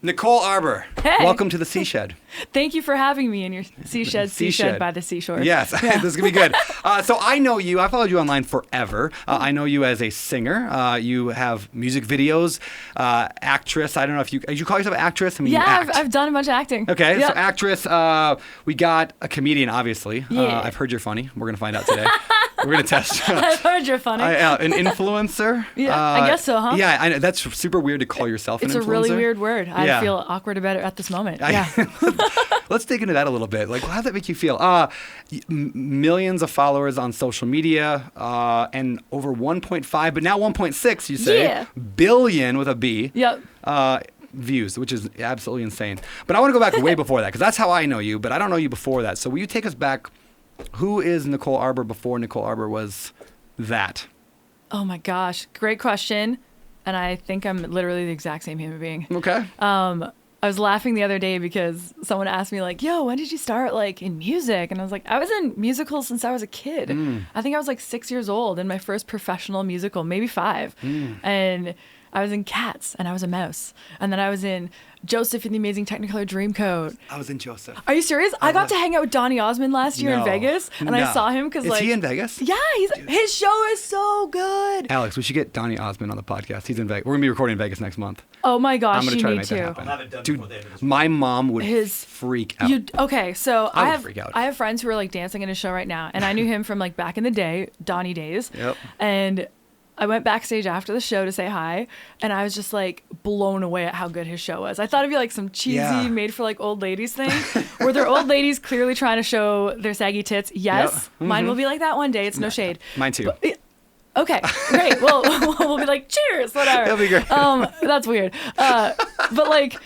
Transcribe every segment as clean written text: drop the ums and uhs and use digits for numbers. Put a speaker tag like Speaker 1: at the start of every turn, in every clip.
Speaker 1: Nicole Arbour,
Speaker 2: Hey.
Speaker 1: welcome to the Sea Shed.
Speaker 2: Thank you for having me in your sea shed by the seashore.
Speaker 1: Yes,
Speaker 2: Yeah.
Speaker 1: this is going to be good. So I know you. I followed you online forever. I know you as a singer. You have music videos, actress. I don't know if you call yourself an actress? I mean,
Speaker 2: Yeah,
Speaker 1: you act.
Speaker 2: I've done a bunch of acting.
Speaker 1: Okay,
Speaker 2: Yep.
Speaker 1: so actress. We got a comedian, obviously.
Speaker 2: Yeah.
Speaker 1: I've heard you're funny. We're going to find out today. We're going to test.
Speaker 2: I've heard you're funny.
Speaker 1: An influencer.
Speaker 2: Yeah, I guess so, huh?
Speaker 1: Yeah, I know. That's super weird to call yourself
Speaker 2: It's
Speaker 1: an
Speaker 2: a
Speaker 1: influencer.
Speaker 2: really weird word.
Speaker 1: Yeah.
Speaker 2: I feel awkward about it at this moment. Yeah.
Speaker 1: Let's dig into that a little bit. Like, how does that make you feel? Millions of followers on social media, and over 1.5, but now 1.6, you say,
Speaker 2: Yeah.
Speaker 1: billion with a B.
Speaker 2: Yep.
Speaker 1: Views, which is absolutely insane. But I want to go back way before that, because that's how I know you, but I don't know you before that. So will you take us back? Who is Nicole Arbour before Nicole Arbour was that?
Speaker 2: Oh my gosh. Great question. And I think I'm literally the exact same human being.
Speaker 1: Okay.
Speaker 2: I was laughing the other day because someone asked me like, yo, when did you start like in music? And I was like, I was in musicals since I was a kid. I think I was like 6 years old in my first professional musical, maybe 5. And I was in Cats and I was a mouse. And then I was in Joseph and the Amazing Technicolor Dreamcoat.
Speaker 1: I was in Joseph.
Speaker 2: Are you serious? I got to hang out with Donny Osmond last year in
Speaker 1: No.
Speaker 2: Vegas, and I
Speaker 1: No.
Speaker 2: saw him because
Speaker 1: Is
Speaker 2: like
Speaker 1: he in Vegas?
Speaker 2: Yeah, his show is so good.
Speaker 1: Alex, we should get Donny Osmond on the podcast. He's in Vegas. We're going to be recording in Vegas next month.
Speaker 2: Oh my gosh,
Speaker 1: I'm going to
Speaker 2: you
Speaker 1: try to
Speaker 2: need
Speaker 1: make that
Speaker 2: to.
Speaker 1: happen.
Speaker 3: I'll have it done
Speaker 1: Dude,
Speaker 3: before the end of this
Speaker 1: my mom would
Speaker 2: His-
Speaker 1: freak out.
Speaker 2: Okay, so
Speaker 1: I
Speaker 2: I
Speaker 1: would
Speaker 2: have
Speaker 1: freak out.
Speaker 2: I have friends who are like dancing in his show right now, and I knew him from like back in the day, Donny days.
Speaker 1: Yep.
Speaker 2: And I went backstage after the show to say hi, and I was just like blown away at how good his show was. I thought it'd be like some cheesy,
Speaker 1: Yeah.
Speaker 2: made for like old ladies thing, where they're old ladies clearly trying to show their saggy tits. Yes,
Speaker 1: Yep.
Speaker 2: mine will be like that one day. It's no shade.
Speaker 1: Mine too.
Speaker 2: But, okay, great. Well, we'll be like, cheers, whatever.
Speaker 1: That'll be great.
Speaker 2: That's weird. But like,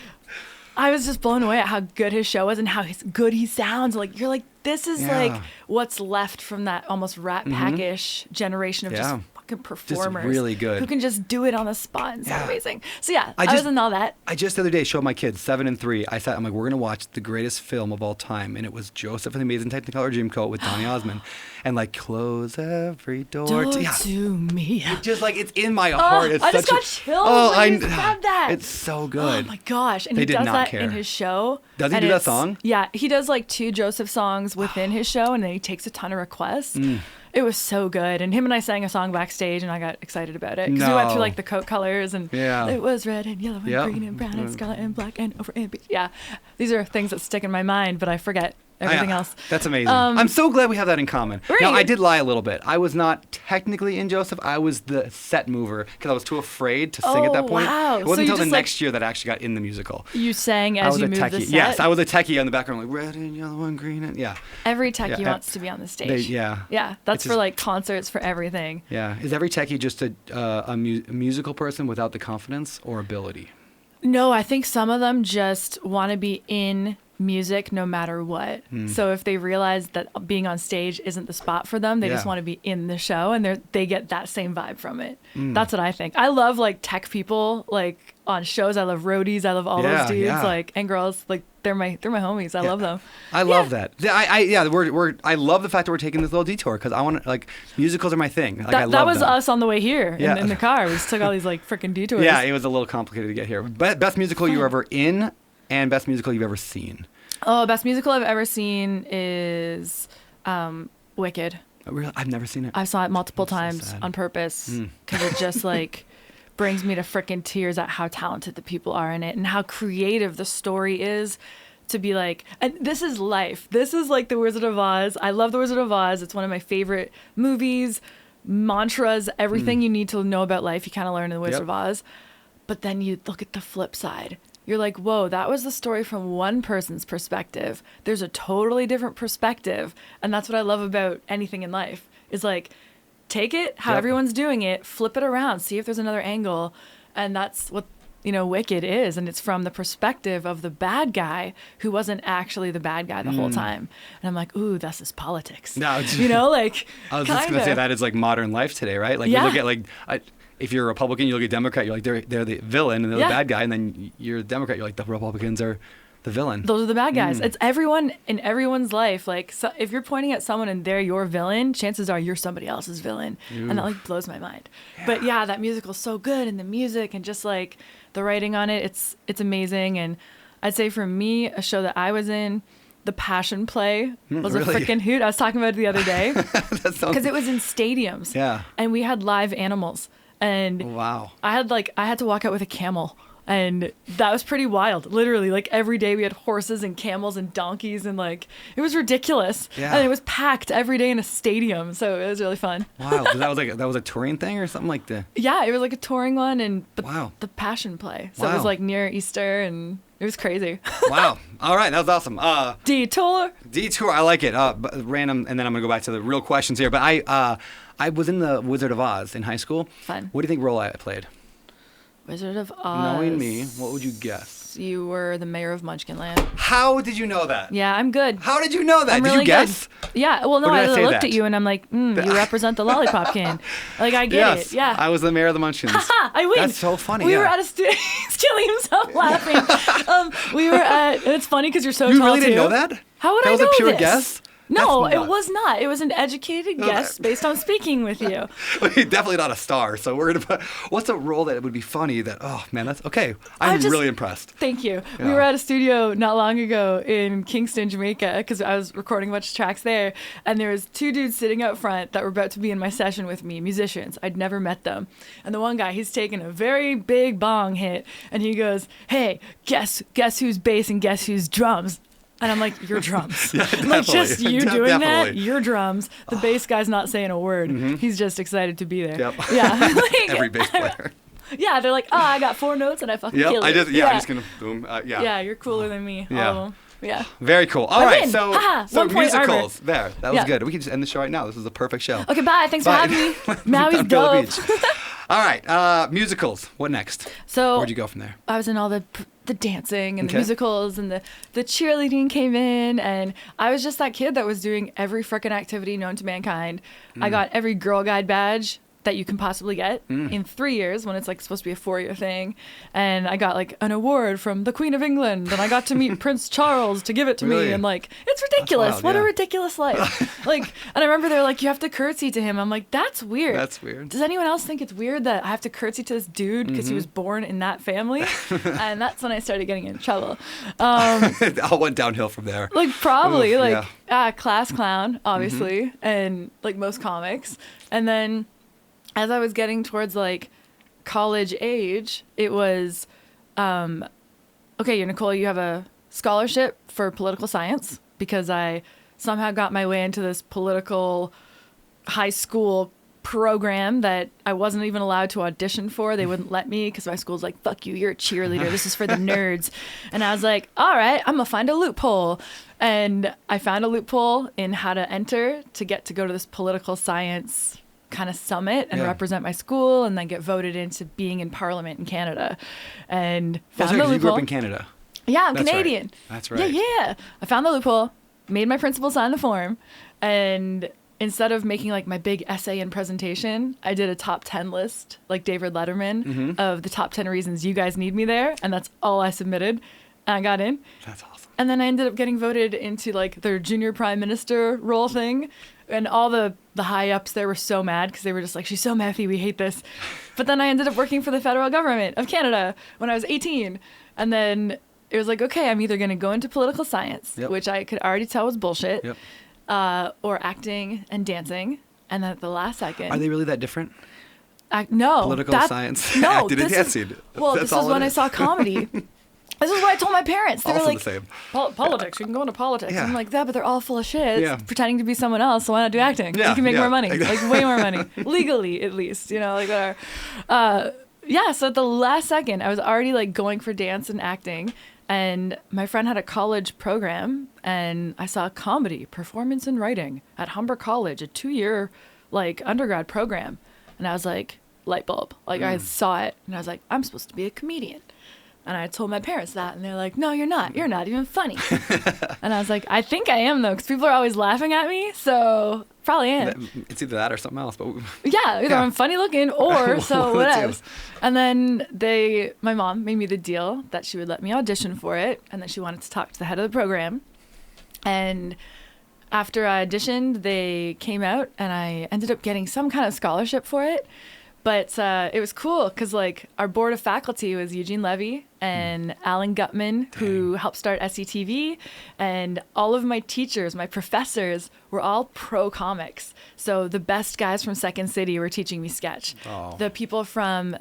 Speaker 2: I was just blown away at how good his show was and how good he sounds. Like, you're like, this is
Speaker 1: Yeah.
Speaker 2: like what's left from that almost Rat Pack-ish generation of
Speaker 1: Yeah.
Speaker 2: just fucking performers.
Speaker 1: really good.
Speaker 2: Who can just do it on the spot and sound
Speaker 1: Yeah.
Speaker 2: amazing. So yeah,
Speaker 1: I
Speaker 2: I
Speaker 1: just-
Speaker 2: was in all that.
Speaker 1: I just the other day showed my kids 7 and 3. I'm like, we're gonna watch the greatest film of all time, and it was Joseph and the Amazing Technicolor Dreamcoat with Donny Osmond, and like close every door.
Speaker 2: Door
Speaker 1: Yeah,
Speaker 2: to me.
Speaker 1: just like it's in my heart. It's
Speaker 2: I just
Speaker 1: such
Speaker 2: got
Speaker 1: a,
Speaker 2: chills
Speaker 1: Oh,
Speaker 2: when you said that.
Speaker 1: It's so
Speaker 2: Oh
Speaker 1: good.
Speaker 2: my gosh. And
Speaker 1: They
Speaker 2: he
Speaker 1: did
Speaker 2: does
Speaker 1: not
Speaker 2: that
Speaker 1: care.
Speaker 2: in his show.
Speaker 1: Does he
Speaker 2: And
Speaker 1: do that
Speaker 2: it's-
Speaker 1: song?
Speaker 2: Yeah. He does like 2 Joseph songs within his show, and then he takes a ton of requests. It was so good. And him and I sang a song backstage, and I got excited about it. Because we went through
Speaker 1: No.
Speaker 2: like the coat colors, and
Speaker 1: Yeah.
Speaker 2: it was red and yellow and
Speaker 1: Yep.
Speaker 2: green and brown and scarlet and black and over and yeah. These are things that stick in my mind, but I forget everything else.
Speaker 1: That's amazing. I'm so glad we have that in common. Now,
Speaker 2: Right.
Speaker 1: I did lie a little bit. I was not technically in Joseph. I was the set mover because I was too afraid to sing at that
Speaker 2: Oh,
Speaker 1: point.
Speaker 2: wow.
Speaker 1: It
Speaker 2: So
Speaker 1: wasn't
Speaker 2: you
Speaker 1: until the
Speaker 2: just, like-
Speaker 1: next year that I actually got in the musical.
Speaker 2: You sang
Speaker 1: I
Speaker 2: as
Speaker 1: was
Speaker 2: you
Speaker 1: a
Speaker 2: moved
Speaker 1: techie.
Speaker 2: the set.
Speaker 1: Yes, I was a techie on the background, like red and yellow and green. And, yeah.
Speaker 2: Every techie
Speaker 1: Yeah.
Speaker 2: wants to be on the stage.
Speaker 1: Yeah.
Speaker 2: Yeah. That's
Speaker 1: It's
Speaker 2: for
Speaker 1: just-
Speaker 2: like concerts, for everything.
Speaker 1: Yeah. Is every techie just a musical person without the confidence or ability?
Speaker 2: No, I think some of them just want to be in music no matter what. So if they realize that being on stage isn't the spot for them, they just
Speaker 1: Yeah.
Speaker 2: want to be in the show, and they get that same vibe from it. That's what I think. I love like tech people like on shows. I love roadies. I love all
Speaker 1: Yeah,
Speaker 2: those dudes
Speaker 1: yeah.
Speaker 2: like and girls. Like they're my homies. I love them.
Speaker 1: I love that. I love the fact that we're taking this little detour because I want to, like, musicals are my thing. Like, I love
Speaker 2: That was
Speaker 1: them.
Speaker 2: us on the way here
Speaker 1: Yeah.
Speaker 2: in the car. We just took all these like freaking detours.
Speaker 1: Yeah, it was a little complicated to get here. Best musical you were ever in and best musical you've ever seen.
Speaker 2: Oh, best musical I've ever seen is Wicked.
Speaker 1: Really? I've never seen it.
Speaker 2: I saw it multiple
Speaker 1: That's so
Speaker 2: times
Speaker 1: sad.
Speaker 2: on purpose because it just like brings me to freaking tears at how talented the people are in it and how creative the story is to be like, and this is life. This is like The Wizard of Oz. I love The Wizard of Oz. It's one of my favorite movies, mantras, everything you need to know about life. You kind of learn in The Wizard
Speaker 1: Yep.
Speaker 2: of Oz. But then you look at the flip side. You're like, whoa, that was the story from one person's perspective. There's a totally different perspective. And that's what I love about anything in life is like, take it how
Speaker 1: Yep.
Speaker 2: everyone's doing it, flip it around, see if there's another angle. And that's what, Wicked is. And it's from the perspective of the bad guy who wasn't actually the bad guy the whole time. And I'm like, ooh, this is politics.
Speaker 1: No, it's-
Speaker 2: Like,
Speaker 1: I was just going to say
Speaker 2: kinda.
Speaker 1: that is like modern life today, right? Like,
Speaker 2: Yeah.
Speaker 1: you look at, like, if you're a Republican, you look at Democrat, you're like, they're the villain and they're
Speaker 2: Yeah.
Speaker 1: the bad guy. And then you're a Democrat, you're like, the Republicans are the villain.
Speaker 2: Those are the bad guys. It's everyone in everyone's life. Like, so if you're pointing at someone and they're your villain, chances are you're somebody else's villain. And that like blows my mind. But yeah, that musical's so good, and the music and just like the writing on it. It's amazing. And I'd say for me, a show that I was in, the Passion Play was a
Speaker 1: Really?
Speaker 2: freaking hoot. I was talking about it the other day
Speaker 1: That sounds.
Speaker 2: because it was in stadiums.
Speaker 1: Yeah.
Speaker 2: And we had live animals. And
Speaker 1: Wow.
Speaker 2: I had to walk out with a camel. And that was pretty wild. Literally, like every day we had horses and camels and donkeys and like it was ridiculous.
Speaker 1: Yeah.
Speaker 2: And it was packed every day in a stadium, so it was really fun.
Speaker 1: Wow. So that was a touring thing or something like that.
Speaker 2: Yeah, it was like a touring one
Speaker 1: Wow.
Speaker 2: the Passion Play. So it
Speaker 1: Wow.
Speaker 2: was like near Easter and it was crazy.
Speaker 1: Wow. All right. That was awesome.
Speaker 2: Detour.
Speaker 1: Detour. I like it. But random, and then I'm gonna go back to the real questions here. But I was in the Wizard of Oz in high school.
Speaker 2: Fun.
Speaker 1: What do you think role I played?
Speaker 2: Wizard of Oz.
Speaker 1: Knowing me, what would you guess?
Speaker 2: You were the mayor of Munchkinland.
Speaker 1: How did you know that?
Speaker 2: Yeah, I'm good.
Speaker 1: How did you know that?
Speaker 2: I'm
Speaker 1: Did
Speaker 2: really
Speaker 1: you guess?
Speaker 2: good. Yeah, well, no,
Speaker 1: Or did
Speaker 2: I
Speaker 1: I say
Speaker 2: looked
Speaker 1: that?
Speaker 2: at you and I'm like, you represent the Lollipop King. Like, I get
Speaker 1: Yes.
Speaker 2: it. Yeah.
Speaker 1: I was the mayor of the Munchkins.
Speaker 2: Ha! I win.
Speaker 1: That's so funny.
Speaker 2: We
Speaker 1: yeah.
Speaker 2: were at a he's killing himself laughing. We were at, and it's funny because you're so
Speaker 1: You
Speaker 2: tall
Speaker 1: really didn't
Speaker 2: too.
Speaker 1: know that?
Speaker 2: How would
Speaker 1: that
Speaker 2: I
Speaker 1: was
Speaker 2: know
Speaker 1: a pure
Speaker 2: this?
Speaker 1: guess?
Speaker 2: No,
Speaker 1: That's
Speaker 2: it
Speaker 1: nuts.
Speaker 2: was not. It was an educated guess based on speaking with you.
Speaker 1: Definitely not a star. So we're gonna. What's a role that would be funny? That that's okay. I'm really impressed.
Speaker 2: Thank you.
Speaker 1: Yeah.
Speaker 2: We were at a studio not long ago in Kingston, Jamaica, because I was recording a bunch of tracks there, and there was two dudes sitting out front that were about to be in my session with me, musicians. I'd never met them, and the one guy, he's taking a very big bong hit, and he goes, "Hey, guess who's bass and guess who's drums?" And I'm like, "Your drums."
Speaker 1: Yeah,
Speaker 2: Like, just
Speaker 1: definitely.
Speaker 2: you doing that,
Speaker 1: Definitely.
Speaker 2: your drums. The bass guy's not saying a word. He's just excited to be there.
Speaker 1: Yep.
Speaker 2: Yeah. Like,
Speaker 1: Every bass player.
Speaker 2: yeah, they're like, "Oh, I got 4 notes and I fucking
Speaker 1: Yep.
Speaker 2: killed it."
Speaker 1: I just. Yeah. I'm just gonna boom. Yeah.
Speaker 2: Yeah, you're cooler than me.
Speaker 1: Yeah.
Speaker 2: All of them. Yeah.
Speaker 1: Very cool. All
Speaker 2: I
Speaker 1: right.
Speaker 2: win.
Speaker 1: So,
Speaker 2: Haha,
Speaker 1: so
Speaker 2: 1 point, Arbour.
Speaker 1: musicals. There. That was
Speaker 2: Yeah.
Speaker 1: good. We can just end the show right now. This is a perfect show.
Speaker 2: Okay, bye. Thanks for
Speaker 1: Bye.
Speaker 2: having me. Maui's
Speaker 1: Down Villa
Speaker 2: dope.
Speaker 1: Beach. All right. Musicals. What next?
Speaker 2: So
Speaker 1: Where'd you go from there?
Speaker 2: I was in all the dancing and
Speaker 1: Okay.
Speaker 2: the musicals and the cheerleading came in, and I was just that kid that was doing every frickin' activity known to mankind. I got every Girl Guide badge that you can possibly get in 3 years when it's like supposed to be a 4-year thing. And I got like an award from the Queen of England, and I got to meet Prince Charles to give it to
Speaker 1: Really?
Speaker 2: me. And like, it's ridiculous.
Speaker 1: wild,
Speaker 2: What a
Speaker 1: yeah.
Speaker 2: ridiculous life. Like, and I remember they're like, you have to curtsy to him. I'm like, that's weird.
Speaker 1: That's weird.
Speaker 2: Does anyone else think it's weird that I have to curtsy to this dude because he was born in that family? And that's when I started getting in trouble.
Speaker 1: It all went downhill from there.
Speaker 2: Like probably
Speaker 1: Oof,
Speaker 2: like class clown, obviously, and like most comics. And then as I was getting towards like college age, it was, okay, Nicole, you have a scholarship for political science because I somehow got my way into this political high school program that I wasn't even allowed to audition for. They wouldn't let me because my school's like, "Fuck you, you're a cheerleader. This is for the nerds." And I was like, all right, I'm gonna find a loophole. And I found a loophole in how to enter to get to go to this political science kind of summit and
Speaker 1: Yeah.
Speaker 2: represent my school and then get voted into being in parliament in Canada. And
Speaker 1: That's
Speaker 2: found
Speaker 1: right,
Speaker 2: the
Speaker 1: 'cause you grew up
Speaker 2: loophole.
Speaker 1: in Canada.
Speaker 2: Yeah, I'm
Speaker 1: That's right.
Speaker 2: Canadian.
Speaker 1: That's right.
Speaker 2: Yeah. I found the loophole, made my principal sign the form, and instead of making like my big essay and presentation, I did a top 10 list, like David Letterman, of the top 10 reasons you guys need me there, and that's all I submitted, and I got in.
Speaker 1: That's awesome.
Speaker 2: And then I ended up getting voted into like their junior prime minister role thing. And all the high ups there were so mad because they were just like, "She's so methy, we hate this." But then I ended up working for the federal government of Canada when I was 18. And then it was like, okay, I'm either going to go into political science,
Speaker 1: Yep.
Speaker 2: which I could already tell was bullshit,
Speaker 1: Yep.
Speaker 2: or acting and dancing. And then at the last second,
Speaker 1: Are they really that different?
Speaker 2: no,
Speaker 1: Political science,
Speaker 2: No,
Speaker 1: acting and
Speaker 2: this is-
Speaker 1: dancing.
Speaker 2: Well,
Speaker 1: That's
Speaker 2: this
Speaker 1: all
Speaker 2: is
Speaker 1: it
Speaker 2: when I
Speaker 1: is.
Speaker 2: saw comedy. This is what I told my parents. They
Speaker 1: Also
Speaker 2: were like,
Speaker 1: the same.
Speaker 2: Politics, you can go into politics.
Speaker 1: Yeah.
Speaker 2: I'm like, yeah, but they're all full of shit,
Speaker 1: Yeah.
Speaker 2: pretending to be someone else, so why not do acting?
Speaker 1: Yeah,
Speaker 2: You can make
Speaker 1: yeah.
Speaker 2: more money, like way more money, legally at least, like whatever. Yeah, so at the last second, I was already like going for dance and acting, and my friend had a college program, and I saw comedy, performance and writing at Humber College, a 2-year like undergrad program, and I was like, light bulb, like I saw it, and I was like, I'm supposed to be a comedian. And I told my parents that, and they're like, "No, you're not. You're not even funny." And I was like, "I think I am, though, because people are always laughing at me, so probably am."
Speaker 1: It's either that or something else. But
Speaker 2: Yeah, either
Speaker 1: Yeah.
Speaker 2: I'm funny looking or so
Speaker 1: One of the two.
Speaker 2: whatever. And then my mom made me the deal that she would let me audition for it, and that she wanted to talk to the head of the program. And after I auditioned, they came out, and I ended up getting some kind of scholarship for it. But it was cool because like our board of faculty was Eugene Levy and Alan Gutman, who helped start SCTV, and all of my teachers, my professors, were all pro comics. So the best guys from Second City were teaching me sketch.
Speaker 1: Oh.
Speaker 2: The people from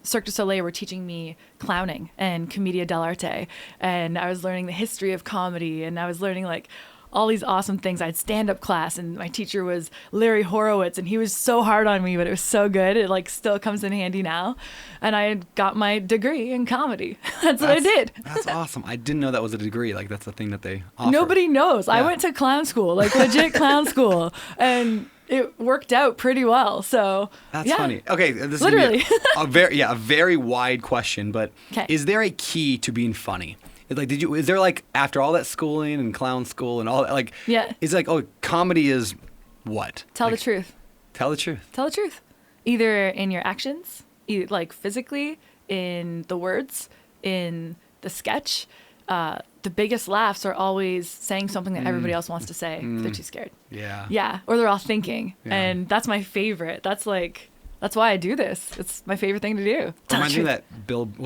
Speaker 2: Cirque du Soleil were teaching me clowning and commedia dell'arte, and I was learning the history of comedy, and I was learning like all these awesome things. I had stand-up class, and my teacher was Larry Horowitz, and he was so hard on me, but it was so good. It like still comes in handy now. And I had got my degree in comedy. That's what I did.
Speaker 1: That's awesome. I didn't know that was a degree. Like that's the thing that they offer.
Speaker 2: Nobody knows.
Speaker 1: Yeah.
Speaker 2: I went to clown school, like legit clown school, and it worked out pretty well. So
Speaker 1: That's
Speaker 2: yeah.
Speaker 1: funny. Okay, this
Speaker 2: Literally.
Speaker 1: is a very wide question, but
Speaker 2: 'Kay.
Speaker 1: is there a key to being funny? Like, is there like after all that schooling and clown school and all that, like,
Speaker 2: Yeah.
Speaker 1: is it like, oh, comedy is what?
Speaker 2: Tell
Speaker 1: Like,
Speaker 2: the truth.
Speaker 1: Tell the truth.
Speaker 2: Tell the truth. Either in your actions, like physically, in the words, in the sketch. The biggest laughs are always saying something that everybody else wants to say. They're too scared.
Speaker 1: Yeah.
Speaker 2: Yeah. Or they're all thinking.
Speaker 1: Yeah.
Speaker 2: And that's my favorite. That's why I do this. It's my favorite thing to do. Tell the
Speaker 1: Reminds me of
Speaker 2: truth.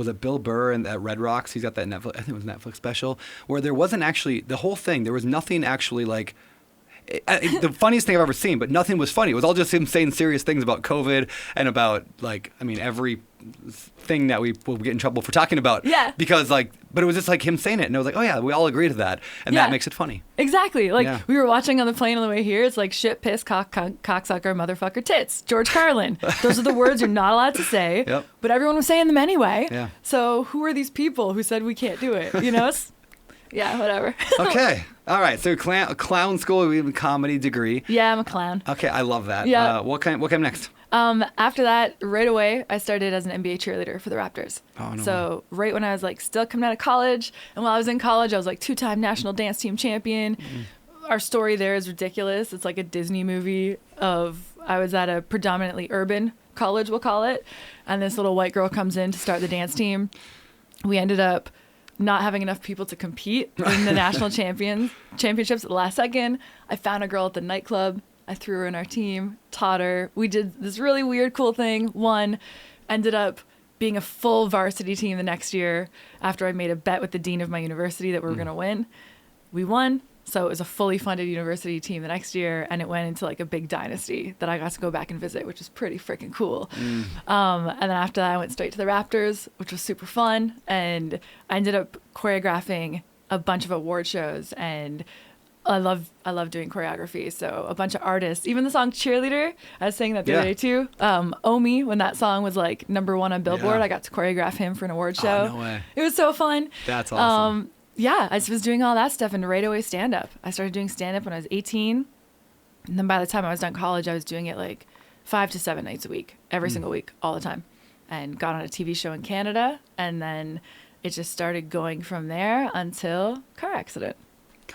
Speaker 1: that Bill Burr and that Red Rocks. He's got that Netflix, I think it was a Netflix special, where there wasn't actually, the whole thing, there was nothing actually like, the funniest thing I've ever seen, but nothing was funny. It was all just him saying serious things about COVID and about like, I mean, every thing that we will get in trouble for talking about.
Speaker 2: Yeah.
Speaker 1: Because like, but it was just like him saying it, and I was like, oh yeah, we all agree to that, and
Speaker 2: Yeah.
Speaker 1: that makes it funny.
Speaker 2: Exactly. Like
Speaker 1: Yeah.
Speaker 2: we were watching on the plane on the way here. It's like shit, piss, cocksucker, motherfucker, tits. George Carlin. Those are the words you're not allowed to say.
Speaker 1: Yep.
Speaker 2: But everyone was saying them anyway.
Speaker 1: Yeah.
Speaker 2: So who are these people who said we can't do it? You know? Yeah, whatever.
Speaker 1: Okay. All right. So clown school, we have a comedy degree.
Speaker 2: Yeah, I'm a clown.
Speaker 1: Okay, I love that.
Speaker 2: Yeah.
Speaker 1: What came next?
Speaker 2: After that, right away, I started as an NBA cheerleader for the Raptors.
Speaker 1: Oh, no
Speaker 2: So right when I was like still coming out of college, and while I was in college, I was like 2-time national dance team champion. Our story there is ridiculous. It's like a Disney movie of I was at a predominantly urban college, we'll call it, and this little white girl comes in to start the dance team. We ended up not having enough people to compete in the national championships at the last second. I found a girl at the nightclub. I threw her in our team, taught her. We did this really weird, cool thing. Won, ended up being a full varsity team the next year after I made a bet with the dean of my university that we were going to win. We won. So it was a fully funded university team the next year, and it went into like a big dynasty that I got to go back and visit, which was pretty freaking cool. And then after that, I went straight to the Raptors, which was super fun. And I ended up choreographing a bunch of award shows, and I love doing choreography. So a bunch of artists, even the song Cheerleader, I was saying that the other day too. Omi, when that song was like #1 on Billboard,
Speaker 1: Yeah.
Speaker 2: I got to choreograph him for an award show.
Speaker 1: Oh, no way.
Speaker 2: It was so fun.
Speaker 1: That's awesome.
Speaker 2: Yeah, I was doing all that stuff and right away stand-up. I started doing stand-up when I was 18. And then by the time I was done college, I was doing it like 5 to 7 nights a week, every single week, all the time. And got on a TV show in Canada. And then it just started going from there until car accident.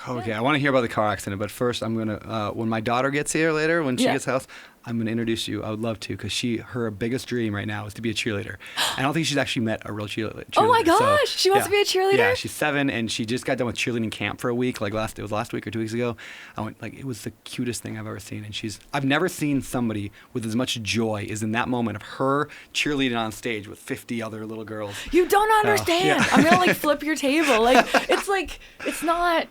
Speaker 1: Okay, I want to hear about the car accident, but first I'm going to, when my daughter gets here later, when she
Speaker 2: Yeah.
Speaker 1: gets to the house, I'm going to introduce you. I would love to, because her biggest dream right now is to be a cheerleader. I don't think she's actually met a real cheerleader.
Speaker 2: Oh my
Speaker 1: So,
Speaker 2: gosh, she wants to be a cheerleader?
Speaker 1: Yeah, she's 7, and she just got done with cheerleading camp for a week, like it was last week or 2 weeks ago. I went, like, it was the cutest thing I've ever seen, and I've never seen somebody with as much joy as in that moment of her cheerleading on stage with 50 other little girls.
Speaker 2: You don't understand.
Speaker 1: yeah.
Speaker 2: I'm going to like flip your table. Like, it's not...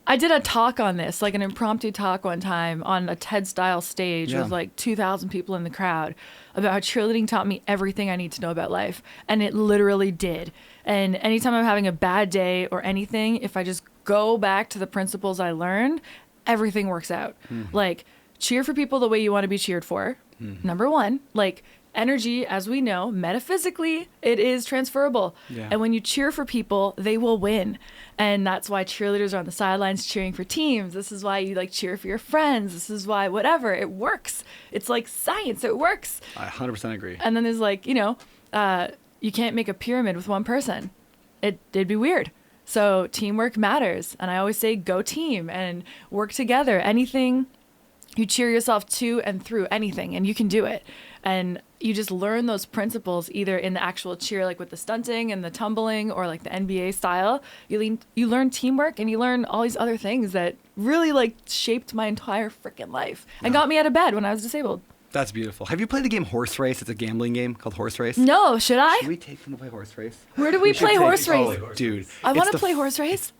Speaker 2: I did a talk on this, like an impromptu talk one time on a TED-style stage
Speaker 1: Yeah.
Speaker 2: with like 2,000 people in the crowd about how cheerleading taught me everything I need to know about life. And it literally did. And anytime I'm having a bad day or anything, if I just go back to the principles I learned, everything works out. Like, cheer for people the way you want to be cheered for. Number one, like, energy, as we know, metaphysically, it is transferable.
Speaker 1: Yeah.
Speaker 2: And when you cheer for people, they will win. And that's why cheerleaders are on the sidelines cheering for teams. This is why you like cheer for your friends. This is why whatever, it works. It's like science, it works.
Speaker 1: I 100% agree.
Speaker 2: And then there's like, you can't make a pyramid with one person. It'd be weird. So teamwork matters. And I always say go team and work together. Anything you cheer yourself to and through, anything, and you can do it. And you just learn those principles either in the actual cheer, like with the stunting and the tumbling, or like the NBA style. You learn teamwork, and you learn all these other things that really like shaped my entire freaking life and got me out of bed when I was disabled.
Speaker 1: That's beautiful. Have you played the game Horse Race? It's a gambling game called Horse Race.
Speaker 2: No, should I?
Speaker 1: Should we take them to play Horse Race?
Speaker 2: Where do we play Horse Race?
Speaker 1: Oh, dude.
Speaker 2: I want to play Horse Race.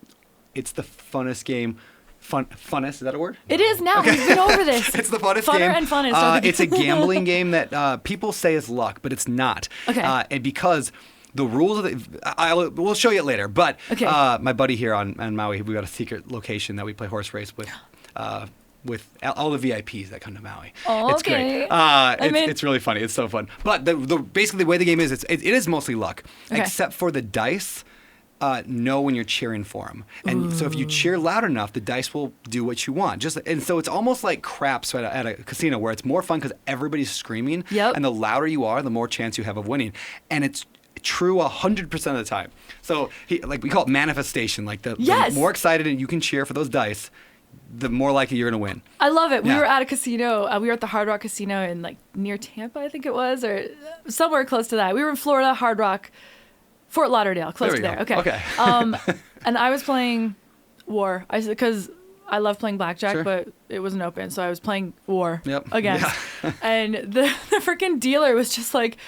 Speaker 1: It's the funnest game. Funnest, is that a word?
Speaker 2: It is now. We've been over this.
Speaker 1: It's the funnest
Speaker 2: Funner
Speaker 1: game.
Speaker 2: and funnest.
Speaker 1: It's a gambling game that people say is luck, but it's not.
Speaker 2: Okay.
Speaker 1: And because the rules of we'll show you it later. But
Speaker 2: okay.
Speaker 1: My buddy here on Maui, we got a secret location that we play horse race with all the VIPs that come to Maui.
Speaker 2: Oh,
Speaker 1: it's
Speaker 2: okay.
Speaker 1: great. It's really funny. It's so fun. But basically the way the game is, it is mostly luck, except for the dice. Know when you're cheering for them, and so if you cheer loud enough, the dice will do what you want. And so it's almost like craps at a casino where it's more fun because everybody's screaming, and the louder you are, the more chance you have of winning. And it's true 100% of the time. So we call it manifestation. Like the more excited and you can cheer for those dice, the more likely you're going to win.
Speaker 2: I love it. We were at a casino. We were at the Hard Rock Casino in near Tampa, I think it was, or somewhere close to that. We were in Florida, Hard Rock. Fort Lauderdale, close to there. Okay. And I was playing War because I love playing blackjack, but it wasn't open, so I was playing War against. Yeah. And the freaking dealer was just like,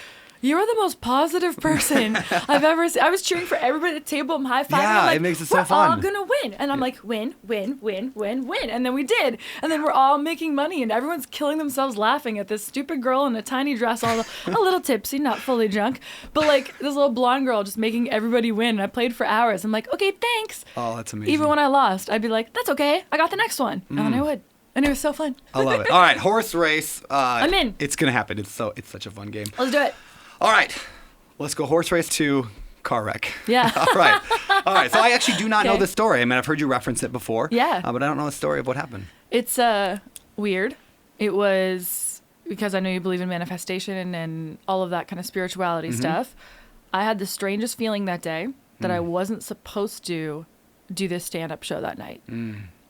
Speaker 2: "You are the most positive person I've ever seen." I was cheering for everybody at the table. I'm high-fiving.
Speaker 1: Yeah,
Speaker 2: I'm like,
Speaker 1: it makes it so fun.
Speaker 2: We're all gonna win, and I'm like, win, win, win, win, win, and then we did, and then we're all making money, and everyone's killing themselves laughing at this stupid girl in a tiny dress, a little tipsy, not fully drunk, but like this little blonde girl just making everybody win. And I played for hours. I'm like, okay, thanks.
Speaker 1: Oh, that's amazing.
Speaker 2: Even when I lost, I'd be like, that's okay. I got the next one, and then I would. And it was so fun.
Speaker 1: I love it. All right, horse race.
Speaker 2: I'm in.
Speaker 1: It's gonna happen. It's such a fun game.
Speaker 2: Let's do it.
Speaker 1: All right. Let's go horse race to car wreck.
Speaker 2: Yeah.
Speaker 1: All right. So I actually do not know the story. I mean, I've heard you reference it before.
Speaker 2: Yeah.
Speaker 1: But I don't know the story of what happened.
Speaker 2: It's weird. It was because I know you believe in manifestation and all of that kind of spirituality stuff. I had the strangest feeling that day that I wasn't supposed to do this stand-up show that night.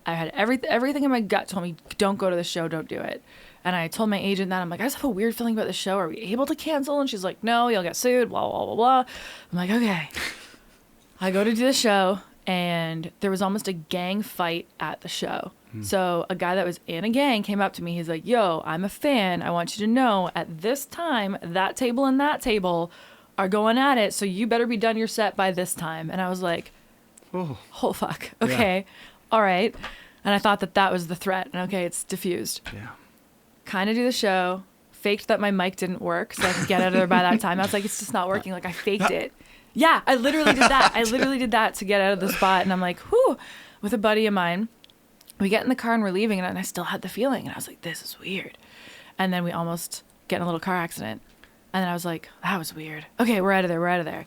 Speaker 2: I had everything in my gut told me, don't go to the show, don't do it. And I told my agent that. I'm like, I just have a weird feeling about the show. Are we able to cancel? And she's like, no, you'll get sued, blah, blah, blah, blah. I'm like, okay. I go to do the show, and there was almost a gang fight at the show. So a guy that was in a gang came up to me. He's like, yo, I'm a fan. I want you to know at this time, that table and that table are going at it. So you better be done your set by this time. And I was like, oh fuck. Okay. All right. And I thought that was the threat. And okay, it's diffused. Yeah. Kind of do the show, faked that my mic didn't work so I could get out of there by that time. I was like, it's just not working. Like, I faked it. Yeah, I literally did that. I literally did that to get out of the spot. And I'm like, whew, with a buddy of mine. We get in the car and we're leaving, and I still had the feeling. And I was like, this is weird. And then we almost get in a little car accident. And then I was like, that was weird. Okay, we're out of there.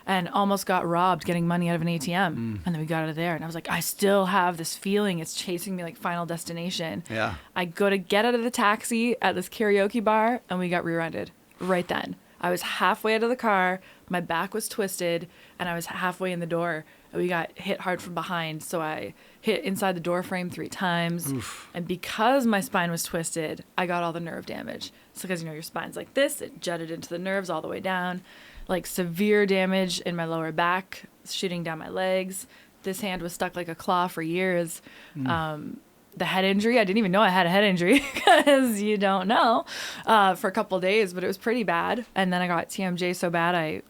Speaker 2: And almost got robbed getting money out of an ATM. And then we got out of there. And I was like, I still have this feeling. It's chasing me like Final Destination. Yeah. I go to get out of the taxi at this karaoke bar, and we got rear-ended right then. I was halfway out of the car. My back was twisted, and I was halfway in the door. And we got hit hard from behind. So I hit inside the door frame 3 times. Oof. And because my spine was twisted, I got all the nerve damage. So because, your spine's like this, it jutted into the nerves all the way down. Like severe damage in my lower back, shooting down my legs. This hand was stuck like a claw for years. The head injury, I didn't even know I had a head injury because you don't know for a couple of days, but it was pretty bad. And then I got TMJ so bad I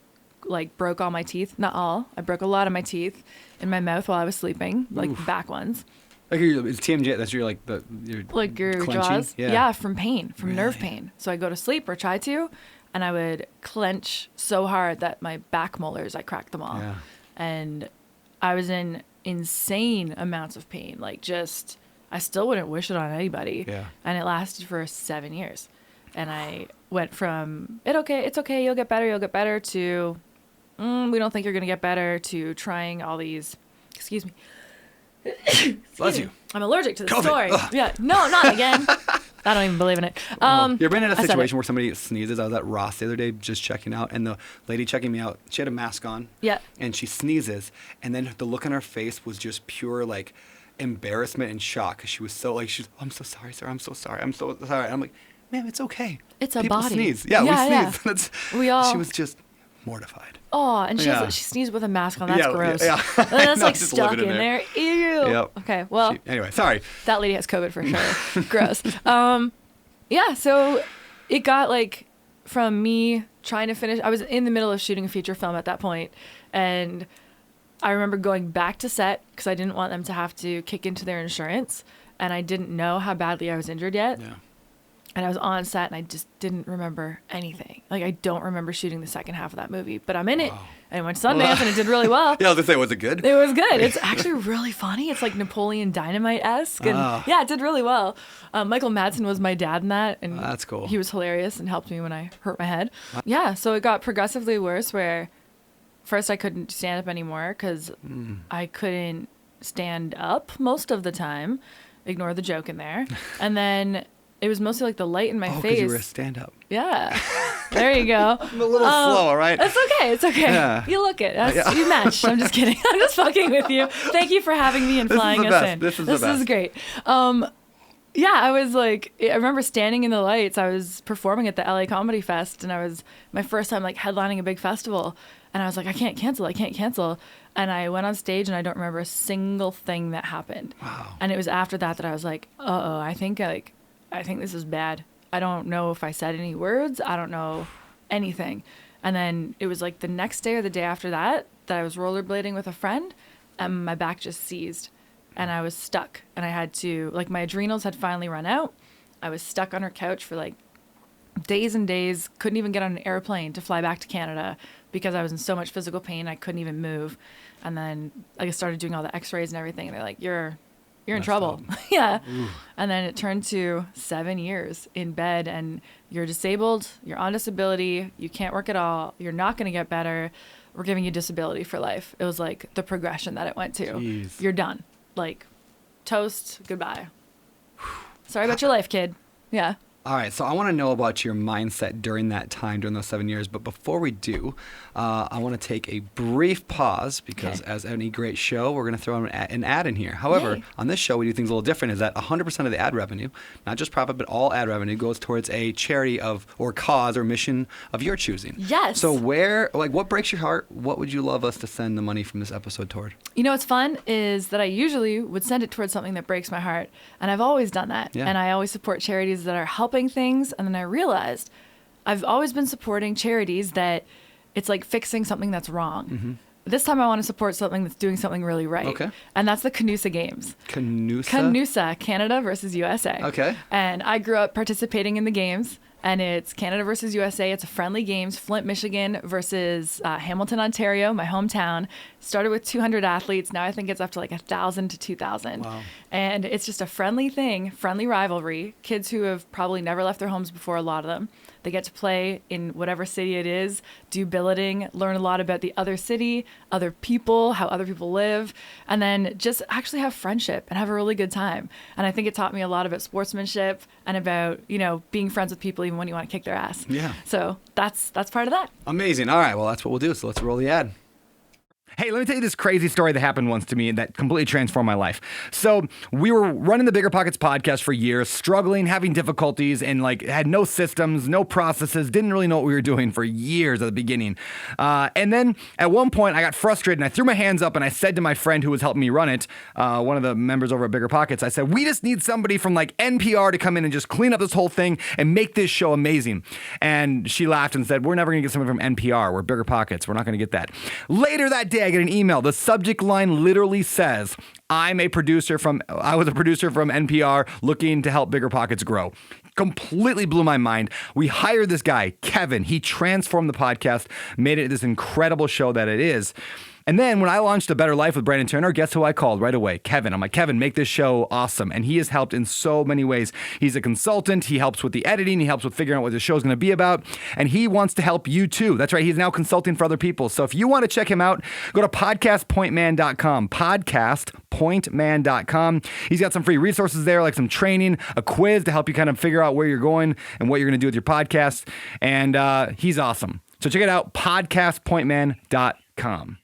Speaker 2: broke all my teeth. Not all. I broke a lot of my teeth in my mouth while I was sleeping, like the back ones.
Speaker 1: Like it's TMJ, that's your
Speaker 2: your jaws? Yeah, from pain, from nerve pain. So I go to sleep or try to. And I would clench so hard that my back molars, I cracked them all. Yeah. And I was in insane amounts of pain. I still wouldn't wish it on anybody. Yeah. And it lasted for 7 years. And I went from, it's okay, you'll get better, to, we don't think you're going to get better, to trying all these, excuse me.
Speaker 1: Bless you.
Speaker 2: I'm allergic to the
Speaker 1: COVID.
Speaker 2: story.
Speaker 1: Ugh.
Speaker 2: Yeah. No, not again. I don't even believe in it.
Speaker 1: You ever been in a situation where somebody sneezes? I was at Ross the other day just checking out, and the lady checking me out, she had a mask on. Yeah. And she sneezes, and then the look on her face was just pure embarrassment and shock. Cause she was so I'm so sorry, sir. I'm so sorry. I'm so sorry. I'm like, ma'am, it's okay.
Speaker 2: It's a
Speaker 1: People
Speaker 2: body.
Speaker 1: Sneeze. Yeah, we sneeze.
Speaker 2: We all.
Speaker 1: She was just mortified.
Speaker 2: Oh, and she sneezed with a mask on. That's gross.
Speaker 1: Yeah.
Speaker 2: That's stuck in there. Ew. Yep. Okay. Well.
Speaker 1: Anyway, sorry.
Speaker 2: That lady has COVID for sure. Gross. Yeah. So it got like from me trying to finish. I was in the middle of shooting a feature film at that point, and I remember going back to set because I didn't want them to have to kick into their insurance, and I didn't know how badly I was injured yet.
Speaker 1: Yeah.
Speaker 2: And I was on set and I just didn't remember anything. Like, I don't remember shooting the second half of that movie, but I'm in it. And I went to Sundance and it did really well.
Speaker 1: Yeah, I was gonna say, was it good?
Speaker 2: It was good. It's actually really funny. It's like Napoleon Dynamite-esque. And yeah, it did really well. Michael Madsen was my dad in that. And
Speaker 1: that's cool.
Speaker 2: He was hilarious and helped me when I hurt my head. Yeah, so it got progressively worse where first I couldn't stand up anymore because I couldn't stand up most of the time. Ignore the joke in there. And then it was mostly like the light in my face.
Speaker 1: Because you were a stand-up.
Speaker 2: Yeah. There you go.
Speaker 1: I'm a little slow, all right?
Speaker 2: It's okay. It's okay.
Speaker 1: Yeah.
Speaker 2: You look it. You matched. I'm just kidding. I'm just fucking with you. Thank you for having me and flying us in.
Speaker 1: This is
Speaker 2: great. Yeah, I was like, I remember standing in the lights. I was performing at the LA Comedy Fest, and I was my first time like headlining a big festival. And I was like, I can't cancel. And I went on stage, and I don't remember a single thing that happened.
Speaker 1: Wow.
Speaker 2: And it was after that I was like, I think this is bad. I don't know if I said any words. I don't know anything. And then it was like the next day or the day after that I was rollerblading with a friend, and my back just seized, and I was stuck. And I had to, like, my adrenals had finally run out. I was stuck on her couch for like days and days. Couldn't even get on an airplane to fly back to Canada because I was in so much physical pain. I couldn't even move. And then I started doing all the x-rays and everything. And they're like, you're in trouble. Yeah. Ooh. And then it turned to 7 years in bed, and you're disabled, you're on disability, you can't work at all, you're not going to get better, we're giving you disability for life. It was like the progression that it went to.
Speaker 1: Jeez.
Speaker 2: You're done. Like, toast, goodbye. Sorry about your life, kid. Yeah.
Speaker 1: All right, so I want to know about your mindset during that time, during those 7 years. But before we do, I want to take a brief pause because as any great show, we're going to throw an ad in here. However, on this show, we do things a little different, is that 100% of the ad revenue, not just profit, but all ad revenue goes towards a charity or cause or mission of your choosing.
Speaker 2: Yes.
Speaker 1: So what breaks your heart? What would you love us to send the money from this episode toward?
Speaker 2: You know what's fun is that I usually would send it towards something that breaks my heart. And I've always done that. Yeah. And I always support charities that are helping things. And then I realized I've always been supporting charities that it's like fixing something that's wrong. Mm-hmm. This time I want to support something that's doing something really right.
Speaker 1: Okay.
Speaker 2: And that's the Canusa Games.
Speaker 1: Canusa,
Speaker 2: Canada versus USA.
Speaker 1: Okay.
Speaker 2: And I grew up participating in the games. And it's Canada versus USA. It's a friendly games. Flint, Michigan versus Hamilton, Ontario, my hometown. Started with 200 athletes. Now I think it's up to like 1,000 to 2,000.
Speaker 1: Wow.
Speaker 2: And it's just a friendly thing, friendly rivalry. Kids who have probably never left their homes before, a lot of them. They get to play in whatever city it is, do billeting, learn a lot about the other city, other people, how other people live, and then just actually have friendship and have a really good time. And I think it taught me a lot about sportsmanship and about, being friends with people even when you want to kick their ass.
Speaker 1: Yeah.
Speaker 2: So that's part of that.
Speaker 1: Amazing. All right. Well, that's what we'll do. So let's roll the ad. Hey, let me tell you this crazy story that happened once to me that completely transformed my life. So we were running the Bigger Pockets podcast for years, struggling, having difficulties, and had no systems, no processes, didn't really know what we were doing for years at the beginning. And then at one point I got frustrated and I threw my hands up and I said to my friend who was helping me run it, one of the members over at Bigger Pockets, I said, we just need somebody from NPR to come in and just clean up this whole thing and make this show amazing. And she laughed and said, we're never going to get somebody from NPR. We're Bigger Pockets. We're not going to get that. Later that day, I get an email. The subject line literally says, I was a producer from NPR looking to help Bigger Pockets grow. Completely blew my mind. We hired this guy, Kevin. He transformed the podcast, made it this incredible show that it is. And then when I launched A Better Life with Brandon Turner, guess who I called right away? Kevin. I'm like, Kevin, make this show awesome. And he has helped in so many ways. He's a consultant. He helps with the editing. He helps with figuring out what the show is going to be about. And he wants to help you too. That's right. He's now consulting for other people. So if you want to check him out, go to podcastpointman.com. Podcastpointman.com. He's got some free resources there, like some training, a quiz to help you kind of figure out where you're going and what you're going to do with your podcast. And he's awesome. So check it out, podcastpointman.com.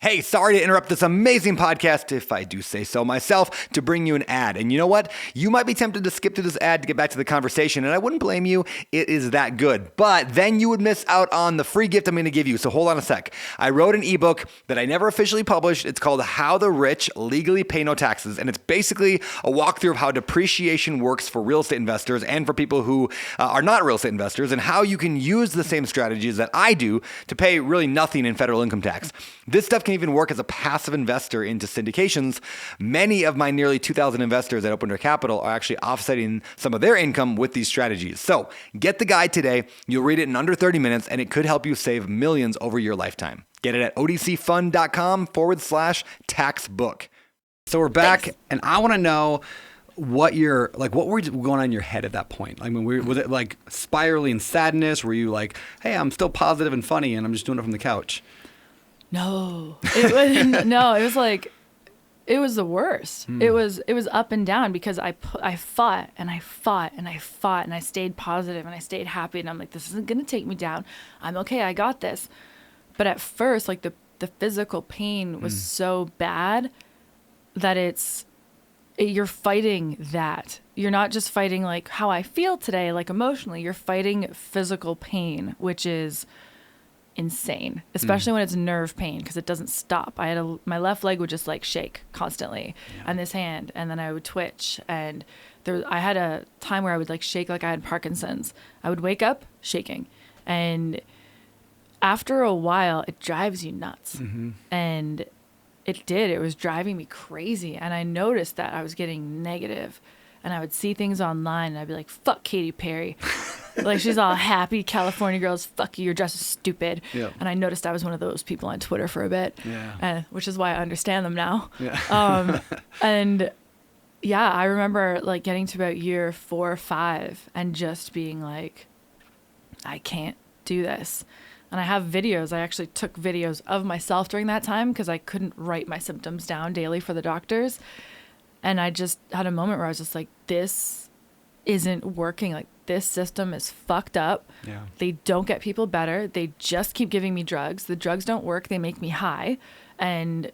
Speaker 1: Hey, sorry to interrupt this amazing podcast, if I do say so myself, to bring you an ad. And you know what? You might be tempted to skip through this ad to get back to the conversation, and I wouldn't blame you. It is that good. But then you would miss out on the free gift I'm going to give you. So hold on a sec. I wrote an ebook that I never officially published. It's called How the Rich Legally Pay No Taxes. And it's basically a walkthrough of how depreciation works for real estate investors and for people who are not real estate investors, and how you can use the same strategies that I do to pay really nothing in federal income tax. This stuff can even work as a passive investor into syndications. Many of my nearly 2,000 investors at Open Door Capital are actually offsetting some of their income with these strategies. So get the guide today. You'll read it in under 30 minutes, and it could help you save millions over your lifetime. Get it at odcfund.com/taxbook. So we're back, and I want to know what were going on in your head at that point? I mean, was it like spiraling sadness? Were you like, hey, I'm still positive and funny, and I'm just doing it from the couch?
Speaker 2: No, it was the worst. It was up and down because I fought and I fought and I fought and I stayed positive and I stayed happy, and I'm like, this isn't gonna take me down. I'm okay. I got this. But at first, like the physical pain was so bad that you're fighting that. You're not just fighting like how I feel today, like emotionally. You're fighting physical pain, which is insane, especially when it's nerve pain, because it doesn't stop. My left leg would just like shake constantly, and this hand, and then I would twitch, and I had a time where I would like shake like I had Parkinson's. I would wake up shaking, and after a while it drives you nuts. And it was driving me crazy, and I noticed that I was getting negative, and I would see things online and I'd be like, fuck Katy Perry. Like, she's all happy California girls, fuck you, your dress is stupid. Yep. And I noticed I was one of those people on Twitter for a bit, which is why I understand them now. And yeah, I remember like getting to about year 4 or 5 and just being like, I can't do this. And I have videos. I actually took videos of myself during that time because I couldn't write my symptoms down daily for the doctors. And I just had a moment where I was just like, this isn't working. Like, this system is fucked up. Yeah. They don't get people better. They just keep giving me drugs. The drugs don't work. They make me high. And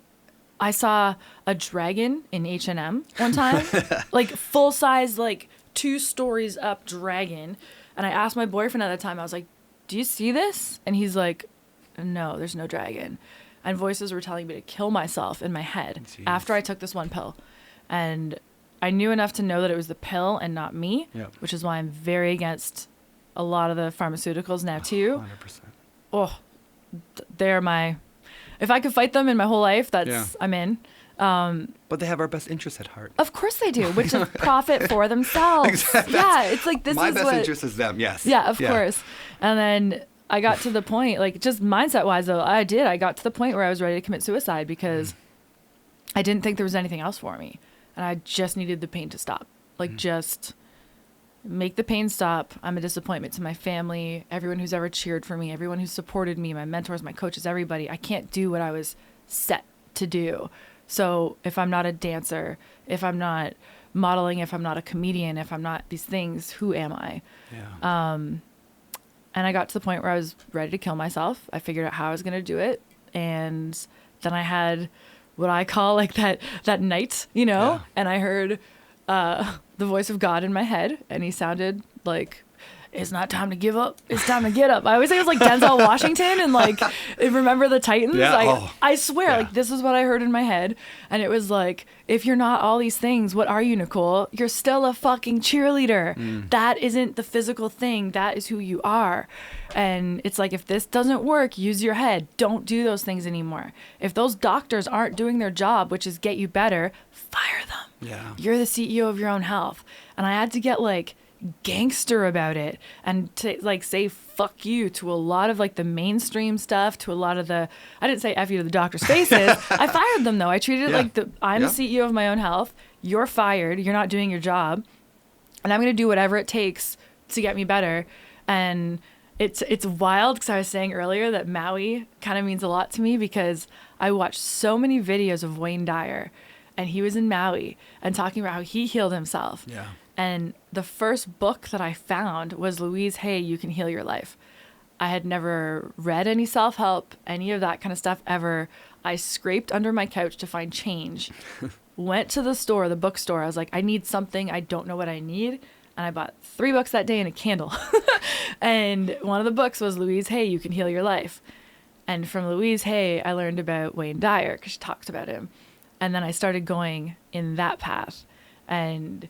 Speaker 2: I saw a dragon in H&M one time, like full size, like 2 stories up dragon. And I asked my boyfriend at the time, I was like, do you see this? And he's like, no, there's no dragon. And voices were telling me to kill myself in my head after I took this one pill. And I knew enough to know that it was the pill and not me, which is why I'm very against a lot of the pharmaceuticals now too.
Speaker 1: 100%.
Speaker 2: Oh, they're if I could fight them in my whole life, I'm in.
Speaker 1: But they have our best interests at heart.
Speaker 2: Of course they do, which is profit for themselves. Exactly. Yeah, it's like
Speaker 1: my best interest is them, yes.
Speaker 2: Yeah, of course. And then I got to the point, like just mindset-wise though, I got to the point where I was ready to commit suicide because I didn't think there was anything else for me. And I just needed the pain to stop. Like, just make the pain stop. I'm a disappointment to my family, everyone who's ever cheered for me, everyone who's supported me, my mentors, my coaches, everybody. I can't do what I was set to do. So if I'm not a dancer, if I'm not modeling, if I'm not a comedian, if I'm not these things, who am I? Yeah. And I got to the point where I was ready to kill myself. I figured out how I was going to do it. And then I had what I call like that night, and I heard the voice of God in my head, and he sounded like, it's not time to give up, it's time to get up. I always think it was like Denzel Washington and like Remember the Titans. I swear, like this is what I heard in my head, and it was like, if you're not all these things, what are you, Nicole? You're still a fucking cheerleader. That isn't the physical thing, that is who you are. And it's like, if this doesn't work, use your head. Don't do those things anymore. If those doctors aren't doing their job, which is get you better, fire them. Yeah. You're the CEO of your own health. And I had to get like gangster about it and to like say fuck you to a lot of like the mainstream stuff, to a lot of I didn't say F you to the doctor's faces. I fired them though. I treated it like I'm the CEO of my own health. You're fired. You're not doing your job. And I'm going to do whatever it takes to get me better. And it's wild because I was saying earlier that Maui kind of means a lot to me because I watched so many videos of Wayne Dyer, and he was in Maui and talking about how he healed himself. Yeah. And the first book that I found was Louise Hay, You Can Heal Your Life. I had never read any self-help, any of that kind of stuff ever. I scraped under my couch to find change, went to the bookstore. I was like, I need something. I don't know what I need. And I bought 3 books that day and a candle. And one of the books was Louise Hay, You Can Heal Your Life. And from Louise Hay, I learned about Wayne Dyer because she talks about him. And then I started going in that path. And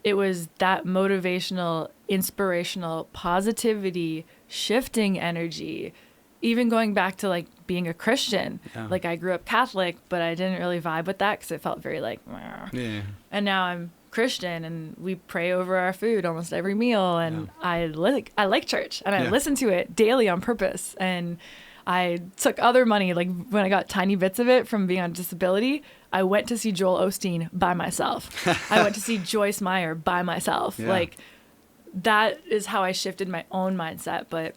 Speaker 2: it was that motivational, inspirational, positivity, shifting energy, even going back to like being a Christian.
Speaker 1: Yeah.
Speaker 2: Like I grew up Catholic, but I didn't really vibe with that because it felt very like, meh.
Speaker 1: Yeah.
Speaker 2: And now I'm Christian and we pray over our food almost every meal. And I like church and I listen to it daily on purpose. And I took other money, like when I got tiny bits of it from being on disability, I went to see Joel Osteen by myself. I went to see Joyce Meyer by myself.
Speaker 1: Yeah.
Speaker 2: Like that is how I shifted my own mindset. But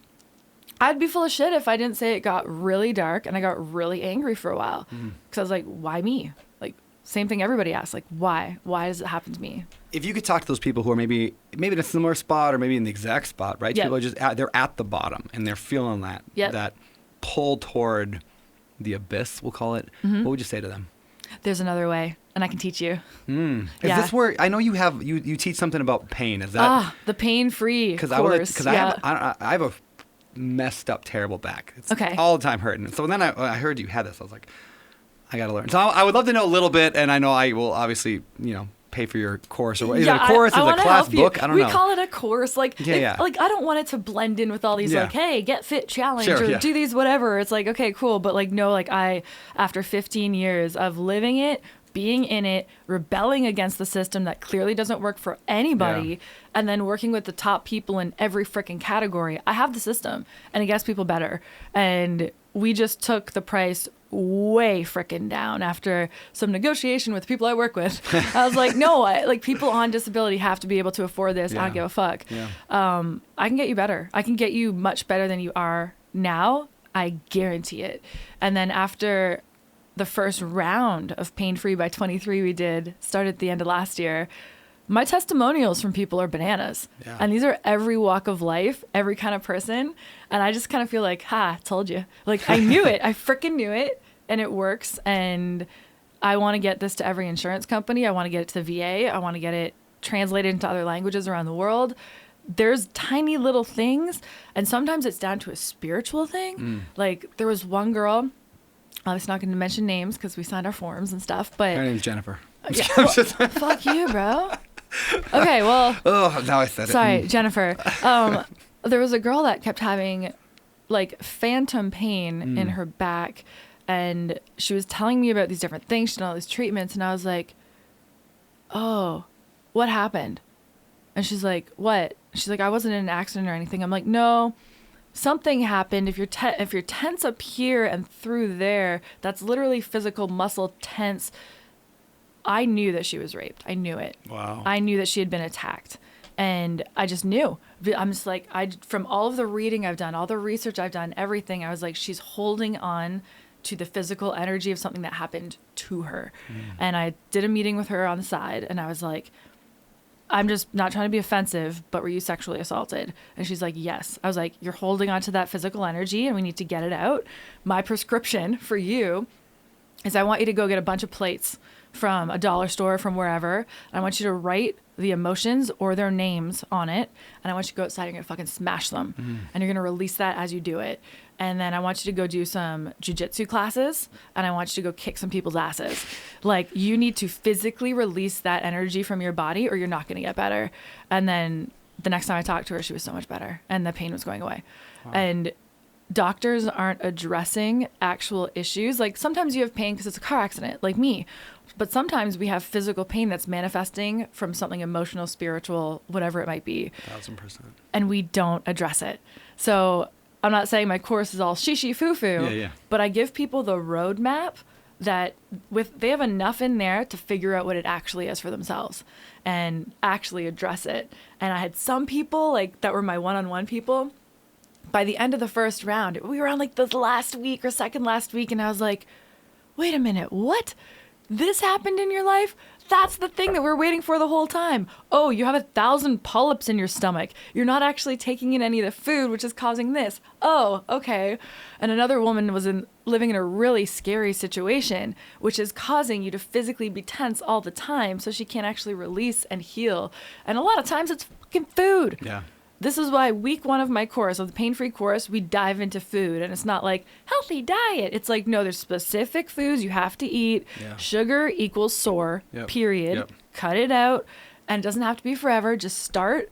Speaker 2: I'd be full of shit if I didn't say it got really dark and I got really angry for a while. Because I was like, why me? Like same thing everybody asks, like why? Why does it happen to me?
Speaker 1: If you could talk to those people who are maybe in a similar spot or maybe in the exact spot, right?
Speaker 2: Yep.
Speaker 1: People are just they're at the bottom and they're feeling that that pull toward the abyss, we'll call it. What would you say to them?
Speaker 2: There's another way, and I can teach you.
Speaker 1: Is this where I know you have you teach something about pain? Is that
Speaker 2: the pain-free course?
Speaker 1: I have a messed up, terrible back. It's all the time hurting. So then I heard you had this. I was like, I got to learn. So I would love to know a little bit, and I know I will obviously pay for your course or is it a course? Is it a class book? I don't know.
Speaker 2: We call it a course. Like, like I don't want it to blend in with all these like, hey, get fit challenge or do these whatever. It's like, okay, cool. But like, no, like after 15 years of living it, being in it, rebelling against the system that clearly doesn't work for anybody, and then working with the top people in every freaking category, I have the system and it gets people better. And we just took the price way freaking down after some negotiation with people I work with. I was like, no, like people on disability have to be able to afford this. I don't give a fuck. I can get you better. I can get you much better than you are now. I guarantee it. And then after the first round of Pain Free by 23 we started at the end of last year, my testimonials from people are bananas. And these are every walk of life, every kind of person. And I just kind of feel like, told you. Like I knew it. I freaking knew it. And it works. And I want to get this to every insurance company. I want to get it to the VA. I want to get it translated into other languages around the world. There's tiny little things. And sometimes it's down to a spiritual thing. Like there was one girl, I was not going to mention names because we signed our forms and stuff. But
Speaker 1: her name's Jennifer.
Speaker 2: Fuck you, bro. Okay, well.
Speaker 1: Oh, now I said it.
Speaker 2: Sorry, Jennifer. There was a girl that kept having like phantom pain in her back. And she was telling me about these different things. She did all these treatments. And I was like, oh, what happened? And she's like, what? She's like, I wasn't in an accident or anything. I'm like, no, something happened. If you're tense up here and through there, that's literally physical muscle tense. I knew that she was raped. I knew it.
Speaker 1: Wow.
Speaker 2: I knew that she had been attacked. And I just knew. I'm just like, from all of the reading I've done, all the research I've done, everything, I was like, she's holding on to the physical energy of something that happened to her. And I did a meeting with her on the side and I was like, I'm just not trying to be offensive, but were you sexually assaulted? And she's like, yes. I was like, you're holding on to that physical energy and we need to get it out. My prescription for you is I want you to go get a bunch of plates from a dollar store, from wherever. And I want you to write the emotions or their names on it. And I want you to go outside and you're going to fucking smash them. And you're going to release that as you do it. And then I want you to go do some jujitsu classes and I want you to go kick some people's asses. Like you need to physically release that energy from your body or you're not going to get better. And then the next time I talked to her, she was so much better and the pain was going away. Wow. And doctors aren't addressing actual issues. Like sometimes you have pain because it's a car accident, like me. But sometimes we have physical pain that's manifesting from something emotional, spiritual, whatever it might be.
Speaker 1: 1000%. And
Speaker 2: we don't address it. So I'm not saying my course is all shishi foo-foo, but I give people the roadmap that they have enough in there to figure out what it actually is for themselves and actually address it. And I had some people like that were my one-on-one people. By the end of the first round, we were on like the last week or second last week. And I was like, wait a minute, what? this happened in your life. That's the thing that we're waiting for the whole time. Oh, you have 1,000 polyps in your stomach. You're not actually taking in any of the food, which is causing this. Oh, okay. And another woman was living in a really scary situation, which is causing you to physically be tense all the time, so she can't actually release and heal. And a lot of times it's fucking food.
Speaker 1: Yeah.
Speaker 2: This is why week 1 of my course, of the pain-free course, we dive into food. And it's not like healthy diet. It's like, no, there's specific foods you have to eat.
Speaker 1: Yeah.
Speaker 2: Sugar equals sore, period.
Speaker 1: Yep.
Speaker 2: Cut it out. And it doesn't have to be forever. Just start.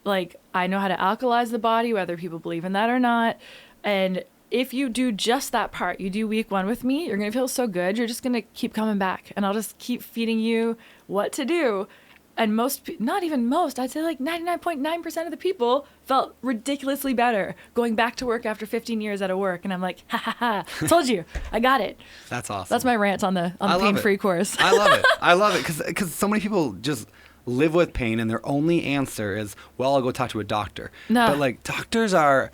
Speaker 2: Like, I know how to alkalize the body, whether people believe in that or not. And if you do just that part, you do week 1 with me, you're going to feel so good. You're just going to keep coming back. And I'll just keep feeding you what to do. And not even most, I'd say like 99.9% of the people felt ridiculously better going back to work after 15 years out of work. And I'm like, ha ha ha, told you, I got it.
Speaker 1: That's awesome.
Speaker 2: That's my rant on the pain-free course.
Speaker 1: I love it. I love it because so many people just live with pain and their only answer is, well, I'll go talk to a doctor.
Speaker 2: No.
Speaker 1: But like doctors are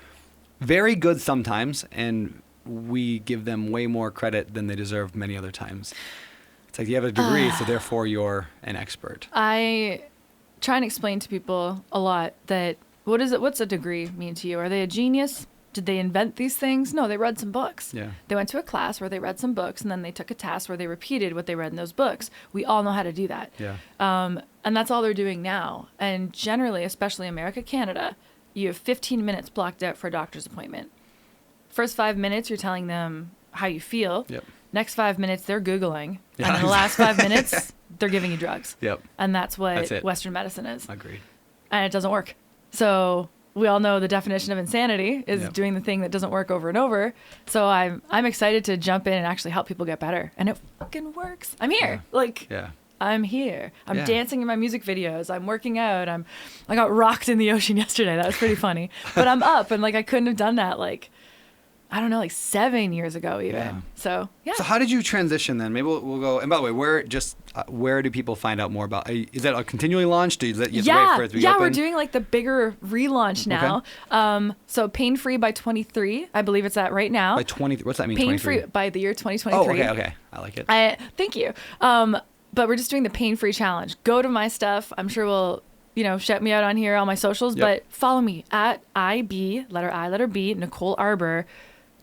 Speaker 1: very good sometimes, and we give them way more credit than they deserve many other times. It's like you have a degree, so therefore you're an expert.
Speaker 2: I try and explain to people a lot that what's a degree mean to you? Are they a genius? Did they invent these things? No, they read some books.
Speaker 1: Yeah.
Speaker 2: They went to a class where they read some books, and then they took a test where they repeated what they read in those books. We all know how to do that.
Speaker 1: Yeah.
Speaker 2: And that's all they're doing now. And generally, especially America, Canada, you have 15 minutes blocked out for a doctor's appointment. First 5 minutes, you're telling them how you feel.
Speaker 1: Yep.
Speaker 2: Next 5 minutes, they're Googling.
Speaker 1: Yeah.
Speaker 2: And in the last 5 minutes, they're giving you drugs.
Speaker 1: Yep.
Speaker 2: And that's what
Speaker 1: That's it.
Speaker 2: Western medicine is.
Speaker 1: Agreed.
Speaker 2: And it doesn't work. So we all know the definition of insanity is
Speaker 1: Yep.
Speaker 2: doing the thing that doesn't work over and over. So I'm excited to jump in and actually help people get better. And it fucking works. I'm here.
Speaker 1: Yeah.
Speaker 2: I'm here. I'm
Speaker 1: Yeah.
Speaker 2: dancing in my music videos. I'm working out. I got rocked in the ocean yesterday. That was pretty funny. But I'm up, and like I couldn't have done that like, I don't know, like 7 years ago even.
Speaker 1: Yeah.
Speaker 2: So yeah.
Speaker 1: So how did you transition then? Maybe we'll go. And by the way, where do people find out more about? Is that a continually launched? Is that you have to wait for it to be open?
Speaker 2: We're doing like the bigger relaunch now.
Speaker 1: Okay.
Speaker 2: So pain free by 23, I believe it's at right now.
Speaker 1: By 20, what's that mean?
Speaker 2: Pain
Speaker 1: 23?
Speaker 2: free by the year 2023.
Speaker 1: Oh, okay. I like it.
Speaker 2: Thank you. But we're just doing the pain free challenge. Go to my stuff. I'm sure we'll, shout me out on here on my socials.
Speaker 1: Yep.
Speaker 2: But follow me at IB, letter I, letter B, Nicole Arbour.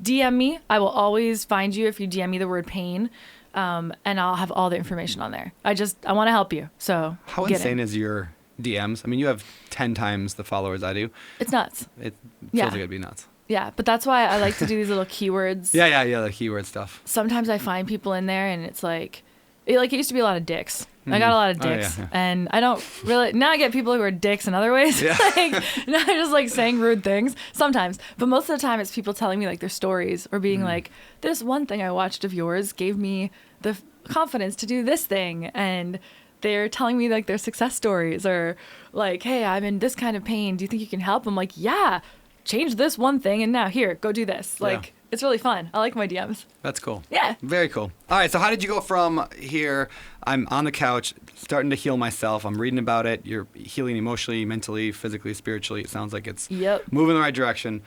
Speaker 2: DM me. I will always find you if you DM me the word pain. And I'll have all the information on there. I want to help you. So
Speaker 1: How
Speaker 2: get
Speaker 1: insane
Speaker 2: in.
Speaker 1: is your DMs? I mean, you have 10 times the followers I do.
Speaker 2: It's nuts.
Speaker 1: It
Speaker 2: Yeah.
Speaker 1: feels like it'd be nuts.
Speaker 2: Yeah, but that's why I like to do these little keywords.
Speaker 1: Yeah, the keyword stuff.
Speaker 2: Sometimes I find people in there and it's like it used to be a lot of dicks. I got a lot of
Speaker 1: Oh, yeah,
Speaker 2: dicks,
Speaker 1: yeah.
Speaker 2: and I don't really, now I get people who are dicks in other ways,
Speaker 1: Yeah.
Speaker 2: like not just like saying rude things sometimes, but most of the time it's people telling me like their stories or being like, this one thing I watched of yours gave me the confidence to do this thing, and they're telling me like their success stories, or like, hey, I'm in this kind of pain, do you think you can help? I'm like, yeah, change this one thing and now here, go do this. Like, it's really fun. I like my DMs.
Speaker 1: That's cool.
Speaker 2: Yeah.
Speaker 1: Very cool. All right, so how did you go from here, I'm on the couch, starting to heal myself, I'm reading about it, you're healing emotionally, mentally, physically, spiritually, it sounds like it's moving in the right direction.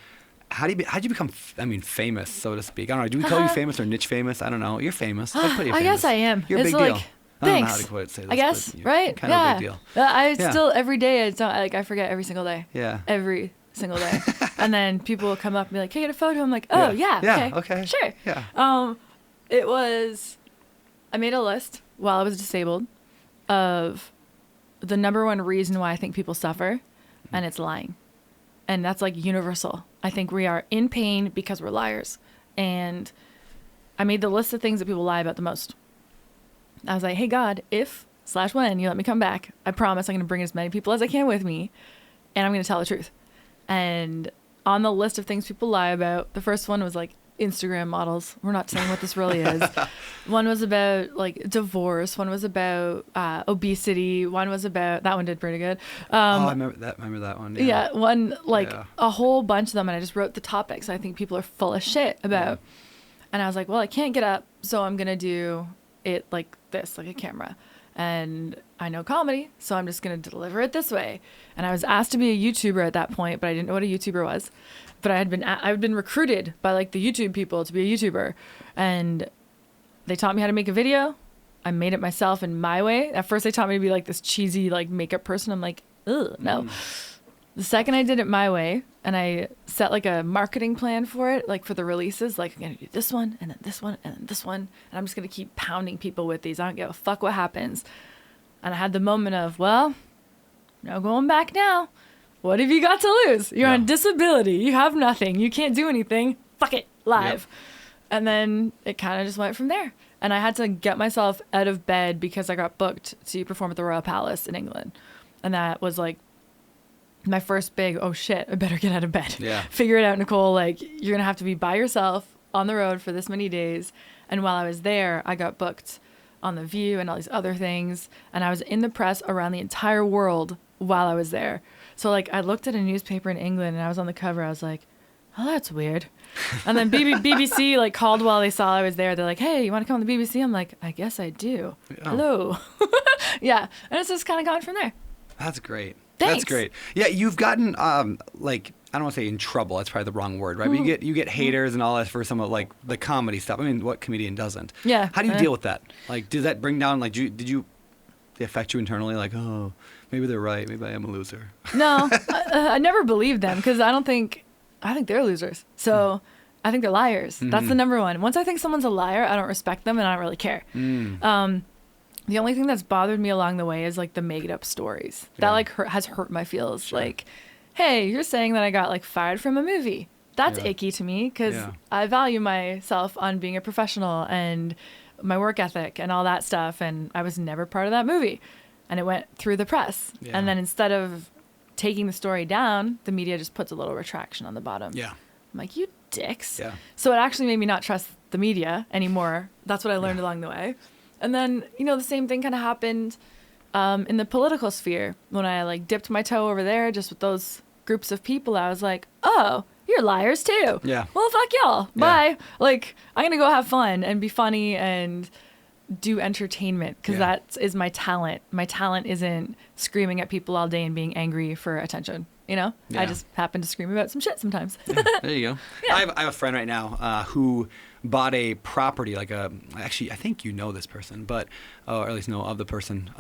Speaker 1: How'd you become, famous, so to speak? I don't know, do we call you famous or niche famous? I don't know. You're famous. I'd put you
Speaker 2: I
Speaker 1: famous.
Speaker 2: guess I am.
Speaker 1: You're a
Speaker 2: It's
Speaker 1: big
Speaker 2: like,
Speaker 1: deal. I don't know how
Speaker 2: thanks.
Speaker 1: to quite say this,
Speaker 2: I guess,
Speaker 1: but you're
Speaker 2: right?
Speaker 1: kind of a big deal.
Speaker 2: I
Speaker 1: Yeah.
Speaker 2: still, every day, I forget every single day.
Speaker 1: Yeah.
Speaker 2: Every single day. And then people will come up and be like, hey, get a photo. I'm like, oh, yeah,
Speaker 1: okay.
Speaker 2: Sure.
Speaker 1: Yeah.
Speaker 2: I made a list while I was disabled of the number one reason why I think people suffer, and it's lying. And that's like universal. I think we are in pain because we're liars. And I made the list of things that people lie about the most. I was like, hey, God, if/when you let me come back, I promise I'm going to bring as many people as I can with me, and I'm going to tell the truth. And on the list of things people lie about, the first one was like Instagram models. We're not saying what this really is. One was about like divorce. One was about obesity. One was about, that one did pretty good.
Speaker 1: I remember that one.
Speaker 2: Yeah, one, like a whole bunch of them, and I just wrote the topics I think people are full of shit about. And I was like, well, I can't get up, so I'm going to do it like this, like a camera. And I know comedy, so I'm just going to deliver it this way. And I was asked to be a YouTuber at that point, but I didn't know what a YouTuber was. But I had been recruited by like the YouTube people to be a YouTuber. And they taught me how to make a video. I made it myself in my way. At first they taught me to be like this cheesy like makeup person. I'm like, ugh, no. The second I did it my way and I set like a marketing plan for it, like for the releases, like I'm going to do this one and then this one and then this one. And I'm just going to keep pounding people with these. I don't give a fuck what happens. And I had the moment of, well, no going back now. What have you got to lose? You're on disability. You have nothing. You can't do anything. Fuck it. Live. Yep. And then it kind of just went from there. And I had to get myself out of bed because I got booked to perform at the Royal Palace in England. And that was like my first big, oh shit, I better get out of bed.
Speaker 1: Yeah.
Speaker 2: Figure it out, Nicole. Like, you're going to have to be by yourself on the road for this many days. And while I was there, I got booked on The View and all these other things. And I was in the press around the entire world while I was there. So like I looked at a newspaper in England and I was on the cover. I was like, oh, that's weird. And then BBC like called while they saw I was there. They're like, hey, you want to come on the BBC? I'm like, I guess I do. Yeah. Hello. Yeah. And it's just kind of gone from there.
Speaker 1: That's great.
Speaker 2: Thanks.
Speaker 1: That's great. Yeah, you've gotten like, I don't want to say in trouble. That's probably the wrong word, right? But you get haters and all that for some of like the comedy stuff. I mean, what comedian doesn't?
Speaker 2: Yeah.
Speaker 1: How do you deal with that? Like, does that bring down like did you affect you internally? Like, oh, maybe they're right. Maybe I am a loser.
Speaker 2: No, I never believed them because I think they're losers. So I think they're liars. Mm-hmm. That's the number one. Once I think someone's a liar, I don't respect them and I don't really care. The only thing that's bothered me along the way is like the made up stories. That like has hurt my feels. Sure. Like, hey, you're saying that I got like fired from a movie. That's icky to me because I value myself on being a professional and my work ethic and all that stuff. And I was never part of that movie. And it went through the press. Yeah. And then instead of taking the story down, the media just puts a little retraction on the bottom. Yeah. I'm like, you dicks. Yeah. So it actually made me not trust the media anymore. That's what I learned along the way. And then, the same thing kind of happened in the political sphere. When I like dipped my toe over there just with those groups of people, I was like, oh, you're liars too. Yeah. Well, fuck y'all. Bye. Like, I'm going to go have fun and be funny and do entertainment because that is my talent. My talent isn't screaming at people all day and being angry for attention. I just happen to scream about some shit sometimes.
Speaker 1: There you go. Yeah. I have a friend right now who bought a property, actually, I think you know this person, but, or at least know of the person.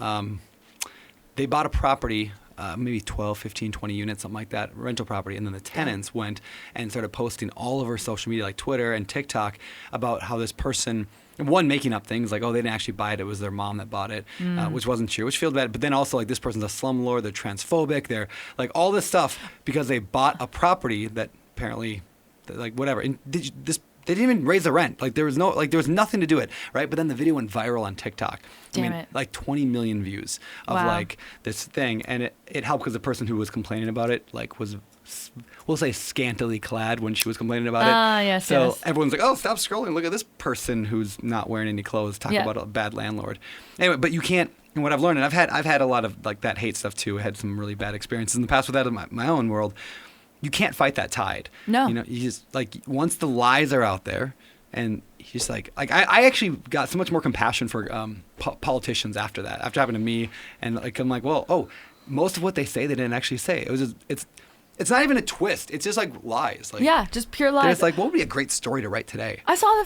Speaker 1: They bought a property, maybe 12, 15, 20 units, something like that, rental property. And then the tenants went and started posting all over social media like Twitter and TikTok about how this person, one, making up things like, oh, they didn't actually buy it. It was their mom that bought it, which wasn't true, which feels bad. But then also like this person's a slumlord. They're transphobic. They're like all this stuff because they bought a property that apparently like whatever. And they didn't even raise the rent. Like there was nothing to do it, right? But then the video went viral on TikTok.
Speaker 2: Damn it.
Speaker 1: Like 20 million views of like this thing. And it helped because the person who was complaining about it like was, we'll say, scantily clad when she was complaining about it.
Speaker 2: Yes,
Speaker 1: so everyone's like, oh, stop scrolling. Look at this person who's not wearing any clothes. Talk about a bad landlord. Anyway, but you can't, and what I've learned, and I've had a lot of like that hate stuff too. I had some really bad experiences in the past with that in my own world. You can't fight that tide. No. You just like once the lies are out there, and he's just like I actually got so much more compassion for politicians after that. After happened to me, and like I'm like, well, most of what they say they didn't actually say. It was just, it's not even a twist. It's just like lies. Like,
Speaker 2: just pure lies.
Speaker 1: It's like, what would be a great story to write today?
Speaker 2: I saw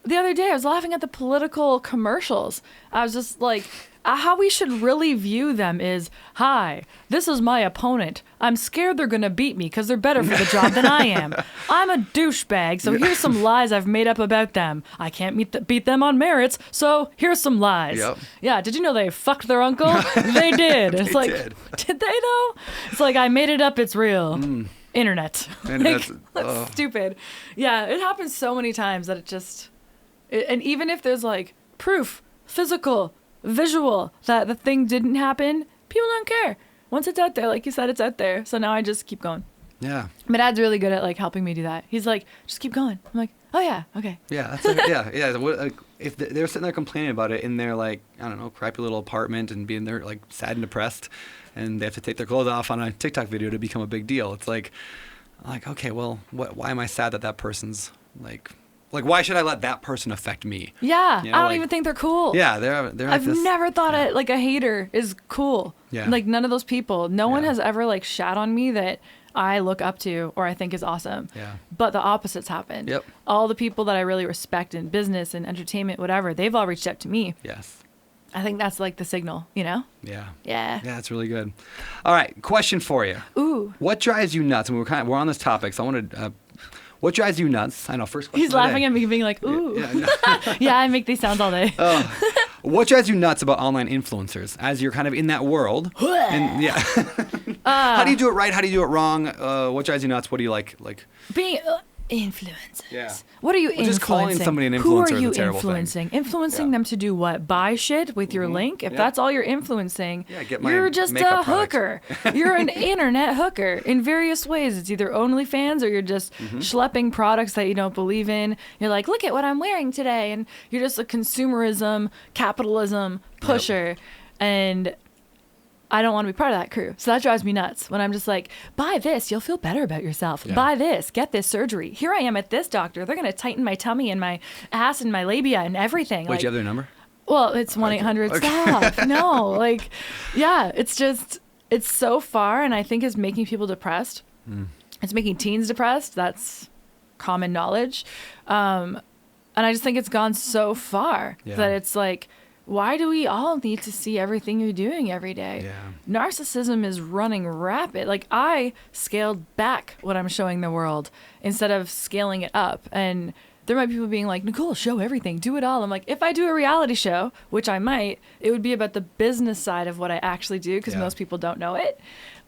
Speaker 2: the other day, I was laughing at the political commercials. I was just like, how we should really view them is, hi, this is my opponent. I'm scared they're going to beat me because they're better for the job than I am. I'm a douchebag, so here's some lies I've made up about them. I can't beat them on merits, so here's some lies. Yep. Yeah, did you know they fucked their uncle? They did. It's like, did they though? It's like, I made it up, it's real. Internet. Like, that's stupid. Yeah, it happens so many times that it just... And even if there's like proof, physical, visual, that the thing didn't happen, people don't care. Once it's out there, like you said, it's out there. So now I just keep going. Yeah. My dad's really good at like helping me do that. He's like, just keep going. I'm like, oh yeah, okay. Yeah, that's yeah. If they're sitting there complaining about it in their like, I don't know, crappy little apartment and being there like sad and depressed, and they have to take their clothes off on a TikTok video to become a big deal. It's like okay, well, why am I sad that person's like, why should I let that person affect me? Yeah, I don't even think they're cool. Yeah, they're. I've never thought a hater is cool. Yeah. Like none of those people. No one has ever like shat on me that I look up to or I think is awesome.
Speaker 1: Yeah.
Speaker 2: But the opposites happened.
Speaker 1: Yep.
Speaker 2: All the people that I really respect in business and entertainment, whatever, they've all reached out to me.
Speaker 1: Yes.
Speaker 2: I think that's like the signal, you know?
Speaker 1: Yeah.
Speaker 2: Yeah.
Speaker 1: Yeah, that's really good. All right, question for you.
Speaker 2: Ooh.
Speaker 1: What drives you nuts? And we're on this topic, so I wanted. What drives you nuts? I know. First question.
Speaker 2: He's laughing at me, being like, "Ooh."
Speaker 1: Yeah,
Speaker 2: Yeah, I make these sounds all day.
Speaker 1: what drives you nuts about online influencers as you're kind of in that world? And yeah. How do you do it right? How do you do it wrong? What drives you nuts? What do you like?
Speaker 2: Being influencers.
Speaker 1: Yeah.
Speaker 2: What are you
Speaker 1: Well,
Speaker 2: influencing?
Speaker 1: just calling somebody an
Speaker 2: Who
Speaker 1: influencer
Speaker 2: are
Speaker 1: is a
Speaker 2: you
Speaker 1: terrible thing.
Speaker 2: influencing? Influencing
Speaker 1: Yeah.
Speaker 2: them to do what? Buy shit with your link? If
Speaker 1: Yeah.
Speaker 2: that's all you're influencing,
Speaker 1: Yeah, get my
Speaker 2: you're just a
Speaker 1: makeup products.
Speaker 2: hooker. You're an internet hooker in various ways. It's either OnlyFans or you're just schlepping products that you don't believe in. You're like, look at what I'm wearing today. And you're just a consumerism, capitalism pusher. And I don't want to be part of that crew. So that drives me nuts when I'm just like, buy this, you'll feel better about yourself.
Speaker 1: Yeah.
Speaker 2: Buy this, get this surgery. Here I am at this doctor. They're going to tighten my tummy and my ass and my labia and everything.
Speaker 1: Wait,
Speaker 2: like,
Speaker 1: do you have their number?
Speaker 2: well, it's 1-800 stop. No, like, yeah, it's just, it's so far, and I think it's making people depressed. It's making teens depressed. That's common knowledge. And I just think it's gone so far that it's like, why do we all need to see everything you're doing every day?
Speaker 1: Yeah.
Speaker 2: Narcissism is running rapid. Like, I scaled back what I'm showing the world instead of scaling it up. And there might be people being like, Nicole, show everything, do it all. I'm like, if I do a reality show, which I might, it would be about the business side of what I actually do, because most people don't know it.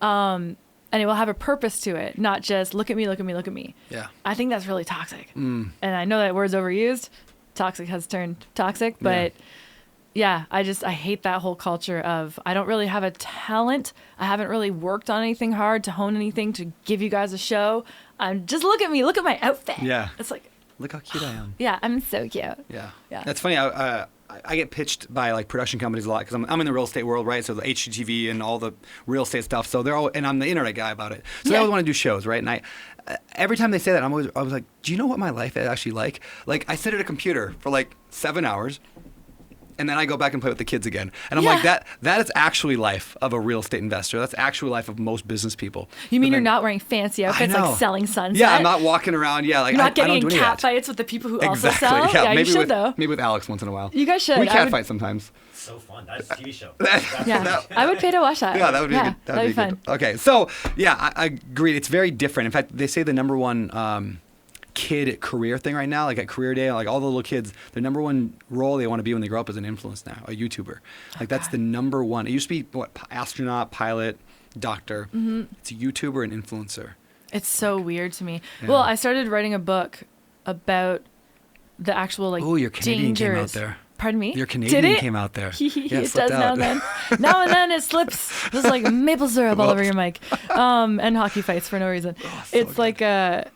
Speaker 2: And it will have a purpose to it, not just look at me, look at me, look at me.
Speaker 1: Yeah.
Speaker 2: I think that's really toxic. And I know that word's overused. Toxic has turned toxic, but yeah, I hate that whole culture of, I don't really have a talent. I haven't really worked on anything hard to hone anything to give you guys a show. Just look at me, look at my outfit.
Speaker 1: Yeah.
Speaker 2: It's like,
Speaker 1: Look how cute I am.
Speaker 2: yeah, I'm so cute.
Speaker 1: Yeah.
Speaker 2: Yeah.
Speaker 1: That's funny. I get pitched by like production companies a lot because I'm in the real estate world, right? So the HGTV and all the real estate stuff. So they're all, and I'm the internet guy about it. So they always want to do shows, right? And every time they say that, I was like, do you know what my life is actually like? Like, I sit at a computer for like 7 hours. And then I go back and play with the kids again. And I'm like, that is actually life of a real estate investor. That's actually life of most business people.
Speaker 2: You mean you're not wearing fancy outfits like selling Sunset?
Speaker 1: Yeah, I'm not walking around. Yeah, like
Speaker 2: you're not
Speaker 1: I don't
Speaker 2: getting
Speaker 1: do
Speaker 2: in
Speaker 1: any
Speaker 2: cat
Speaker 1: of that.
Speaker 2: fights with the people who
Speaker 1: Exactly.
Speaker 2: also sell?
Speaker 1: Yeah,
Speaker 2: you
Speaker 1: maybe
Speaker 2: should
Speaker 1: with,
Speaker 2: though.
Speaker 1: Maybe with Alex once in a while.
Speaker 2: You guys should.
Speaker 1: We cat fight sometimes.
Speaker 3: So fun. That's a TV show.
Speaker 2: Yeah, I would pay to watch that.
Speaker 1: Yeah, that would be good.
Speaker 2: That'd be fun.
Speaker 1: Good. Okay, so yeah, I agree. It's very different. In fact, they say the number one kid career thing right now, like at Career Day, like all the little kids, their number one role they want to be when they grow up is an influencer now, a YouTuber. Like that's the number one. It used to be astronaut, pilot, doctor. It's a YouTuber and influencer.
Speaker 2: It's so weird to me.
Speaker 1: Yeah.
Speaker 2: Well, I started writing a book about the actual like
Speaker 1: Oh, your Canadian came out
Speaker 2: dangers.
Speaker 1: there.
Speaker 2: Pardon me?
Speaker 1: Your Canadian
Speaker 2: Did it?
Speaker 1: came out there.
Speaker 2: It
Speaker 1: Yeah,
Speaker 2: does
Speaker 1: slipped
Speaker 2: now
Speaker 1: out.
Speaker 2: and then. Now and then it slips. There's like maple syrup all over your mic. And hockey fights for no reason.
Speaker 1: so
Speaker 2: It's like I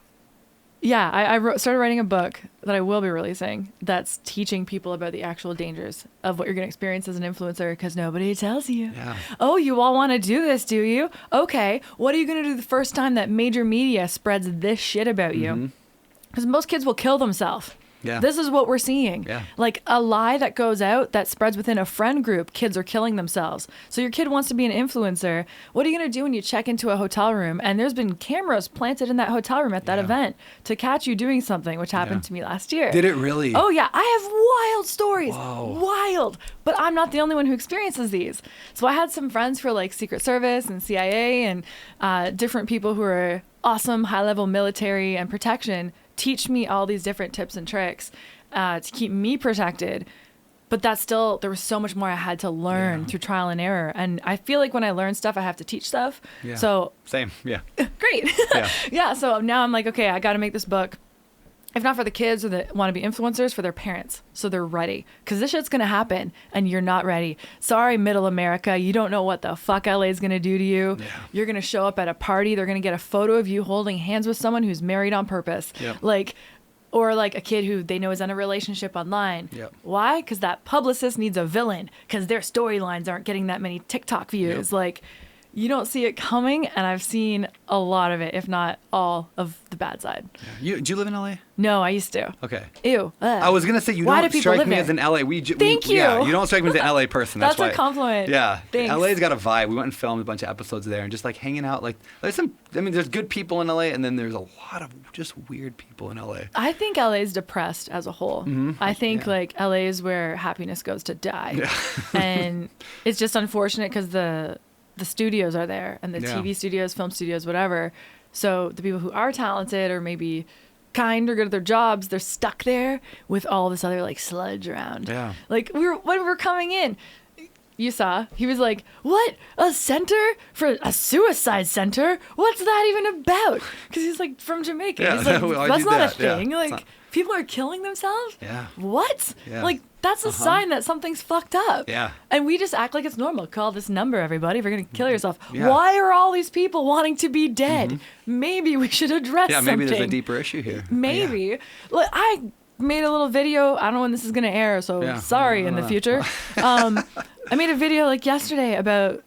Speaker 2: started writing a book that I will be releasing that's teaching people about the actual dangers of what you're going to experience as an influencer because nobody tells you.
Speaker 1: Yeah.
Speaker 2: Oh, you all want to do this, do you? Okay. What are you going to do the first time that major media spreads this shit about you? Because most kids will kill themselves.
Speaker 1: Yeah.
Speaker 2: This is what we're seeing.
Speaker 1: Yeah.
Speaker 2: Like a lie that goes out that spreads within a friend group, kids are killing themselves. So your kid wants to be an influencer. What are you going to do when you check into a hotel room and there's been cameras planted in that hotel room at that event to catch you doing something, which happened to me last year.
Speaker 1: Did it really?
Speaker 2: Oh, yeah. I have wild stories.
Speaker 1: Whoa.
Speaker 2: Wild. But I'm not the only one who experiences these. So I had some friends who are like Secret Service and CIA and different people who are awesome, high-level military and protection teach me all these different tips and tricks to keep me protected. But that's still, there was so much more I had to learn through trial and error. And I feel like when I learn stuff, I have to teach stuff.
Speaker 1: Yeah.
Speaker 2: So
Speaker 1: Same. Yeah.
Speaker 2: great.
Speaker 1: Yeah.
Speaker 2: Yeah. So now I'm like, okay, I got to make this book. If not for the kids or that want to be influencers, for their parents. So they're ready. Because this shit's going to happen and you're not ready. Sorry, middle America. You don't know what the fuck LA is going to do to you. Yeah. You're going to show up at a party. They're going to get a photo of you holding hands with someone who's married on purpose.
Speaker 1: Yep.
Speaker 2: Or like a kid who they know is in a relationship online.
Speaker 1: Yep.
Speaker 2: Why? Because that publicist needs a villain. Because their storylines aren't getting that many TikTok views.
Speaker 1: Yep.
Speaker 2: you don't see it coming, and I've seen a lot of it, if not all of the bad side.
Speaker 1: Do you live in LA?
Speaker 2: No, I used to.
Speaker 1: Okay.
Speaker 2: Ew. Ugh.
Speaker 1: I was gonna say you
Speaker 2: Why
Speaker 1: don't
Speaker 2: do people
Speaker 1: strike
Speaker 2: live
Speaker 1: me
Speaker 2: there?
Speaker 1: as an LA.
Speaker 2: Thank you.
Speaker 1: Yeah, you don't strike me as an LA person. That's
Speaker 2: That's
Speaker 1: why.
Speaker 2: a compliment.
Speaker 1: Yeah,
Speaker 2: Thanks.
Speaker 1: LA's got a vibe. We went and filmed a bunch of episodes there, and just like hanging out. Like there's there's good people in LA, and then there's a lot of just weird people in LA.
Speaker 2: I think LA is depressed as a whole. I think like LA is where happiness goes to die.
Speaker 1: Yeah.
Speaker 2: And it's just unfortunate because the studios are there, and the
Speaker 1: Yeah.
Speaker 2: TV studios, film studios, whatever. So the people who are talented or maybe kind or good at their jobs, they're stuck there with all this other like sludge around.
Speaker 1: Yeah.
Speaker 2: Like when we were coming in, you saw, he was like, what? A center for a suicide center? What's that even about? Because he's like from Jamaica.
Speaker 1: Yeah,
Speaker 2: He's like,
Speaker 1: I
Speaker 2: that's
Speaker 1: do
Speaker 2: not
Speaker 1: that.
Speaker 2: a
Speaker 1: Yeah.
Speaker 2: thing.
Speaker 1: It's
Speaker 2: Like
Speaker 1: not-
Speaker 2: people are killing themselves?
Speaker 1: Yeah.
Speaker 2: What?
Speaker 1: Yeah.
Speaker 2: Like that's a sign that something's fucked up.
Speaker 1: Yeah.
Speaker 2: And we just act like it's normal. Call this number, everybody, if you're going to kill yourself.
Speaker 1: Yeah.
Speaker 2: Why are all these people wanting to be dead? Maybe we should address
Speaker 1: Yeah,
Speaker 2: something.
Speaker 1: maybe there's a deeper issue here.
Speaker 2: Maybe.
Speaker 1: Yeah.
Speaker 2: Like, I made a little video. I don't know when this is going to air, so
Speaker 1: Yeah.
Speaker 2: sorry in the future. I made a video like yesterday about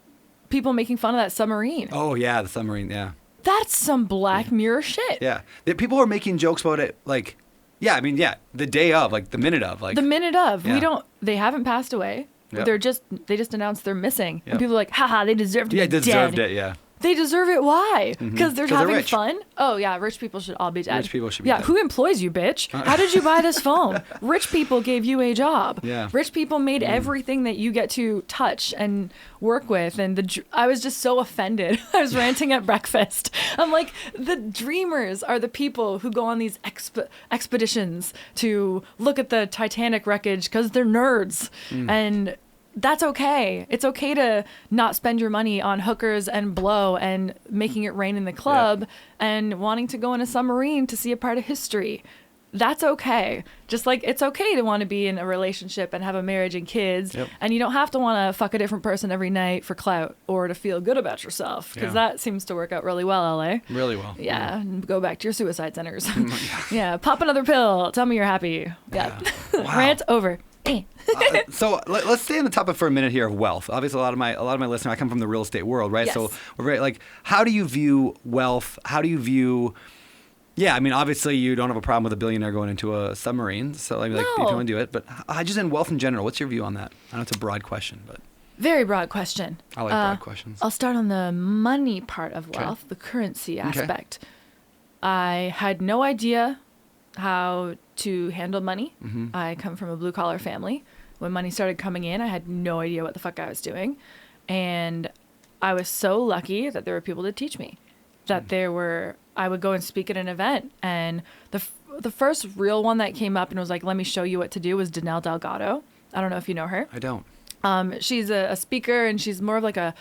Speaker 2: people making fun of that submarine.
Speaker 1: Oh yeah, the submarine. Yeah.
Speaker 2: That's some Black Mirror shit.
Speaker 1: Yeah. People are making jokes about it. Like, yeah, I mean, yeah, the day of, like the minute of, like.
Speaker 2: The minute of.
Speaker 1: Yeah.
Speaker 2: They haven't passed away.
Speaker 1: Yep.
Speaker 2: They just announced they're missing.
Speaker 1: Yep.
Speaker 2: And people are like, haha, they deserve to
Speaker 1: Yeah,
Speaker 2: be
Speaker 1: deserved
Speaker 2: dead.
Speaker 1: it. Yeah.
Speaker 2: They deserve it. Why? Because they're
Speaker 1: 'Cause they're
Speaker 2: having
Speaker 1: rich.
Speaker 2: fun? Oh, yeah. Rich people should all be dead.
Speaker 1: Rich people should be
Speaker 2: Yeah.
Speaker 1: dead.
Speaker 2: Who employs you, bitch? How did you buy this phone? Rich people gave you a job.
Speaker 1: Yeah.
Speaker 2: Rich people made everything that you get to touch and work with. And I was just so offended. I was ranting at breakfast. I'm like, the dreamers are the people who go on these expeditions to look at the Titanic wreckage because they're nerds. And that's okay. It's okay to not spend your money on hookers and blow and making it rain in the club and wanting to go in a submarine to see a part of history. That's okay. Just like it's okay to want to be in a relationship and have a marriage and kids.
Speaker 1: Yep.
Speaker 2: And you don't have to want to fuck a different person every night for clout or to feel good about yourself, because
Speaker 1: Yeah.
Speaker 2: that seems to work out really well, LA.
Speaker 1: Really well.
Speaker 2: Yeah, and go back to your suicide centers. Yeah, pop another pill. Tell me you're happy. Yeah.
Speaker 1: Wow.
Speaker 2: Rant over.
Speaker 1: So let's stay on the topic for a minute here of wealth. Obviously, a lot of my listeners, I come from the real estate world, right?
Speaker 2: Yes.
Speaker 1: So we're very like, how do you view wealth? How do you view? Yeah, I mean, obviously, you don't have a problem with a billionaire going into a submarine. So like, if you
Speaker 2: No.
Speaker 1: want to do it, but just in wealth in general, what's your view on that? I know it's a broad question, but
Speaker 2: Very broad question.
Speaker 1: I like broad questions.
Speaker 2: I'll start on the money part of wealth, the currency aspect. I had no idea how to handle money. I come from a blue collar family. When money started coming in, I had no idea what the fuck I was doing. And I was so lucky that there were people to teach me. That I would go and speak at an event. And the first real one that came up and was like, let me show you what to do, was Danelle Delgado. I don't know if you know her.
Speaker 1: I don't.
Speaker 2: She's a speaker, and she's more of like a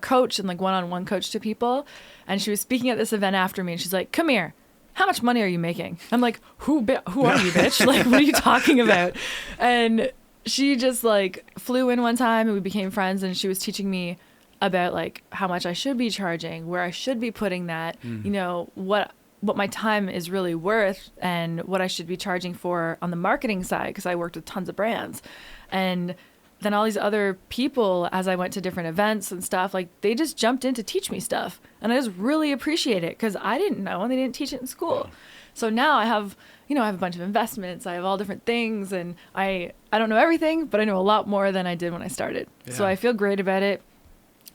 Speaker 2: coach and like one-on-one coach to people. And she was speaking at this event after me, and she's like, come here. How much money are you making? I'm like, who are you, bitch? Like, what are you talking about? And she just like flew in one time and we became friends, and she was teaching me about like how much I should be charging, where I should be putting that, you know, what my time is really worth, and what I should be charging for on the marketing side, because I worked with tons of brands. And then all these other people, as I went to different events and stuff, like they just jumped in to teach me stuff. And I just really appreciate it, because I didn't know and they didn't teach it in school. So now I have a bunch of investments. I have all different things, and I don't know everything, but I know a lot more than I did when I started. So
Speaker 1: Yeah.
Speaker 2: I feel great about it.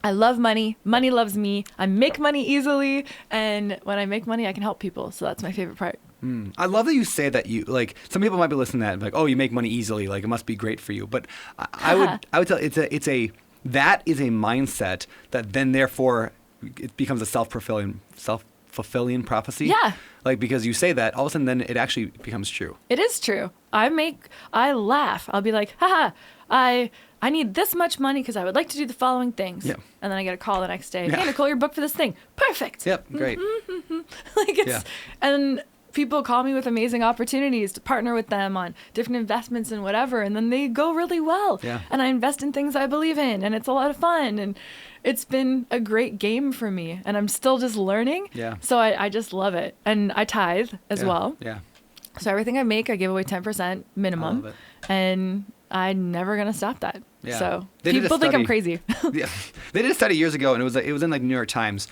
Speaker 2: I love money. Money loves me. I make money easily. And when I make money, I can help people. So that's my favorite part.
Speaker 1: I love that you say that. You like, some people might be listening to that and be like, oh, you make money easily, like it must be great for you. But I would tell that is a mindset that then therefore it becomes a self-fulfilling prophecy.
Speaker 2: Yeah.
Speaker 1: Like, because you say that, all of a sudden then it actually becomes true.
Speaker 2: It is true. I laugh. I'll be like, haha, I need this much money because I would like to do the following things.
Speaker 1: Yeah.
Speaker 2: And then I get a call the next day.
Speaker 1: Yeah.
Speaker 2: Hey, Nicole, you're booked for this thing. Perfect.
Speaker 1: Yep, great.
Speaker 2: Like it's, and people call me with amazing opportunities to partner with them on different investments and whatever. And then they go really well.
Speaker 1: Yeah.
Speaker 2: And I invest in things I believe in, and it's a lot of fun. And it's been a great game for me, and I'm still just learning.
Speaker 1: Yeah.
Speaker 2: So I just love it. And I tithe as
Speaker 1: Yeah,
Speaker 2: well.
Speaker 1: Yeah.
Speaker 2: So everything I make, I give away 10% minimum.
Speaker 1: I love it.
Speaker 2: And I'm never gonna stop that.
Speaker 1: Yeah.
Speaker 2: So
Speaker 1: They did a
Speaker 2: people think I'm
Speaker 1: study-
Speaker 2: crazy.
Speaker 1: Yeah, they did a study years ago, and it was in like New York Times,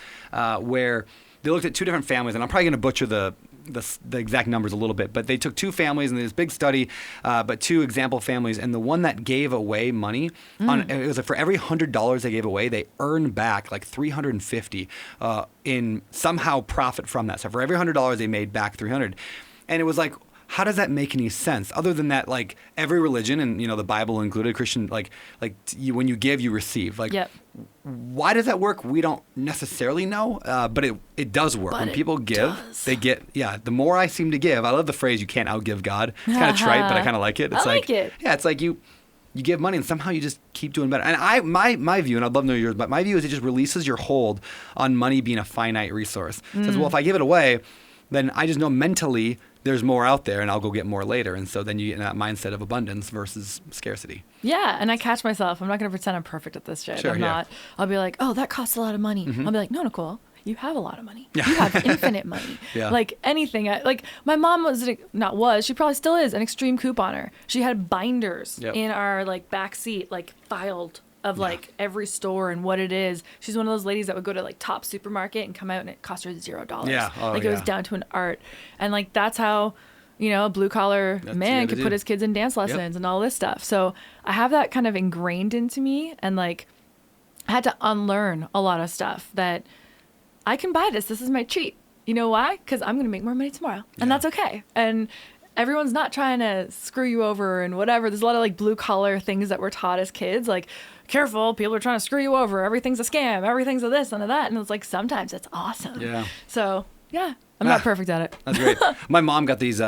Speaker 1: where they looked at two different families, and I'm probably going to butcher the exact numbers a little bit, but they took two families in this big study, but two example families, and the one that gave away money, it was like for every $100 they gave away, they earned back like $350 in somehow profit from that. So for every $100 they made back $300, and it was like, how does that make any sense? Other than that, like every religion, and the Bible included, Christian, when you give, you receive. Like,
Speaker 2: Yep.
Speaker 1: why does that work? We don't necessarily know, but it does work.
Speaker 2: But
Speaker 1: When
Speaker 2: it
Speaker 1: people give,
Speaker 2: does.
Speaker 1: they get. Yeah, the more I seem to give, I love the phrase "you can't outgive God." It's kind of trite, but I kind of like it. It's
Speaker 2: I like it.
Speaker 1: Yeah, it's like you give money and somehow you just keep doing better. And my view, and I'd love to know yours, but my view is it just releases your hold on money being a finite resource. It says, well, if I give it away, then I just know mentally there's more out there and I'll go get more later. And so then you get in that mindset of abundance versus scarcity.
Speaker 2: Yeah, and I catch myself. I'm not going to pretend I'm perfect at this shit.
Speaker 1: Sure,
Speaker 2: I'm
Speaker 1: yeah.
Speaker 2: not. I'll be like, oh, that costs a lot of money.
Speaker 1: Mm-hmm.
Speaker 2: I'll be like, no, Nicole, you have a lot of money.
Speaker 1: Yeah.
Speaker 2: You have infinite money.
Speaker 1: Yeah.
Speaker 2: Like anything. Like my mom she probably still is an extreme couponer. She had binders
Speaker 1: Yep.
Speaker 2: in our like back seat, like filed of like every store and what it is. She's one of those ladies that would go to like Top Supermarket and come out and it cost her $0.
Speaker 1: Yeah. Oh,
Speaker 2: like it was
Speaker 1: yeah.
Speaker 2: down to an art. And like that's how a blue collar
Speaker 1: That's
Speaker 2: man
Speaker 1: what
Speaker 2: could
Speaker 1: they
Speaker 2: put
Speaker 1: do.
Speaker 2: his kids in dance lessons and all this stuff. So I have that kind of ingrained into me, and like I had to unlearn a lot of stuff that I can buy this. This is my treat. You know why? Because I'm going to make more money tomorrow, and that's okay. And everyone's not trying to screw you over and whatever. There's a lot of like blue collar things that we're taught as kids, like careful, people are trying to screw you over. Everything's a scam. Everything's a this and a that. And it's like sometimes it's awesome.
Speaker 1: Yeah.
Speaker 2: So yeah, I'm not perfect at it.
Speaker 1: That's great. My mom got these.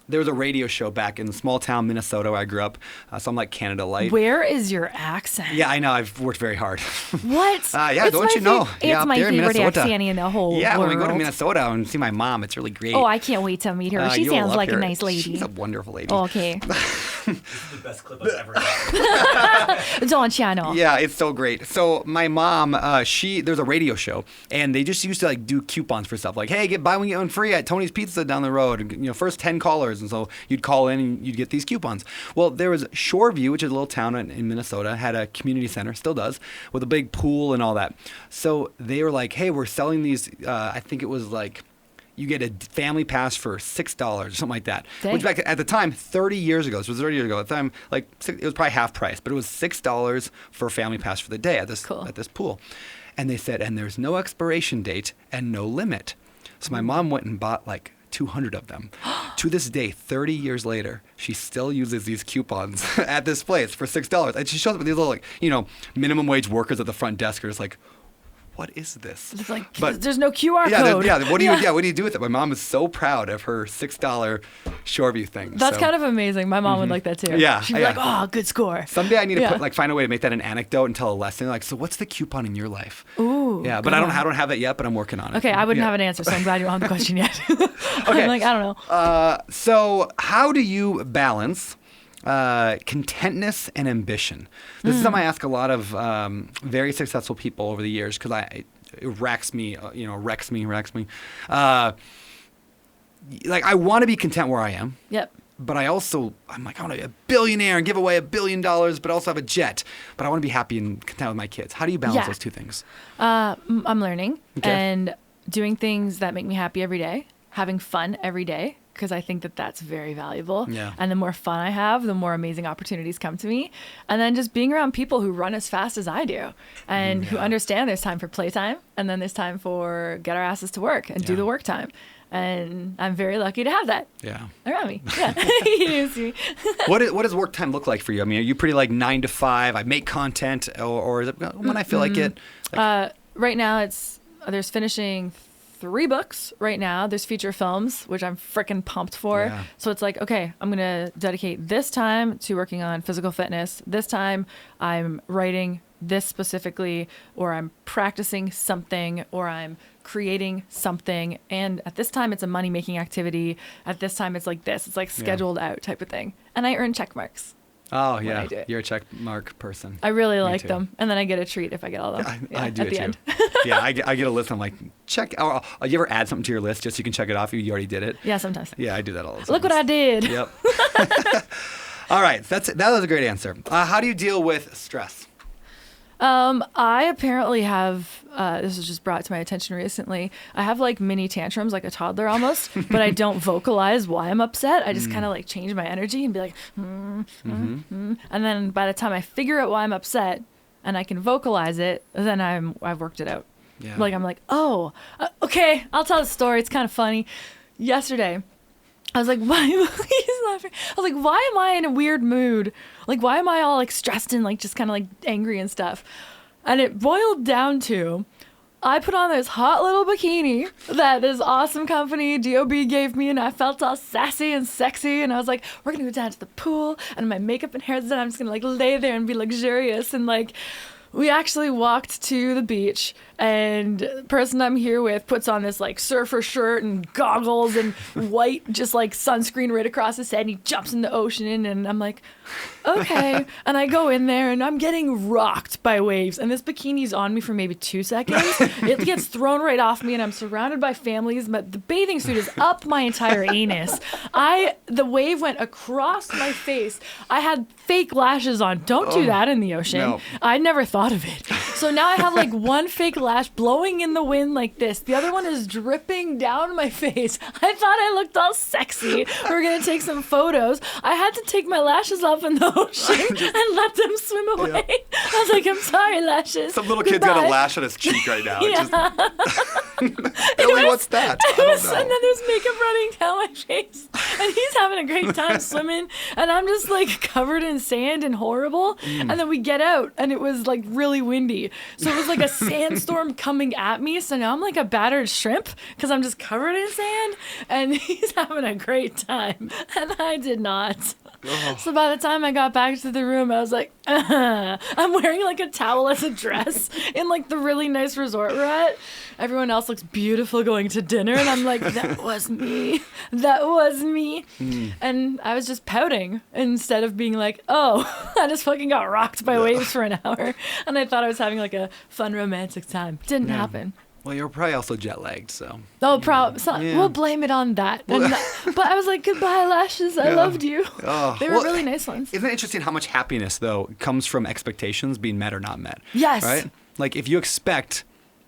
Speaker 1: There was a radio show back in small town Minnesota where I grew up. So I'm like Canada Light.
Speaker 2: Where is your accent?
Speaker 1: Yeah, I know. I've worked very hard.
Speaker 2: What?
Speaker 1: Yeah,
Speaker 2: It's
Speaker 1: don't
Speaker 2: my
Speaker 1: you know?
Speaker 2: It's
Speaker 1: Yeah, up
Speaker 2: my
Speaker 1: there in
Speaker 2: favorite
Speaker 1: Minnesota.
Speaker 2: accent in the whole
Speaker 1: Yeah,
Speaker 2: world.
Speaker 1: when we go to Minnesota and see my mom, it's really great.
Speaker 2: Oh, I can't wait to meet her. She
Speaker 1: you'll
Speaker 2: sounds
Speaker 1: love
Speaker 2: like
Speaker 1: her.
Speaker 2: a nice lady.
Speaker 1: She's a wonderful lady.
Speaker 2: Okay.
Speaker 3: This is the best clip I've ever done.
Speaker 2: It's on channel.
Speaker 1: Yeah, it's so great. So my mom, there's a radio show, and they just used to like do coupons for stuff, like, hey, buy one get one free at Tony's Pizza down the road. First 10 callers, and so you'd call in and you'd get these coupons. Well, there was Shoreview, which is a little town in Minnesota, had a community center, still does, with a big pool and all that. So they were like, hey, we're selling these. I think it was like, you get a family pass for $6 or something like that.
Speaker 2: Dang.
Speaker 1: Which back at the time, 30 years ago, this was 30 years ago, at the time, like it was probably half price, but it was $6 for a family pass for the day at this pool. And they said, and there's no expiration date and no limit. So my mom went and bought like 200 of them. To this day, 30 years later, she still uses these coupons at this place for $6. And she shows up with these little, like, minimum wage workers at the front desk are just like, what is this?
Speaker 2: It's like,
Speaker 1: But-
Speaker 2: there's no QR
Speaker 1: Yeah,
Speaker 2: code.
Speaker 1: what do you do with it? My mom is so proud of her $6 Shoreview thing.
Speaker 2: That's
Speaker 1: so.
Speaker 2: kind of amazing. My mom would like that too.
Speaker 1: Yeah,
Speaker 2: She'd be
Speaker 1: yeah.
Speaker 2: like, oh, good score.
Speaker 1: Someday I need to find a way to make that an anecdote and tell a lesson. Like, so what's the coupon in your life?
Speaker 2: Ooh.
Speaker 1: Yeah, but I don't have that yet, but I'm working on it.
Speaker 2: Okay, I wouldn't
Speaker 1: Yeah.
Speaker 2: have an answer, so I'm glad you don't have the question yet.
Speaker 1: Okay.
Speaker 2: I'm like, I don't know.
Speaker 1: So how do you balance contentness and ambition? This is something I ask a lot of very successful people over the years because it racks me, wrecks me. Like, I want to be content where I am.
Speaker 2: Yep.
Speaker 1: But I'm like, I want to be a billionaire and give away $1 billion, but also have a jet. But I want to be happy and content with my kids. How do you balance
Speaker 2: Yeah.
Speaker 1: those two things?
Speaker 2: I'm learning
Speaker 1: Okay.
Speaker 2: and doing things that make me happy every day, having fun every day, because I think that that's very valuable.
Speaker 1: Yeah.
Speaker 2: And the more fun I have, the more amazing opportunities come to me. And then just being around people who run as fast as I do and who understand there's time for playtime and then there's time for get our asses to work and do
Speaker 1: Yeah.
Speaker 2: the work time. And I'm very lucky to have that
Speaker 1: Yeah.
Speaker 2: around me. Yeah. You see.
Speaker 1: What does work time look like for you? I mean, are you pretty like 9 to 5? I make content, or is it when I feel like it?
Speaker 2: Right now there's finishing 3 books right now. There's feature films, which I'm freaking pumped for.
Speaker 1: Yeah.
Speaker 2: So it's like, okay, I'm going to dedicate this time to working on physical fitness. This time I'm writing this specifically, or I'm practicing something, or I'm creating something. And at this time, it's a money-making activity. At this time, it's like this. It's like scheduled out type of thing. And I earn check marks.
Speaker 1: Oh,
Speaker 2: when
Speaker 1: yeah.
Speaker 2: I do it.
Speaker 1: You're a check mark person.
Speaker 2: I really like
Speaker 1: too.
Speaker 2: them. And then I get a treat if I get all of them
Speaker 1: I do
Speaker 2: at
Speaker 1: it
Speaker 2: the
Speaker 1: too.
Speaker 2: end.
Speaker 1: Yeah, I get a list. I'm like, check. Or, you ever add something to your list just so you can check it off? You already did it.
Speaker 2: Yeah, sometimes.
Speaker 1: Yeah, I do that all the time.
Speaker 2: Look what I did.
Speaker 1: Yep. All right, that was a great answer. How do you deal with stress?
Speaker 2: I apparently have, this was just brought to my attention recently. I have like mini tantrums, like a toddler almost, but I don't vocalize why I'm upset. I just kind of like change my energy and be like, and then by the time I figure out why I'm upset and I can vocalize it, then I've worked it out.
Speaker 1: Yeah.
Speaker 2: Like I'm like, oh, okay, I'll tell the story. It's kind of funny. Yesterday, I was like, why? He's laughing. I was like, why am I in a weird mood? Like, why am I all like stressed and like just kind of like angry and stuff? And it boiled down to, I put on this hot little bikini that this awesome company, DOB, gave me, and I felt all sassy and sexy. And I was like, we're going to go down to the pool, and my makeup and hair's done. I'm just going to like lay there and be luxurious. And like, we actually walked to the beach, and the person I'm here with puts on this like surfer shirt and goggles and white just like sunscreen right across his head, and he jumps in the ocean, and I'm like, okay. And I go in there and I'm getting rocked by waves, and this bikini's on me for maybe 2 seconds. It gets thrown right off me, and I'm surrounded by families, but the bathing suit is up my entire anus. The wave went across my face. I had fake lashes on. Don't do that in the ocean.
Speaker 1: No.
Speaker 2: I never thought of it. So now I have like one fake lash blowing in the wind like this. The other one is dripping down my face. I thought I looked all sexy. We were going to take some photos. I had to take my lashes off in the ocean and let them swim away. Yeah. I was like, I'm sorry, lashes.
Speaker 1: Some little kid's got a lash on his cheek right now. Yeah. Ellie, what's that? I don't know.
Speaker 2: And then there's makeup running down my face. And he's having a great time swimming. And I'm just like covered in sand and horrible. And then we get out, and it was like really windy. So it was like a sandstorm coming at me. So now I'm like a battered shrimp because I'm just covered in sand. And he's having a great time. And I did not. Oh. So by the time I got back to the room, I was like, I'm wearing like a towel as a dress in like the really nice resort we're at. Everyone else looks beautiful going to dinner, and I'm like, that was me. That was me. And I was just pouting instead of being like, oh, I just fucking got rocked by waves for an hour, and I thought I was having like a fun romantic time. Didn't happen.
Speaker 1: Well, you're probably also jet lagged, so.
Speaker 2: Oh, we'll blame it on that. But I was like, goodbye, lashes. I loved you. Oh. They were really nice ones.
Speaker 1: Isn't it interesting how much happiness, though, comes from expectations being met or not met?
Speaker 2: Yes.
Speaker 1: Right? Like, if you expect,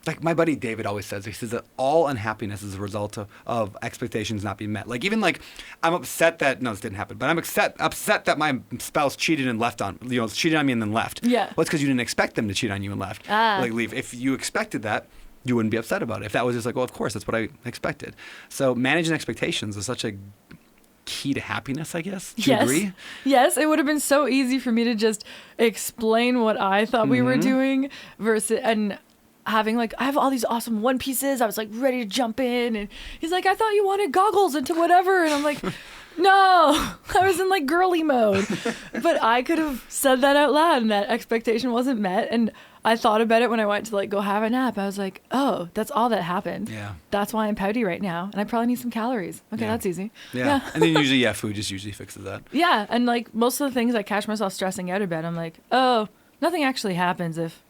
Speaker 1: like my buddy David always says, he says that all unhappiness is a result of expectations not being met. Like, even like, I'm upset that, no, this didn't happen, but I'm upset that my spouse cheated and left on, cheated on me and then left.
Speaker 2: Yeah.
Speaker 1: Well, it's because you didn't expect them to cheat on you and left. Like, leave. If you expected that, you wouldn't be upset about it. If that was just like, well, of course, that's what I expected. So managing expectations is such a key to happiness, I guess. Do you agree?
Speaker 2: Yes, it would have been so easy for me to just explain what I thought we were doing versus, and having like, I have all these awesome one pieces. I was like ready to jump in, and he's like, I thought you wanted goggles into whatever. And I'm like, no, I was in like girly mode. But I could have said that out loud, and that expectation wasn't met. And I thought about it when I went to like go have a nap. I was like, oh, that's all that happened.
Speaker 1: Yeah. That's
Speaker 2: why I'm pouty right now, and I probably need some calories. Okay, that's easy.
Speaker 1: Yeah. And then usually, food just usually fixes that.
Speaker 2: Yeah, and like most of the things I catch myself stressing out about, I'm like, oh, nothing actually happens if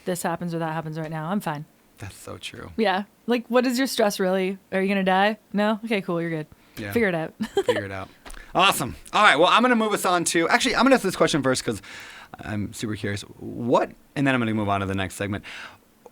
Speaker 2: this happens or that happens right now. I'm fine.
Speaker 1: That's so true.
Speaker 2: Yeah. Like, what is your stress really? Are you going to die? No? Okay, cool. You're good.
Speaker 1: Yeah.
Speaker 2: Figure it out.
Speaker 1: Figure it out. Awesome. All right. Well, I'm going to move us on to, actually, I'm going to ask this question first because I'm super curious. And then I'm going to move on to the next segment.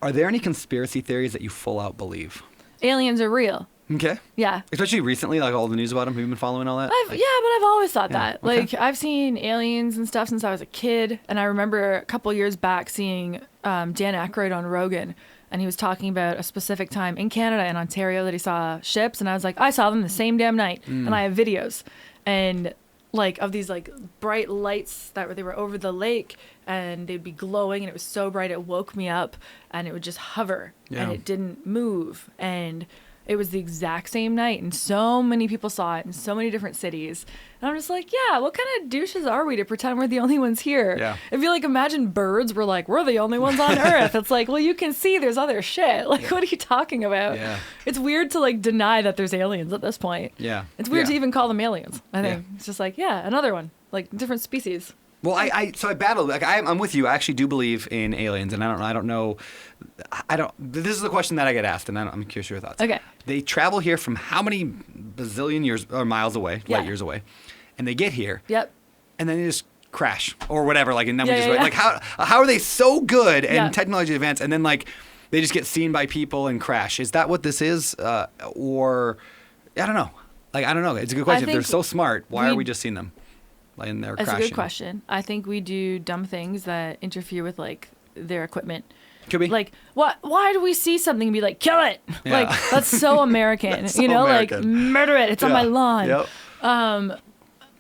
Speaker 1: Are there any conspiracy theories that you full out believe?
Speaker 2: Aliens are real.
Speaker 1: Okay.
Speaker 2: Yeah.
Speaker 1: Especially recently, like all the news about them. Have you been following all that?
Speaker 2: Yeah, but I've always thought that.
Speaker 1: Okay.
Speaker 2: Like, I've seen aliens and stuff since I was a kid. And I remember a couple years back seeing Dan Aykroyd on Rogan. And he was talking about a specific time in Canada and Ontario that he saw ships. And I was like, I saw them the same damn night. And I have videos. And like of these like bright lights they were over the lake, and they'd be glowing, and it was so bright it woke me up, and it would just hover and it didn't move, and it was the exact same night, and so many people saw it in so many different cities. And I'm just like, yeah, what kind of douches are we to pretend we're the only ones here?
Speaker 1: Yeah.
Speaker 2: If you like imagine birds were like, we're the only ones on Earth. It's like, well, you can see there's other shit. Like, what are you talking about?
Speaker 1: Yeah.
Speaker 2: It's weird to like deny that there's aliens at this point.
Speaker 1: Yeah.
Speaker 2: It's weird to even call them aliens, I think. It's just like, yeah, another one. Like different species.
Speaker 1: Well, I battle. Like I'm with you. I actually do believe in aliens, and I don't know. This is the question that I get asked, and I'm curious your thoughts.
Speaker 2: Okay.
Speaker 1: They travel here from how many bazillion years or miles away, light years away, and they get here.
Speaker 2: Yep.
Speaker 1: and then they just crash or whatever. Like, and then we
Speaker 2: Yeah,
Speaker 1: just
Speaker 2: yeah, yeah.
Speaker 1: like how are they so good and
Speaker 2: Yeah.
Speaker 1: technology advanced, and then like they just get seen by people and crash? Is that what this is, or I don't know. Like, I don't know. It's a good question. If they're
Speaker 2: think
Speaker 1: so smart, why are
Speaker 2: we-
Speaker 1: we just seeing them? Like, and they're
Speaker 2: That's
Speaker 1: crashing.
Speaker 2: a good question. I think we do dumb things that interfere with like their equipment.
Speaker 1: Could be.
Speaker 2: Like, what? Why do we see something and be like, kill it?
Speaker 1: Yeah.
Speaker 2: Like, that's so American.
Speaker 1: That's so
Speaker 2: you know, like
Speaker 1: American.
Speaker 2: murder it. It's on my lawn.
Speaker 1: Yep.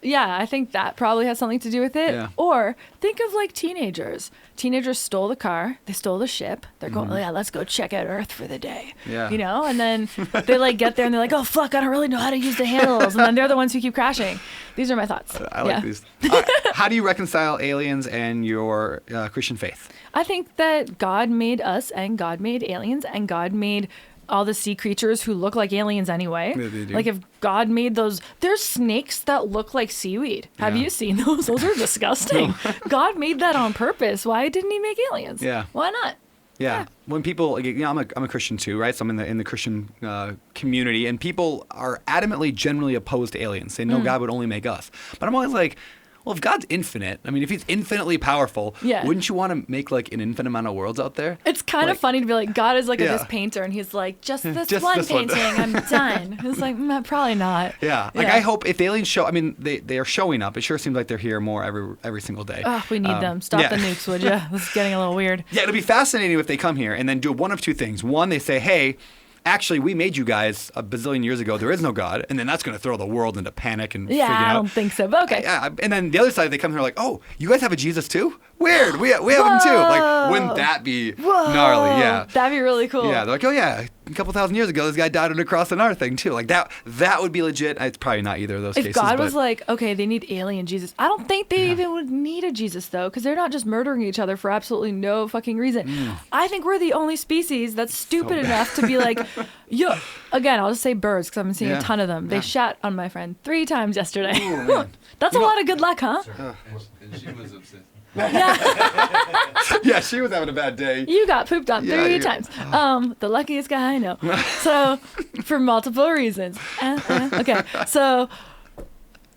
Speaker 2: Yeah, I think that probably has something to do with it.
Speaker 1: Yeah.
Speaker 2: Or think of like teenagers. Teenagers stole the car. They stole the ship. They're going, yeah, let's go check out Earth for the day.
Speaker 1: Yeah.
Speaker 2: You know, and then they like get there and they're like, oh fuck, I don't really know how to use the handles. And then they're the ones who keep crashing. These are my thoughts.
Speaker 1: I like these. How do you reconcile aliens and your Christian faith?
Speaker 2: I think that God made us and God made aliens and God made all the sea creatures who look like aliens anyway.
Speaker 1: Yeah, they do.
Speaker 2: Like if God made those, there's snakes that look like seaweed. Have
Speaker 1: Yeah.
Speaker 2: you seen those? Those are disgusting. God made that on purpose. Why didn't he make aliens?
Speaker 1: Yeah.
Speaker 2: Why not?
Speaker 1: Yeah. When people, like, you know, I'm a Christian too, right? So I'm in the Christian community, and people are adamantly generally opposed to aliens, saying no, God would only make us. But I'm always like, well, if God's infinite, I mean, if he's infinitely powerful,
Speaker 2: Yeah.
Speaker 1: wouldn't you want to make like an infinite amount of worlds out there?
Speaker 2: It's kind of
Speaker 1: Like-
Speaker 2: funny to be like, God is like
Speaker 1: Yeah.
Speaker 2: this painter, and he's like, just this
Speaker 1: Just
Speaker 2: one
Speaker 1: this one.
Speaker 2: painting, I'm done. It's like, probably not.
Speaker 1: Yeah. Like, I hope if the aliens show, I mean, they are showing up. It sure seems like they're here more every single day.
Speaker 2: Oh, we need them. Stop
Speaker 1: yeah.
Speaker 2: the nukes, would you? This is getting a little weird.
Speaker 1: Yeah, it'll be fascinating if they come here and then do one of two things. One, they say, hey, actually, we made you guys a bazillion years ago. There is no God. And then that's going to throw the world into panic and
Speaker 2: Yeah,
Speaker 1: freaking out.
Speaker 2: I don't think so. But okay.
Speaker 1: Yeah, and then the other side, they come here like, oh, you guys have a Jesus too? Weird. We have him too. Like, wouldn't that be gnarly? Yeah.
Speaker 2: That'd be really cool.
Speaker 1: Yeah, they're like, oh yeah, a couple thousand years ago, this guy died on a cross on our thing too. Like that would be legit. It's probably not either of those
Speaker 2: If
Speaker 1: cases.
Speaker 2: God was
Speaker 1: but-
Speaker 2: like, okay, they need alien Jesus. I don't think they even would need a Jesus though, because they're not just murdering each other for absolutely no fucking reason. I think we're the only species that's stupid
Speaker 1: bad.
Speaker 2: enough to be like, yo. Again, I'll just say birds because I've been seeing
Speaker 1: Yeah.
Speaker 2: a ton of them. They
Speaker 1: Yeah.
Speaker 2: shat on my friend 3 times yesterday.
Speaker 1: Oh, man.
Speaker 2: That's a lot of good luck, huh?
Speaker 4: And she was upset.
Speaker 1: Yeah, she was having a bad day.
Speaker 2: You got pooped on
Speaker 1: Yeah,
Speaker 2: 3
Speaker 1: you-
Speaker 2: times. The luckiest guy I know. So, for multiple reasons. Okay, so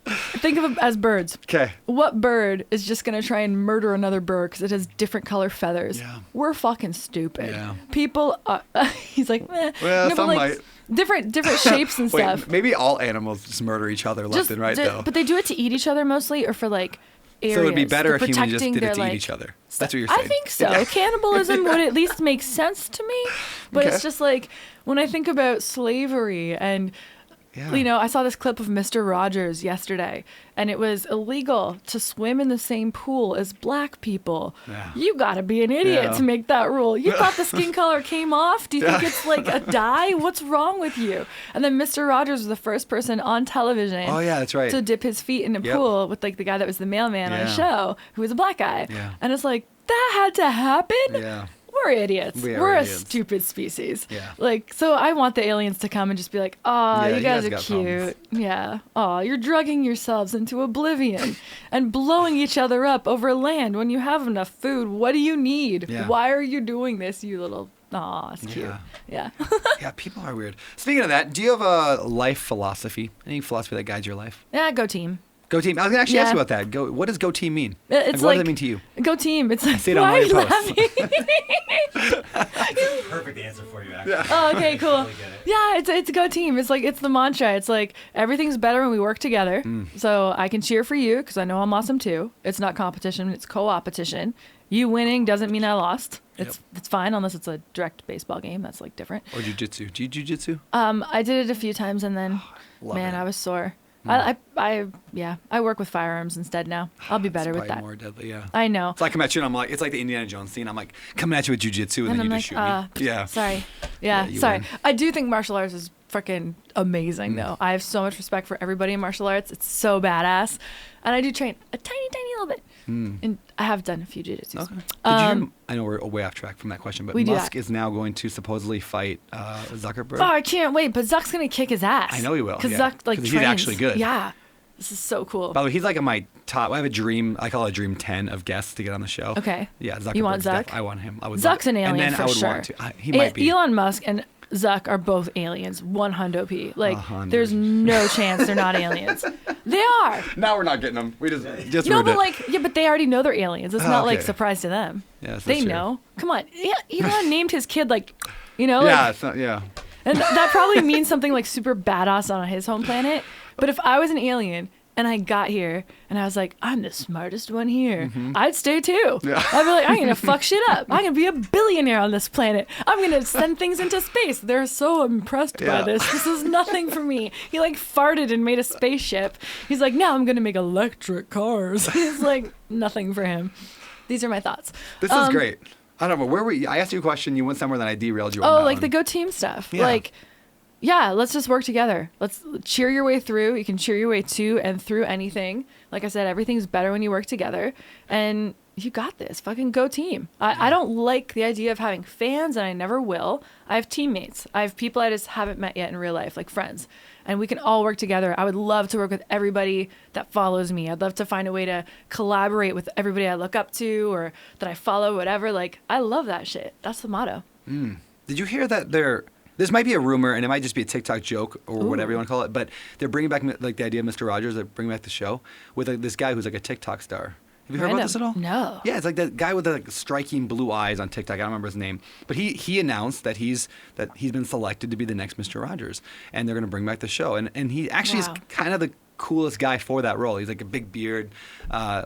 Speaker 2: think of them as birds.
Speaker 1: Okay.
Speaker 2: What bird is just gonna try and murder another bird because it has different color feathers?
Speaker 1: Yeah.
Speaker 2: We're fucking stupid.
Speaker 1: Yeah.
Speaker 2: People are, he's like, eh.
Speaker 1: Well,
Speaker 2: but
Speaker 1: some
Speaker 2: like,
Speaker 1: might.
Speaker 2: different shapes and
Speaker 1: Wait,
Speaker 2: stuff.
Speaker 1: maybe all animals just murder each other left and right, though.
Speaker 2: But they do it to eat each other mostly, or for like areas.
Speaker 1: So it would be better
Speaker 2: for
Speaker 1: if humans just
Speaker 2: protecting
Speaker 1: did it
Speaker 2: their,
Speaker 1: to
Speaker 2: like,
Speaker 1: eat each other. That's what you're saying.
Speaker 2: I think so. Cannibalism would at least make sense to me. But
Speaker 1: Okay.
Speaker 2: it's just like when I think about slavery and,
Speaker 1: Yeah.
Speaker 2: you know, I saw this clip of Mr. Rogers yesterday, and it was illegal to swim in the same pool as black people.
Speaker 1: Yeah.
Speaker 2: You gotta be an idiot
Speaker 1: Yeah.
Speaker 2: to make that rule. You thought the skin color came off? Do you think it's like a dye? What's wrong with you? And then Mr. Rogers was the first person on television
Speaker 1: Oh, yeah, that's right.
Speaker 2: to dip his feet in a
Speaker 1: Yep.
Speaker 2: pool with like the guy that was the mailman on
Speaker 1: Yeah.
Speaker 2: a show who was a black guy.
Speaker 1: Yeah.
Speaker 2: And it's like, that had to happen?
Speaker 1: Yeah.
Speaker 2: We're idiots.
Speaker 1: We are
Speaker 2: We're
Speaker 1: idiots.
Speaker 2: a stupid species.
Speaker 1: Yeah.
Speaker 2: Like, so I want the aliens to come and just be like, oh,
Speaker 1: Yeah,
Speaker 2: you guys are
Speaker 1: got
Speaker 2: cute.
Speaker 1: problems.
Speaker 2: Yeah. Oh, you're drugging yourselves into oblivion and blowing each other up over land when you have enough food. What do you need?
Speaker 1: Yeah.
Speaker 2: Why are you doing this, you little... Aw, it's cute.
Speaker 1: Yeah.
Speaker 2: Yeah.
Speaker 1: Yeah, people are weird. Speaking of that, do you have a life philosophy? Any philosophy that guides your life?
Speaker 2: Yeah, go team.
Speaker 1: Go team. I was gonna actually ask
Speaker 2: Yeah.
Speaker 1: you about that. Go. What does go team mean?
Speaker 2: It's
Speaker 1: what does
Speaker 2: like-
Speaker 1: it mean to you?
Speaker 2: Go team. It's like,
Speaker 1: see it on
Speaker 2: why
Speaker 1: all
Speaker 2: are you
Speaker 1: your posts.
Speaker 2: laughing?
Speaker 3: Perfect answer for you, actually.
Speaker 2: Oh, okay, cool.
Speaker 3: Totally get it.
Speaker 2: Yeah, it's a go team. It's like, it's the mantra. It's like, everything's better when we work together. So I can cheer for you because I know I'm awesome too. It's not competition, it's co-opetition. You winning doesn't mean I lost. It's fine unless it's a direct baseball game. That's like different.
Speaker 1: Or jujitsu? Do you jujitsu?
Speaker 2: I did it a few times and then,
Speaker 1: Love
Speaker 2: man,
Speaker 1: it.
Speaker 2: I was sore. I work with firearms instead now. I'll be better
Speaker 1: It's
Speaker 2: with
Speaker 1: probably
Speaker 2: that.
Speaker 1: more deadly. Yeah.
Speaker 2: I know.
Speaker 1: It's like coming at you, and I'm like, it's like the Indiana Jones scene. I'm like coming at you with jujitsu, and then
Speaker 2: I'm
Speaker 1: you
Speaker 2: like,
Speaker 1: just shoot me. Yeah.
Speaker 2: Sorry.
Speaker 1: Yeah,
Speaker 2: Yeah,
Speaker 1: you
Speaker 2: sorry.
Speaker 1: win.
Speaker 2: I do think martial arts is freaking amazing,
Speaker 1: Mm.
Speaker 2: though. I have so much respect for everybody in martial arts. It's so badass. And I do train a tiny, tiny little bit. And I have done a few jiu-jitsu.
Speaker 1: Mm. Okay. Did you hear, I know we're way off track from that question, but
Speaker 2: We do
Speaker 1: Musk
Speaker 2: that.
Speaker 1: is now going to supposedly fight Zuckerberg.
Speaker 2: Oh, I can't wait. But Zuck's going to kick his ass.
Speaker 1: I know he will,
Speaker 2: Because
Speaker 1: yeah.
Speaker 2: Zuck, like,
Speaker 1: 'Cause he's
Speaker 2: trains.
Speaker 1: actually good.
Speaker 2: Yeah. This is so cool.
Speaker 1: By the way, he's like in my top. I have a dream. I call it a dream 10 of guests to get on the show.
Speaker 2: Okay.
Speaker 1: Yeah, Zuckerberg.
Speaker 2: You want Zuck?
Speaker 1: I want him. I would.
Speaker 2: Zuck's
Speaker 1: love
Speaker 2: an
Speaker 1: it.
Speaker 2: alien
Speaker 1: and then
Speaker 2: for
Speaker 1: I would
Speaker 2: sure.
Speaker 1: want to. He might be.
Speaker 2: Elon Musk, and Zuck are both aliens, 100p. Like,
Speaker 1: 100.
Speaker 2: there's no chance they're not aliens. They are.
Speaker 1: Now we're not getting them. We just
Speaker 2: No,
Speaker 1: ruined
Speaker 2: but
Speaker 1: it.
Speaker 2: like, yeah, but they already know they're aliens. It's not like
Speaker 1: okay.
Speaker 2: surprise to them.
Speaker 1: Yes, that's
Speaker 2: They
Speaker 1: true.
Speaker 2: know. Come on. Yeah, Elon named his kid like,
Speaker 1: Yeah,
Speaker 2: like,
Speaker 1: it's not, yeah.
Speaker 2: and that probably means something like super badass on his home planet. But if I was an alien and I got here and I was like, I'm the smartest one here, I'd stay too.
Speaker 1: Yeah.
Speaker 2: I'd be like, I'm going to fuck shit up. I'm going to be a billionaire on this planet. I'm going to send things into space. They're so impressed by
Speaker 1: Yeah.
Speaker 2: this. This is nothing for me. He like farted and made a spaceship. He's like, now I'm going to make electric cars. It's like nothing for him. These are my thoughts.
Speaker 1: This is great. I don't know. Where were you? I asked you a question. You went somewhere, then I derailed you on
Speaker 2: Oh,
Speaker 1: that
Speaker 2: like
Speaker 1: one.
Speaker 2: the go team stuff.
Speaker 1: Yeah.
Speaker 2: Like, yeah, let's just work together. Let's cheer your way through. You can cheer your way to and through anything. Like I said, everything's better when you work together. And you got this. Fucking go team. I don't like the idea of having fans, and I never will. I have teammates. I have people I just haven't met yet in real life, like friends. And we can all work together. I would love to work with everybody that follows me. I'd love to find a way to collaborate with everybody I look up to or that I follow, whatever. Like, I love that shit. That's the motto.
Speaker 1: Did you hear that this might be a rumor, and it might just be a TikTok joke or whatever you want to call it, but they're bringing back like the idea of Mr. Rogers. They're bringing back the show with like, this guy who's like a TikTok star. Have you heard about this at all?
Speaker 2: No.
Speaker 1: Yeah, it's like that guy with the like, striking blue eyes on TikTok. I don't remember his name, but he announced that he's been selected to be the next Mr. Rogers, and they're going to bring back the show. And he actually
Speaker 2: Wow.
Speaker 1: is kind of the coolest guy for that role. He's like a big beard,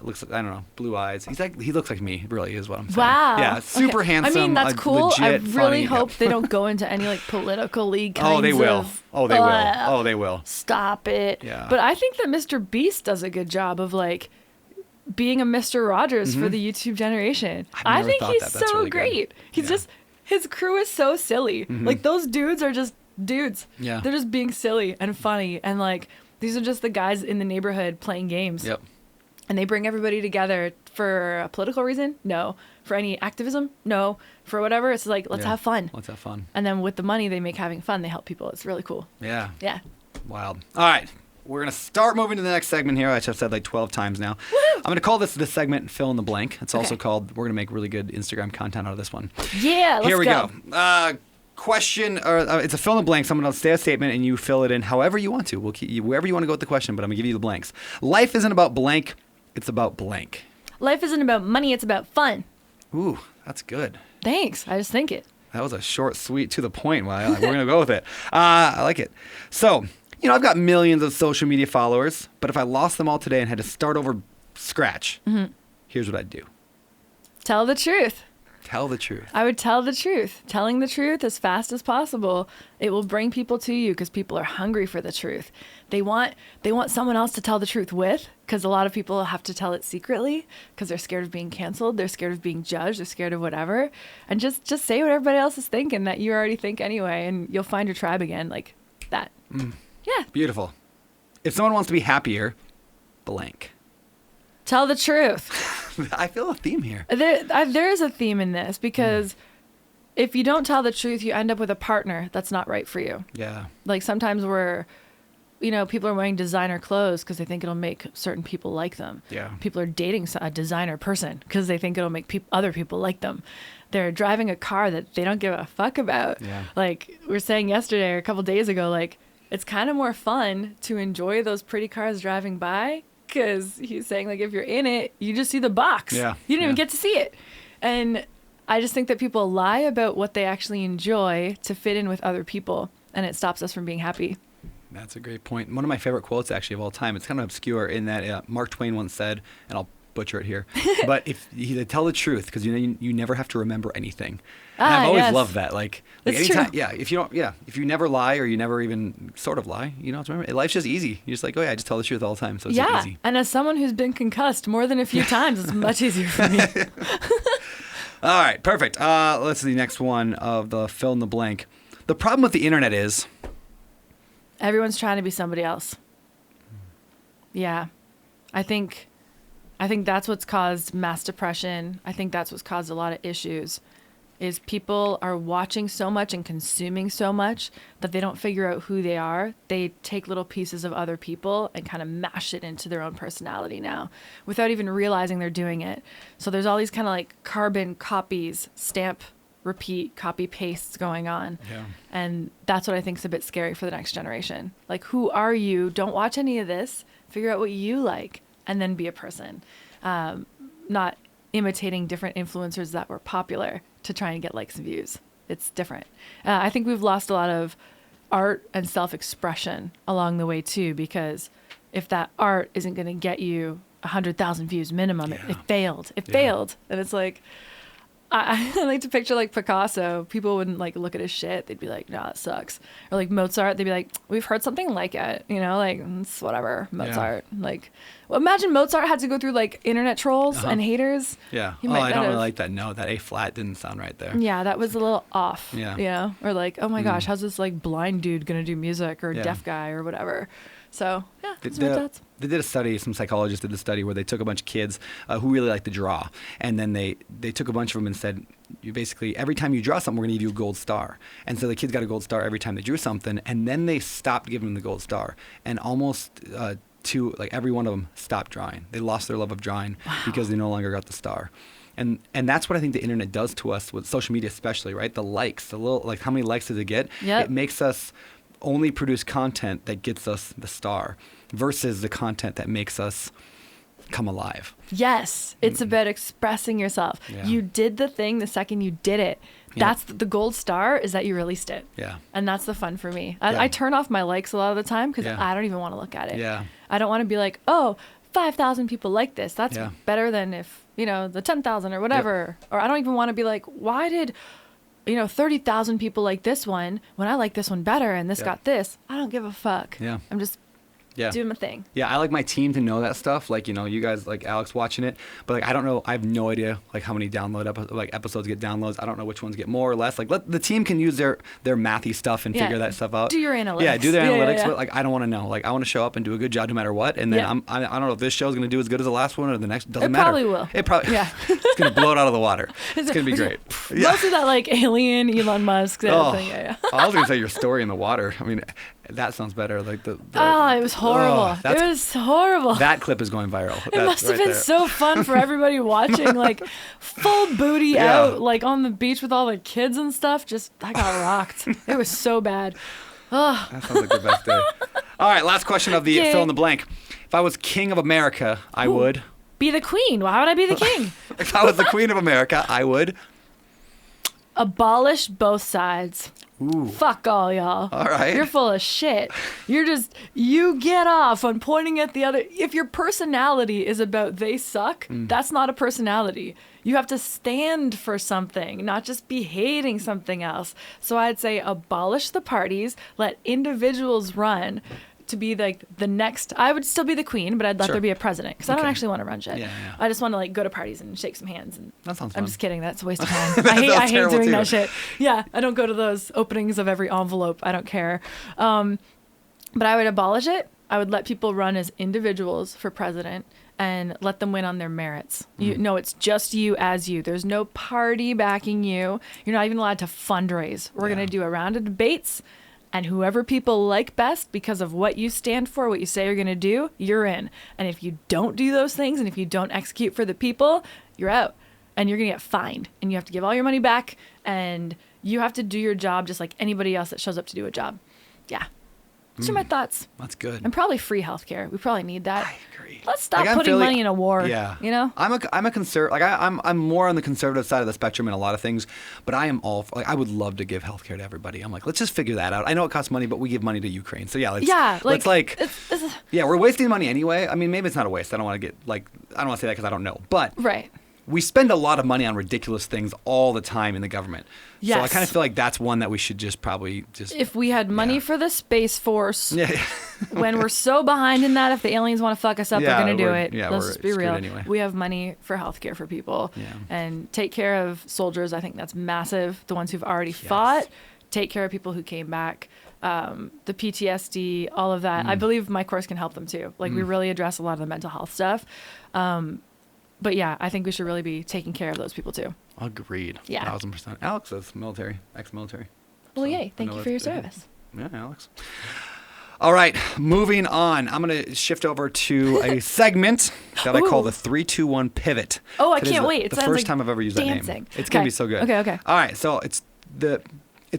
Speaker 1: looks like, I don't know, blue eyes. He looks like me, really, is what I'm saying.
Speaker 2: Wow.
Speaker 1: Yeah, super
Speaker 2: Okay.
Speaker 1: handsome.
Speaker 2: I mean, that's cool. I
Speaker 1: legit,
Speaker 2: really
Speaker 1: funny.
Speaker 2: hope
Speaker 1: Yep.
Speaker 2: they don't go into any like political league kinds
Speaker 1: Oh, they will.
Speaker 2: of.
Speaker 1: Oh, they will. Oh, they will.
Speaker 2: Stop it.
Speaker 1: Yeah.
Speaker 2: But I think that Mr. Beast does a good job of like being a Mr. Rogers for the YouTube generation.
Speaker 1: I've
Speaker 2: I
Speaker 1: never
Speaker 2: think
Speaker 1: thought
Speaker 2: he's
Speaker 1: that. That's
Speaker 2: so
Speaker 1: really good.
Speaker 2: great. He's
Speaker 1: Yeah.
Speaker 2: just his crew is so silly. Like those dudes are just dudes.
Speaker 1: Yeah.
Speaker 2: They're just being silly and funny and like these are just the guys in the neighborhood playing games.
Speaker 1: Yep.
Speaker 2: And they bring everybody together for a political reason? No. For any activism? No. For whatever, it's like, let's
Speaker 1: Yeah.
Speaker 2: have fun.
Speaker 1: Let's have fun.
Speaker 2: And then with the money they make having fun, they help people. It's really cool.
Speaker 1: Yeah.
Speaker 2: Yeah.
Speaker 1: Wild. All right. We're going to start moving to the next segment here, which I've said like 12 times now. I'm going to call this segment Fill in the Blank. It's also
Speaker 2: Okay.
Speaker 1: called, we're going to make really good Instagram content out of this one.
Speaker 2: Yeah, let's
Speaker 1: Here we
Speaker 2: go.
Speaker 1: go. Question, or it's a fill in the blank. Someone will say a statement and you fill it in however you want to. We'll keep you wherever you want to go with the question, but I'm going to give you the blanks. Life isn't about blank. It's about blank.
Speaker 2: Life isn't about money, it's about fun.
Speaker 1: Ooh, that's good.
Speaker 2: Thanks. I just think it.
Speaker 1: That was a short, sweet, to the point. Well, we're going to go with it. I like it. So, I've got millions of social media followers, but if I lost them all today and had to start over scratch, here's what I'd do.
Speaker 2: Tell the truth.
Speaker 1: Tell the truth.
Speaker 2: I would tell the truth. Telling the truth as fast as possible, it will bring people to you because people are hungry for the truth. They want someone else to tell the truth with, because a lot of people have to tell it secretly because they're scared of being canceled, they're scared of being judged, they're scared of whatever. And just say what everybody else is thinking that you already think anyway, and you'll find your tribe again, like that. Yeah.
Speaker 1: Beautiful. If someone wants to be happier, blank.
Speaker 2: Tell the truth.
Speaker 1: I feel a theme here.
Speaker 2: There is a theme in this because if you don't tell the truth, you end up with a partner that's not right for you.
Speaker 1: Yeah.
Speaker 2: Like sometimes people are wearing designer clothes because they think it'll make certain people like them.
Speaker 1: Yeah.
Speaker 2: People are dating a designer person because they think it'll make other people like them. They're driving a car that they don't give a fuck about.
Speaker 1: Yeah.
Speaker 2: Like we were saying yesterday or a couple days ago, like it's kind of more fun to enjoy those pretty cars driving by because he's saying like if you're in it, you just see the box.
Speaker 1: Yeah.
Speaker 2: You didn't even
Speaker 1: Yeah.
Speaker 2: get to see it. And I just think that people lie about what they actually enjoy to fit in with other people, and it stops us from being happy.
Speaker 1: That's a great point. One of my favorite quotes, actually, of all time. It's kind of obscure in that Mark Twain once said, and I'll butcher it here, but if you tell the truth, because you never have to remember anything. And I've always
Speaker 2: yes.
Speaker 1: loved that. Like
Speaker 2: It's
Speaker 1: anytime,
Speaker 2: true.
Speaker 1: if you never lie or you never even sort of lie, you don't have to remember. Life's just easy. You're just like, oh yeah, I just tell the truth all the time, so it's
Speaker 2: Yeah.
Speaker 1: easy.
Speaker 2: And as someone who's been concussed more than a few times, it's much easier for me.
Speaker 1: All right, perfect. Let's see the next one of the fill in the blank. The problem with the internet is.
Speaker 2: Everyone's trying to be somebody else. Yeah. I think that's what's caused mass depression. I think that's what's caused a lot of issues is people are watching so much and consuming so much that they don't figure out who they are. They take little pieces of other people and kind of mash it into their own personality now without even realizing they're doing it. So there's all these kind of like carbon copies, stamp repeat, copy pastes going on.
Speaker 1: Yeah.
Speaker 2: And that's what I think is a bit scary for the next generation. Like, who are you? Don't watch any of this. Figure out what you like and then be a person. Not imitating different influencers that were popular to try and get likes and views. It's different. I think we've lost a lot of art and self-expression along the way too, because if that art isn't going to get you 100,000 views minimum, it failed. It failed. And it's like, I like to picture like Picasso. People wouldn't like look at his shit. They'd be like, "Nah, it sucks." Or like Mozart, they'd be like, "We've heard something like it," you know, like it's whatever. Mozart, like, well, imagine Mozart had to go through like internet trolls and haters.
Speaker 1: Yeah.
Speaker 2: He
Speaker 1: Oh,
Speaker 2: might
Speaker 1: I
Speaker 2: not
Speaker 1: don't really
Speaker 2: have.
Speaker 1: like that note. That A flat didn't sound right there.
Speaker 2: Yeah, that was a little off.
Speaker 1: Yeah.
Speaker 2: You know, or like, oh my gosh, how's this like blind dude gonna do music, or
Speaker 1: Yeah.
Speaker 2: deaf guy or whatever? So yeah, that's my
Speaker 1: They,
Speaker 2: thoughts.
Speaker 1: they did a study, some psychologists did a study where they took a bunch of kids who really like to draw. And then they took a bunch of them and said, you basically, every time you draw something, we're going to give you a gold star. And so the kids got a gold star every time they drew something. And then they stopped giving them the gold star. And almost every one of them stopped drawing. They lost their love of drawing because they no longer got the star. And that's what I think the internet does to us with social media, especially, right? The likes, the little, like how many likes does it get?
Speaker 2: Yep.
Speaker 1: It makes us only produce content that gets us the star versus the content that makes us come alive.
Speaker 2: Yes, it's about expressing yourself.
Speaker 1: Yeah.
Speaker 2: You did the thing the second you did it.
Speaker 1: Yeah.
Speaker 2: That's the gold star, is that you released it.
Speaker 1: Yeah.
Speaker 2: And that's the fun for me.
Speaker 1: Yeah.
Speaker 2: I turn off my likes a lot of the time because
Speaker 1: Yeah.
Speaker 2: I don't even want to look at it.
Speaker 1: Yeah.
Speaker 2: I don't want to be like, oh, 5,000 people like this. That's
Speaker 1: Yeah.
Speaker 2: better than if, the 10,000 or whatever. Or I don't even want to be like, why did 30,000 people like this one when I like this one better and this
Speaker 1: Yeah.
Speaker 2: got this? I don't give a fuck.
Speaker 1: Yeah.
Speaker 2: I'm just
Speaker 1: Yeah.
Speaker 2: doing my thing.
Speaker 1: Yeah, I like my team to know that stuff. Like, you guys, like Alex watching it, but like I don't know. I have no idea like how many episodes get downloads. I don't know which ones get more or less. Like, let the team can use their mathy stuff and
Speaker 2: Yeah.
Speaker 1: figure that stuff out.
Speaker 2: Do your analytics.
Speaker 1: Yeah, do their
Speaker 2: Yeah,
Speaker 1: analytics.
Speaker 2: yeah.
Speaker 1: But like, I don't want to know. Like, I want to show up and do a good job no matter what. And then
Speaker 2: Yeah.
Speaker 1: I don't know if this show's gonna do as good as the last one or the next. Doesn't
Speaker 2: It
Speaker 1: matter.
Speaker 2: probably will.
Speaker 1: It probably.
Speaker 2: Yeah.
Speaker 1: It's gonna blow it out of the water. It's gonna be great. Yeah.
Speaker 2: Mostly that like alien Elon Musk thing. Yeah.
Speaker 1: I was gonna say your story in the water. I mean, that sounds better. Like the
Speaker 2: Oh, it was horrible.
Speaker 1: Oh, that's-
Speaker 2: It was horrible.
Speaker 1: that clip is going viral.
Speaker 2: It must have been so fun for everybody watching, like full booty
Speaker 1: Yeah.
Speaker 2: out, like on the beach with all the kids and stuff. I got rocked. It was so bad. Oh,
Speaker 1: That sounds like the best day. All right, last question of the
Speaker 2: Yeah.
Speaker 1: fill in the blank. If I was king of America, I would.
Speaker 2: be the queen. Why would I be the king?
Speaker 1: If I was the queen of America, I would.
Speaker 2: Abolish both sides.
Speaker 1: Ooh.
Speaker 2: Fuck all y'all.
Speaker 1: All right.
Speaker 2: You're full of shit. You get off on pointing at the other. If your personality is about they suck, that's not a personality. You have to stand for something, not just be hating something else. So I'd say abolish the parties, let individuals run to be like the next. I would still be the queen, but I'd let
Speaker 1: Sure.
Speaker 2: there be a president because I don't
Speaker 1: Okay.
Speaker 2: actually want to run shit.
Speaker 1: Yeah, yeah.
Speaker 2: I just want to like go to parties and shake some hands. And
Speaker 1: That sounds
Speaker 2: I'm
Speaker 1: fun.
Speaker 2: just kidding. That's a waste of time.
Speaker 1: That
Speaker 2: I hate
Speaker 1: sounds terrible,
Speaker 2: doing
Speaker 1: too.
Speaker 2: that shit. Yeah, I don't go to those openings of every envelope. I don't care. But I would abolish it. I would let people run as individuals for president and let them win on their merits. You know, it's just you as you. There's no party backing you. You're not even allowed to fundraise. We're
Speaker 1: Yeah.
Speaker 2: going to do a round of debates, and whoever people like best because of what you stand for, what you say you're going to do, you're in. And if you don't do those things and if you don't execute for the people, you're out. And you're going to get fined. And you have to give all your money back. And you have to do your job just like anybody else that shows up to do a job. Yeah. Those are my thoughts.
Speaker 1: That's good.
Speaker 2: And probably free healthcare. We probably need that.
Speaker 1: I agree.
Speaker 2: Let's stop
Speaker 1: Like, I'm
Speaker 2: putting
Speaker 1: feeling-
Speaker 2: money in a war.
Speaker 1: Yeah.
Speaker 2: You know?
Speaker 1: I'm a conservative. Like I'm more on the conservative side of the spectrum in a lot of things, but I am all like I would love to give healthcare to everybody. I'm like, let's just figure that out. I know it costs money, but we give money to Ukraine. So yeah, let's
Speaker 2: It's,
Speaker 1: yeah, we're wasting money anyway. I mean, maybe it's not a waste. I don't want to say that because I don't know, but
Speaker 2: right.
Speaker 1: we spend a lot of money on ridiculous things all the time in the government. So I
Speaker 2: Yes.
Speaker 1: kind of feel like that's one that we should just probably just.
Speaker 2: If we had money
Speaker 1: Yeah.
Speaker 2: for the Space Force,
Speaker 1: yeah.
Speaker 2: when we're so behind in that, if the aliens want to fuck us up,
Speaker 1: Yeah,
Speaker 2: they're going to do
Speaker 1: we're-
Speaker 2: it.
Speaker 1: yeah,
Speaker 2: Let's
Speaker 1: we're
Speaker 2: just be
Speaker 1: screwed
Speaker 2: real.
Speaker 1: anyway.
Speaker 2: We have money for healthcare for people
Speaker 1: Yeah.
Speaker 2: and take care of soldiers. I think that's massive. The ones who've already fought, take care of people who came back. The PTSD, all of that. I believe my course can help them too. Like we really address a lot of the mental health stuff. But yeah, I think we should really be taking care of those people too.
Speaker 1: Agreed.
Speaker 2: Yeah.
Speaker 1: 1000%. Alex is military, ex-military.
Speaker 2: Well,
Speaker 1: So,
Speaker 2: yay.
Speaker 1: I
Speaker 2: Thank
Speaker 1: know
Speaker 2: you for your
Speaker 1: that's-
Speaker 2: service.
Speaker 1: Yeah, Alex. All right, moving on. I'm going to shift over to a segment that I call the 3-2-1 pivot.
Speaker 2: Oh, I
Speaker 1: It is
Speaker 2: can't wait. It
Speaker 1: the
Speaker 2: sounds
Speaker 1: first
Speaker 2: like
Speaker 1: time I've ever used that name.
Speaker 2: dancing.
Speaker 1: It's going to
Speaker 2: Okay.
Speaker 1: be so good.
Speaker 2: Okay.
Speaker 1: All right, so it's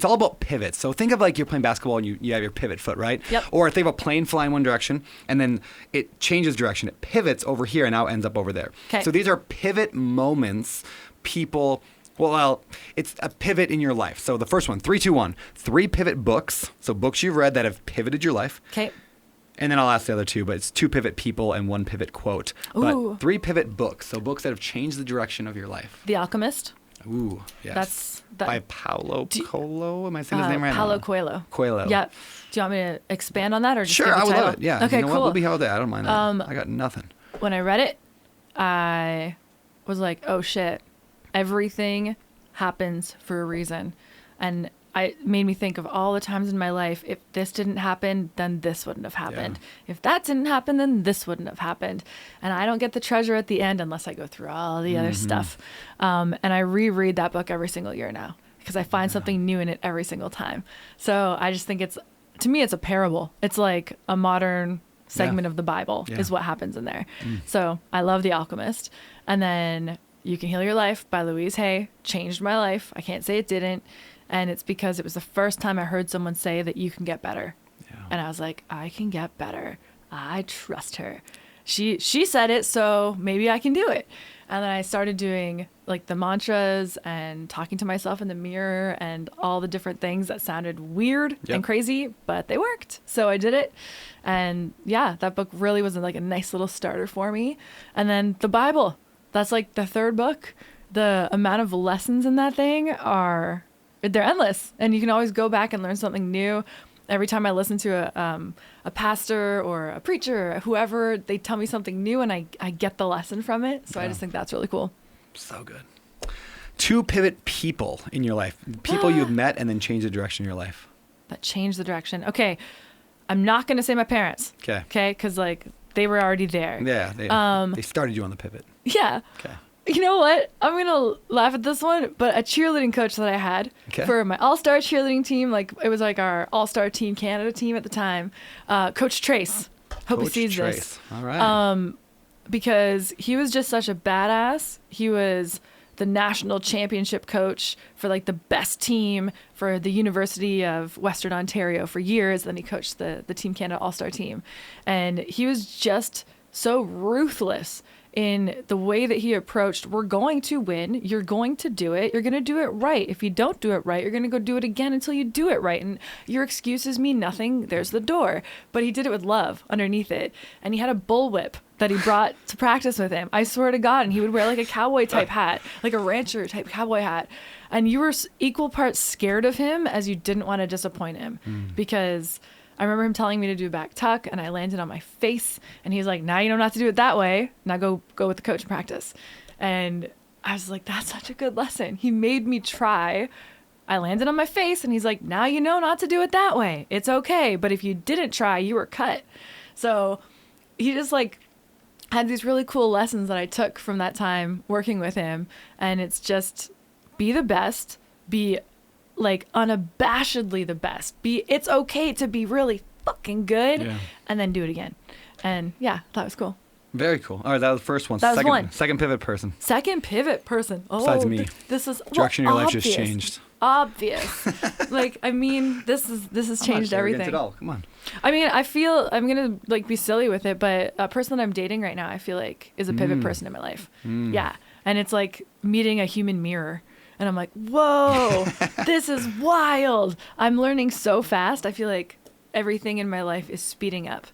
Speaker 1: all about pivots. So think of like you're playing basketball and you have your pivot foot, right?
Speaker 2: Yep.
Speaker 1: Or think of a plane flying one direction and then it changes direction. It pivots over here and now ends up over there.
Speaker 2: Okay.
Speaker 1: So these are pivot moments people... Well, it's a pivot in your life. So the first one, 3-2-1, 3 pivot books. So books you've read that have pivoted your life.
Speaker 2: Okay.
Speaker 1: And then I'll ask the other 2, but it's 2 pivot people and 1 pivot quote.
Speaker 2: Ooh.
Speaker 1: But 3 pivot books. So books that have changed the direction of your life.
Speaker 2: The Alchemist.
Speaker 1: Ooh, yes.
Speaker 2: That's
Speaker 1: by Paulo Coelho. Am I saying his name right?
Speaker 2: Paulo
Speaker 1: now?
Speaker 2: Coelho.
Speaker 1: Coelho.
Speaker 2: Yeah. Do you want me to expand on that or just
Speaker 1: Sure,
Speaker 2: give the
Speaker 1: I would
Speaker 2: title?
Speaker 1: love it. Yeah.
Speaker 2: Okay,
Speaker 1: you know
Speaker 2: cool.
Speaker 1: What? We'll be held there. I don't mind that. I got nothing.
Speaker 2: When I read it, I was like, oh shit, everything happens for a reason. And it made me think of all the times in my life, if this didn't happen, then this wouldn't have happened. If that didn't happen, then this wouldn't have happened. And I don't get the treasure at the end unless I go through all the other stuff. And I reread that book every single year now because I find something new in it every single time. So I just think to me, it's a parable. It's like a modern segment of the Bible is what happens in there. So I love The Alchemist. And then You Can Heal Your Life by Louise Hay changed my life. I can't say it didn't. And it's because it was the first time I heard someone say that you can get better. Yeah. And I was like, I can get better. I trust her. She said it, so maybe I can do it. And then I started doing like the mantras and talking to myself in the mirror and all the different things that sounded weird and crazy, but they worked. So I did it. And yeah, that book really was like a nice little starter for me. And then the Bible, that's like the 3rd book. The amount of lessons in that thing they're endless, and you can always go back and learn something new. Every time I listen to a pastor or a preacher or whoever, they tell me something new and I get the lesson from it. So I just think that's really cool.
Speaker 1: So good. 2 pivot people in your life. People you've met and then changed the direction of your life.
Speaker 2: That changed the direction. Okay. I'm not going to say my parents.
Speaker 1: Okay.
Speaker 2: Okay. Because like they were already there.
Speaker 1: Yeah. They started you on the pivot.
Speaker 2: Yeah.
Speaker 1: Okay.
Speaker 2: You know what? I'm going to laugh at this one, but a cheerleading coach that I had for my all-star cheerleading team, like it was like our all-star team Canada team at the time, Coach Trace. Hope he sees this.
Speaker 1: All right.
Speaker 2: Because he was just such a badass. He was the national championship coach for like the best team for the University of Western Ontario for years. Then he coached the Team Canada all-star team. And he was just so ruthless in the way that he approached, we're going to win, you're going to do it, you're going to do it right. If you don't do it right, you're going to go do it again until you do it right. And your excuses mean nothing, there's the door. But he did it with love underneath it. And he had a bullwhip that he brought to practice with him. I swear to God. And he would wear like a cowboy type hat, like a rancher type cowboy hat. And you were equal parts scared of him as you didn't want to disappoint him. Because I remember him telling me to do a back tuck and I landed on my face and he's like, now you know not to do it that way. Now go with the coach and practice. And I was like, that's such a good lesson. He made me try. I landed on my face and he's like, now you know not to do it that way. It's okay. But if you didn't try, you were cut. So he just like had these really cool lessons that I took from that time working with him. And it's just be the best, be like unabashedly the best. It's okay to be really fucking good and then do it again. And yeah, that was cool.
Speaker 1: Very cool. All right, that was the first one.
Speaker 2: That was one.
Speaker 1: Second pivot person.
Speaker 2: Second pivot person. Oh,
Speaker 1: Besides me.
Speaker 2: This is
Speaker 1: Direction of your life
Speaker 2: obvious.
Speaker 1: just changed.
Speaker 2: Obvious. Like, I mean, this has changed everything.
Speaker 1: It all. Come on.
Speaker 2: I mean, I feel I'm gonna like be silly with it, but a person that I'm dating right now, I feel like is a pivot person in my life. Yeah, and it's like meeting a human mirror. And I'm like, whoa, this is wild. I'm learning so fast. I feel like everything in my life is speeding up.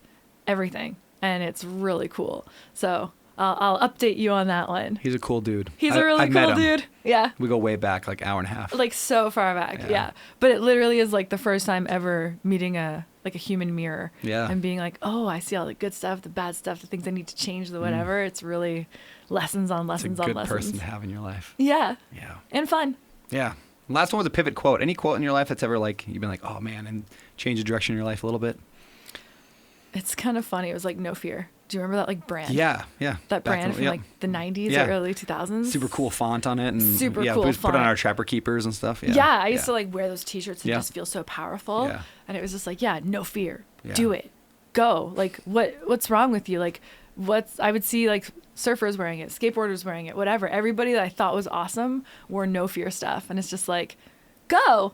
Speaker 2: Everything. And it's really cool. So I'll update you on that one.
Speaker 1: He's a cool dude.
Speaker 2: He's a really cool dude. Yeah.
Speaker 1: We go way back, like hour and a half.
Speaker 2: Like so far back. Yeah. But it literally is like the first time ever meeting a human mirror.
Speaker 1: Yeah.
Speaker 2: And being like, oh, I see all the good stuff, the bad stuff, the things I need to change, the whatever. It's really lessons on lessons on lessons.
Speaker 1: It's a good person to have in your life.
Speaker 2: Yeah.
Speaker 1: Yeah.
Speaker 2: And fun.
Speaker 1: Yeah. Last one was a pivot quote. Any quote in your life that's ever like, you've been like, oh man, and change the direction of your life a little bit?
Speaker 2: It's kind of funny. It was like No Fear. Do you remember that like brand?
Speaker 1: Yeah.
Speaker 2: That
Speaker 1: Back
Speaker 2: brand
Speaker 1: when-
Speaker 2: from
Speaker 1: yep.
Speaker 2: like the 90s
Speaker 1: Yeah.
Speaker 2: or early 2000s.
Speaker 1: Super cool font on it. And
Speaker 2: Super
Speaker 1: yeah,
Speaker 2: cool
Speaker 1: we put on
Speaker 2: font.
Speaker 1: our Trapper Keepers and stuff. Yeah.
Speaker 2: Yeah, I used to like wear those t-shirts and
Speaker 1: Yeah.
Speaker 2: just feel so powerful.
Speaker 1: Yeah.
Speaker 2: And it was just like, yeah, no fear.
Speaker 1: Yeah.
Speaker 2: Do it. Go. Like what's wrong with you? Like I would see like surfers wearing it, skateboarders wearing it, whatever. Everybody that I thought was awesome wore no fear stuff. And it's just like, go.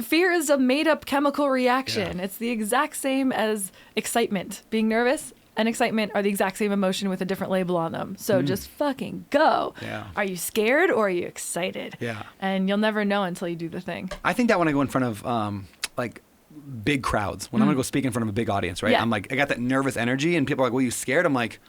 Speaker 2: Fear is a made up chemical reaction.
Speaker 1: Yeah.
Speaker 2: It's the exact same as excitement. Being nervous and excitement are the exact same emotion with a different label on them. So just fucking go.
Speaker 1: Yeah.
Speaker 2: Are you scared or are you excited?
Speaker 1: Yeah.
Speaker 2: And you'll never know until you do the thing.
Speaker 1: I think that when I go in front of like big crowds, when I'm gonna go speak in front of a big audience, right?
Speaker 2: Yeah.
Speaker 1: I'm like, I got that nervous energy, and people are like, "Well, you scared?" I'm like,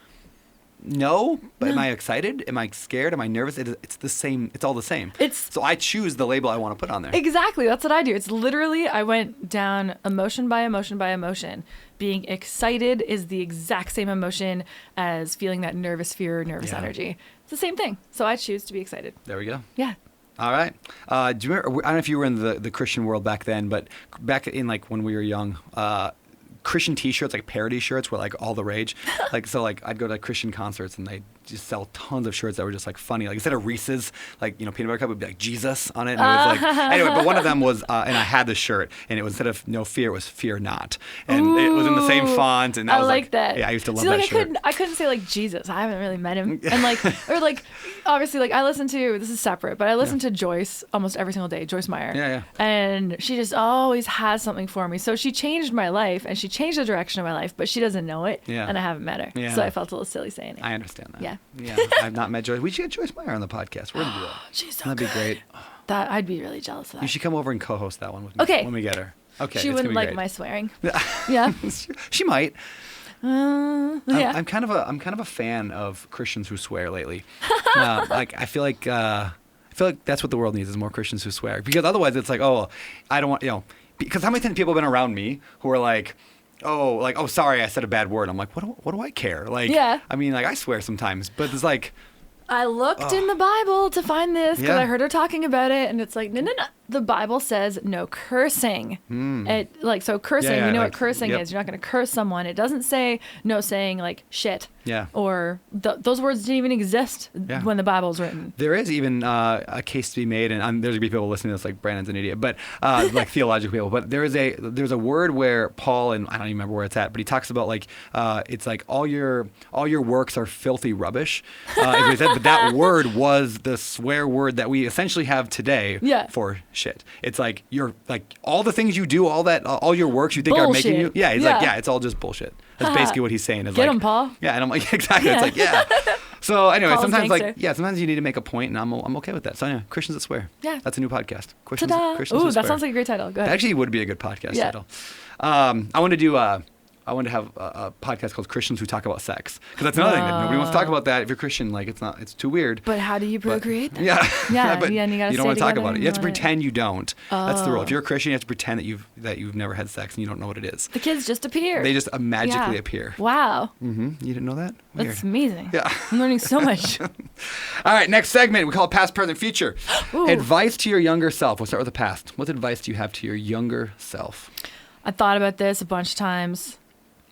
Speaker 1: "No," but am I excited? Am I scared? Am I nervous? It's the same. It's all the same. So I choose the label I want to put on there.
Speaker 2: Exactly. That's what I do. It's literally, I went down emotion by emotion by emotion. Being excited is the exact same emotion as feeling that nervous fear or nervous
Speaker 1: Yeah.
Speaker 2: energy. It's the same thing. So I choose to be excited.
Speaker 1: There we go.
Speaker 2: Yeah.
Speaker 1: All right. Do you remember? I don't know if you were in the Christian world back then, but back in like when we were young, Christian T-shirts, like parody shirts, were like all the rage. Like so, like I'd go to Christian concerts and they just sell tons of shirts that were just like funny. Like instead of Reese's, like peanut butter cup would be like Jesus on it. And it was like anyway. But one of them was, and I had the shirt, and it was instead of no fear, it was fear not, and it was in the same
Speaker 2: Ooh,
Speaker 1: font. And that
Speaker 2: I
Speaker 1: was
Speaker 2: like that.
Speaker 1: Yeah, I used to love
Speaker 2: See,
Speaker 1: that
Speaker 2: like,
Speaker 1: shirt.
Speaker 2: I couldn't say like Jesus. I haven't really met him. And like, or like, obviously, like I listen to, this is separate, but I listen to Joyce almost every single day, Joyce Meyer.
Speaker 1: Yeah.
Speaker 2: And she just always has something for me. So she changed my life and she changed the direction of my life, but she doesn't know it.
Speaker 1: Yeah.
Speaker 2: And I haven't met her.
Speaker 1: Yeah.
Speaker 2: So I felt a little silly saying it.
Speaker 1: I understand that.
Speaker 2: Yeah.
Speaker 1: Yeah. I've not met Joyce. We should get Joyce Meyer on the podcast. We're gonna do that.
Speaker 2: She's so
Speaker 1: That'd
Speaker 2: good.
Speaker 1: be great.
Speaker 2: That I'd be really jealous of that.
Speaker 1: You should come over and co-host that one with me.
Speaker 2: Okay.
Speaker 1: When we get her. Okay.
Speaker 2: She
Speaker 1: it's
Speaker 2: wouldn't
Speaker 1: gonna be
Speaker 2: like
Speaker 1: great.
Speaker 2: my swearing. Yeah.
Speaker 1: She might.
Speaker 2: Yeah.
Speaker 1: I'm kind of a fan of Christians who swear lately. Like I feel like that's what the world needs is more Christians who swear, because otherwise it's like, oh, I don't want, because how many times people have been around me who are like, oh, sorry, I said a bad word. I'm like, what do I care? Like,
Speaker 2: Yeah.
Speaker 1: I mean, like I swear sometimes, but it's like,
Speaker 2: I looked in the Bible to find this because
Speaker 1: Yeah.
Speaker 2: I heard her talking about it, and it's like, no. The Bible says no cursing. So cursing,
Speaker 1: Yeah,
Speaker 2: you know
Speaker 1: like,
Speaker 2: what cursing
Speaker 1: yep.
Speaker 2: is. You're not going to curse someone. It doesn't say no saying like shit.
Speaker 1: Yeah.
Speaker 2: Or those words didn't even exist
Speaker 1: Yeah.
Speaker 2: when the Bible was written.
Speaker 1: there is even a case to be made, and there's gonna be people listening to this like Brandon's an idiot, but like theological people. But there's a word where Paul, and I don't even remember where it's at, but he talks about like it's like all your works are filthy rubbish. Is what he said, but that word was the swear word that we essentially have today
Speaker 2: Yeah.
Speaker 1: for shit. It's like you're like all the things you do, all your works you think are making you.
Speaker 2: Bullshit.
Speaker 1: Yeah, he's like,
Speaker 2: Yeah.
Speaker 1: yeah, it's all just bullshit. That's basically what he's saying. Is
Speaker 2: Get
Speaker 1: like,
Speaker 2: him, Paul.
Speaker 1: Yeah, and I'm like, exactly. It's like, yeah. So anyway,
Speaker 2: Paul's
Speaker 1: sometimes
Speaker 2: gangster.
Speaker 1: sometimes you need to make a point, and I'm okay with that. So anyway, Christians that swear.
Speaker 2: Yeah.
Speaker 1: That's a new podcast. Christians,
Speaker 2: Ta-da!
Speaker 1: Christians
Speaker 2: Ooh,
Speaker 1: who
Speaker 2: that
Speaker 1: swear.
Speaker 2: sounds like a great title. Go ahead.
Speaker 1: Actually, it would be a good podcast
Speaker 2: Yeah.
Speaker 1: title. I want to do. I want to have a podcast called Christians Who Talk About Sex, because that's another thing that nobody wants to talk about. That if you're Christian, like it's too weird.
Speaker 2: But how do you
Speaker 1: But-
Speaker 2: procreate then?
Speaker 1: Yeah,
Speaker 2: Yeah,
Speaker 1: but
Speaker 2: yeah, and you gotta
Speaker 1: don't
Speaker 2: stay
Speaker 1: want to talk
Speaker 2: together
Speaker 1: about it.
Speaker 2: and
Speaker 1: You have to
Speaker 2: you wanna-
Speaker 1: pretend you don't. That's the rule. If you're a Christian, you have to pretend that you've never had sex and you don't know what it is.
Speaker 2: The kids just appear.
Speaker 1: They just magically
Speaker 2: Yeah.
Speaker 1: appear.
Speaker 2: Wow.
Speaker 1: You didn't know that? Weird.
Speaker 2: That's amazing.
Speaker 1: Yeah.
Speaker 2: I'm learning so much.
Speaker 1: All right, next segment. We call it past, present, future.
Speaker 2: Ooh.
Speaker 1: Advice to your younger self. We'll start with the past. What advice do you have to your younger self?
Speaker 2: I thought about this a bunch of times.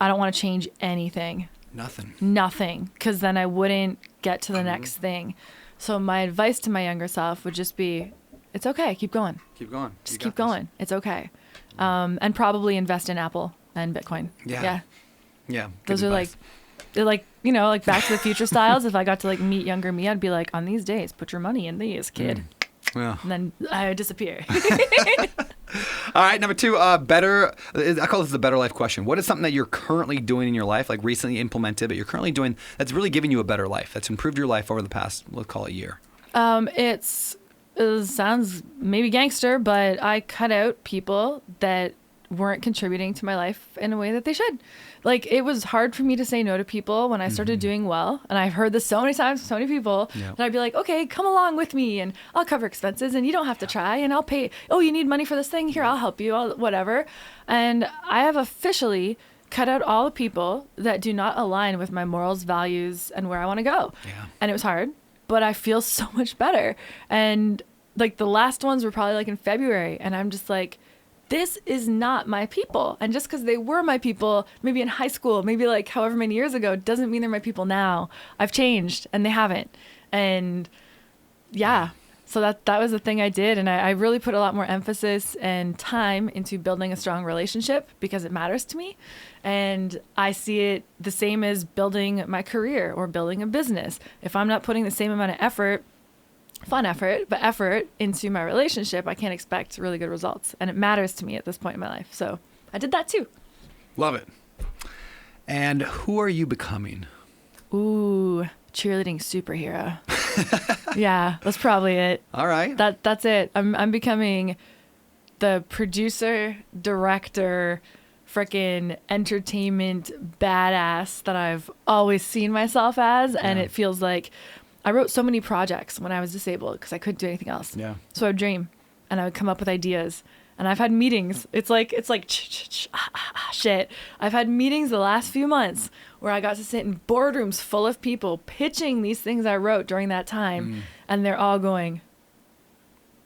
Speaker 2: I don't want to change anything. Nothing. Because then I wouldn't get to the next thing. So my advice to my younger self would just be, it's okay. Keep going.
Speaker 1: Keep going.
Speaker 2: Just keep going. It's okay. And probably invest in Apple and Bitcoin.
Speaker 1: Yeah. Yeah.
Speaker 2: Those
Speaker 1: good
Speaker 2: are
Speaker 1: advice.
Speaker 2: they're like, like Back to the Future styles. If I got to like meet younger me, I'd be like, on these days, put your money in these, kid.
Speaker 1: Yeah.
Speaker 2: And then I would disappear.
Speaker 1: All right, number two, better. I call this the better life question. What is something that you're currently doing in your life, like recently implemented, but you're currently doing that's really giving you a better life, that's improved your life over the past, let's call it a year?
Speaker 2: It sounds maybe gangster, but I cut out people that weren't contributing to my life in a way that they should. Like, it was hard for me to say no to people when I started doing well. And I've heard this so many times from so many people.
Speaker 1: Yeah.
Speaker 2: And I'd be like, okay, come along with me and I'll cover expenses and you don't have to try and I'll pay. Oh, you need money for this thing? Here, I'll help you, whatever. And I have officially cut out all the people that do not align with my morals, values, and where I want to go.
Speaker 1: Yeah.
Speaker 2: And it was hard, but I feel so much better. And like the last ones were probably like in February. And I'm just like, this is not my people. And just because they were my people, maybe in high school, maybe like however many years ago, doesn't mean they're my people now. I've changed and they haven't. And yeah, so that was the thing I did. And I really put a lot more emphasis and time into building a strong relationship because it matters to me. And I see it the same as building my career or building a business. If I'm not putting the same amount of effort, fun effort, but effort into my relationship, I can't expect really good results. And it matters to me at this point in my life. So I did that too.
Speaker 1: Love it. And who are you becoming?
Speaker 2: Ooh, cheerleading superhero. Yeah, that's probably it.
Speaker 1: All right.
Speaker 2: That's it. I'm becoming the producer, director, freaking entertainment badass that I've always seen myself as. And it feels like I wrote so many projects when I was disabled because I couldn't do anything else.
Speaker 1: Yeah.
Speaker 2: So I would dream and I would come up with ideas. And I've had meetings. It's like shit. I've had meetings the last few months where I got to sit in boardrooms full of people pitching these things I wrote during that time. And they're all going,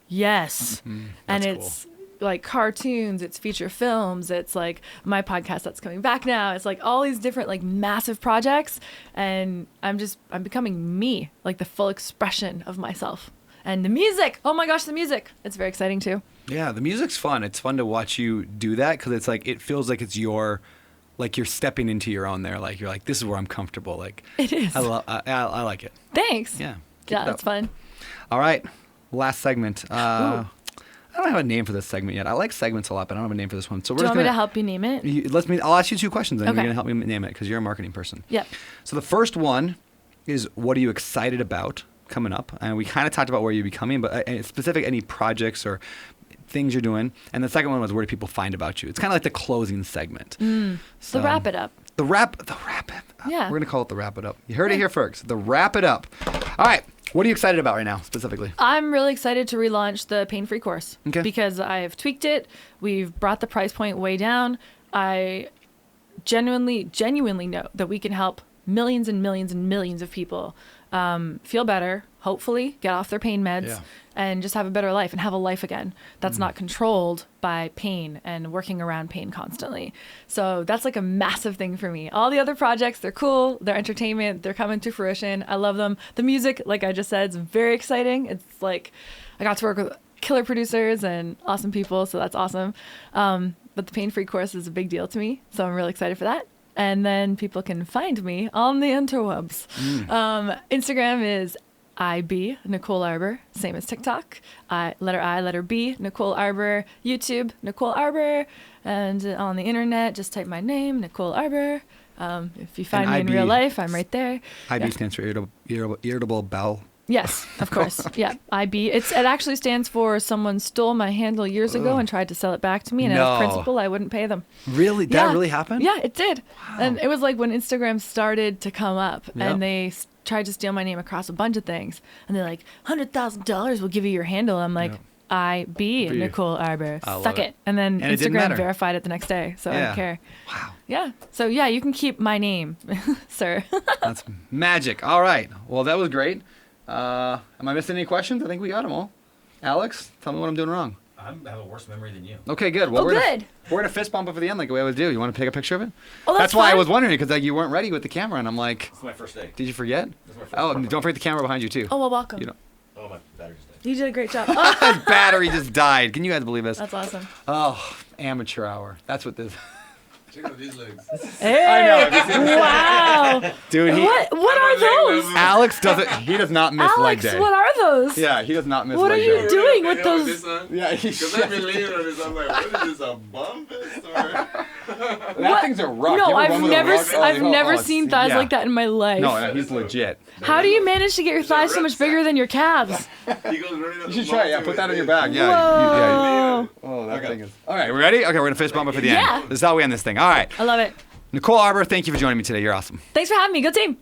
Speaker 2: yes. And it's like cartoons, it's feature films, it's like my podcast that's coming back now. It's like all these different like massive projects. And I'm becoming me, like the full expression of myself. And the music, oh my gosh, the music. It's very exciting too.
Speaker 1: Yeah, the music's fun. It's fun to watch you do that because it's like, it feels like it's your, like you're stepping into your own there. Like you're like, this is where I'm comfortable. Like
Speaker 2: it is.
Speaker 1: I like it.
Speaker 2: Thanks.
Speaker 1: Yeah.
Speaker 2: Yeah, that's fun.
Speaker 1: All right. Last segment. I don't have a name for this segment yet. I like segments a lot, but I don't have a name for this one. So
Speaker 2: do you want me to help you name it?
Speaker 1: I'll ask you 2 questions and
Speaker 2: Okay.
Speaker 1: you're going to help me name it because you're a marketing person.
Speaker 2: Yep.
Speaker 1: So the first one is, what are you excited about coming up? And we kind of talked about where you're becoming, but specific any projects or things you're doing. And the second one was, where do people find about you? It's kind of like the closing segment. So,
Speaker 2: The wrap it up.
Speaker 1: The wrap it.
Speaker 2: Yeah.
Speaker 1: We're going to call it the wrap it up. You heard it here first. The wrap it up. All right. What are you excited about right now, specifically?
Speaker 2: I'm really excited to relaunch the pain-free course because I've tweaked it. We've brought the price point way down. I genuinely know that we can help millions and millions and millions of people feel better, hopefully get off their pain meds, and just have a better life and have a life again that's not controlled by pain and working around pain constantly. So that's like a massive thing for me. All the other projects, they're cool, they're entertainment, they're coming to fruition. I love them. The music, like I just said, is very exciting. It's like I got to work with killer producers and awesome people, so that's awesome. But the pain-free course is a big deal to me, so I'm really excited for that. And then people can find me on the interwebs. Instagram is IB Nicole Arbour, same as TikTok. Letter I, letter B, Nicole Arbour. YouTube, Nicole Arbour. And on the internet, just type my name, Nicole Arbour. If you find me in real life, I'm right there.
Speaker 1: IB stands for irritable bowel.
Speaker 2: Yes, of course. Yeah, IB. It actually stands for someone stole my handle years ago and tried to sell it back to me, and as principal, I wouldn't pay them.
Speaker 1: Really? That really happened?
Speaker 2: Yeah, it did.
Speaker 1: Wow.
Speaker 2: And it was like when Instagram started to come up, and they tried to steal my name across a bunch of things, and they're like, $100,000 will give you your handle. I'm like, IB Nicole Arbour. Suck it. And then Instagram verified it the next day, so I don't care.
Speaker 1: Wow.
Speaker 2: Yeah. So yeah, you can keep my name, sir.
Speaker 1: That's magic. All right. Well, that was great. Am I missing any questions? I think we got them all. Alex, tell me what I'm doing wrong.
Speaker 3: I have a worse memory than you.
Speaker 1: Okay, good. Well,
Speaker 2: good.
Speaker 1: We're gonna fist bump it for the end, like we always do. You want to take a picture of it?
Speaker 2: Oh,
Speaker 1: that's why I
Speaker 2: fun.
Speaker 1: was wondering, because like you weren't ready with the camera, and I'm like,
Speaker 3: It's my first day.
Speaker 1: did you forget?
Speaker 3: This is my first
Speaker 1: Oh,
Speaker 3: perfect.
Speaker 1: don't forget the camera behind you too.
Speaker 2: Oh, well, welcome.
Speaker 1: You know,
Speaker 3: Oh, my battery's dead.
Speaker 2: You did a great job. Oh,
Speaker 1: his battery just died. Can you guys believe this?
Speaker 2: that's awesome.
Speaker 1: Oh, amateur hour. That's what this.
Speaker 4: Check out these legs.
Speaker 2: Hey,
Speaker 1: I know.
Speaker 2: wow.
Speaker 1: Dude,
Speaker 2: What are those?
Speaker 1: Alex doesn't. He does not miss leg
Speaker 2: Alex,
Speaker 1: day.
Speaker 2: what are those?
Speaker 1: Yeah, he does not miss
Speaker 2: What
Speaker 1: leg
Speaker 2: are you
Speaker 1: day.
Speaker 2: doing with those?
Speaker 1: Yeah,
Speaker 4: Because I've been leaning on this. I'm like, what is this, a bum fist? Or...
Speaker 1: That thing's a rock.
Speaker 2: No,
Speaker 1: You ever
Speaker 2: I've
Speaker 1: run with a
Speaker 2: never,
Speaker 1: rock? Oh,
Speaker 2: I've never
Speaker 1: it's-
Speaker 2: seen thighs
Speaker 1: yeah.
Speaker 2: like that in my life.
Speaker 1: No, he's legit.
Speaker 2: How do you manage to get your thighs so much bigger than your calves?
Speaker 4: He goes running
Speaker 1: You should try it. Yeah, put that on your back. Yeah.
Speaker 2: Whoa.
Speaker 1: Oh, that thing is. All right, we ready? Okay, we're gonna fist bump it for the
Speaker 2: Yeah.
Speaker 1: end. This is how we end this thing. All right.
Speaker 2: I love it.
Speaker 1: Nicole Arbour, thank you for joining me today. You're awesome.
Speaker 2: Thanks for having me. Go team.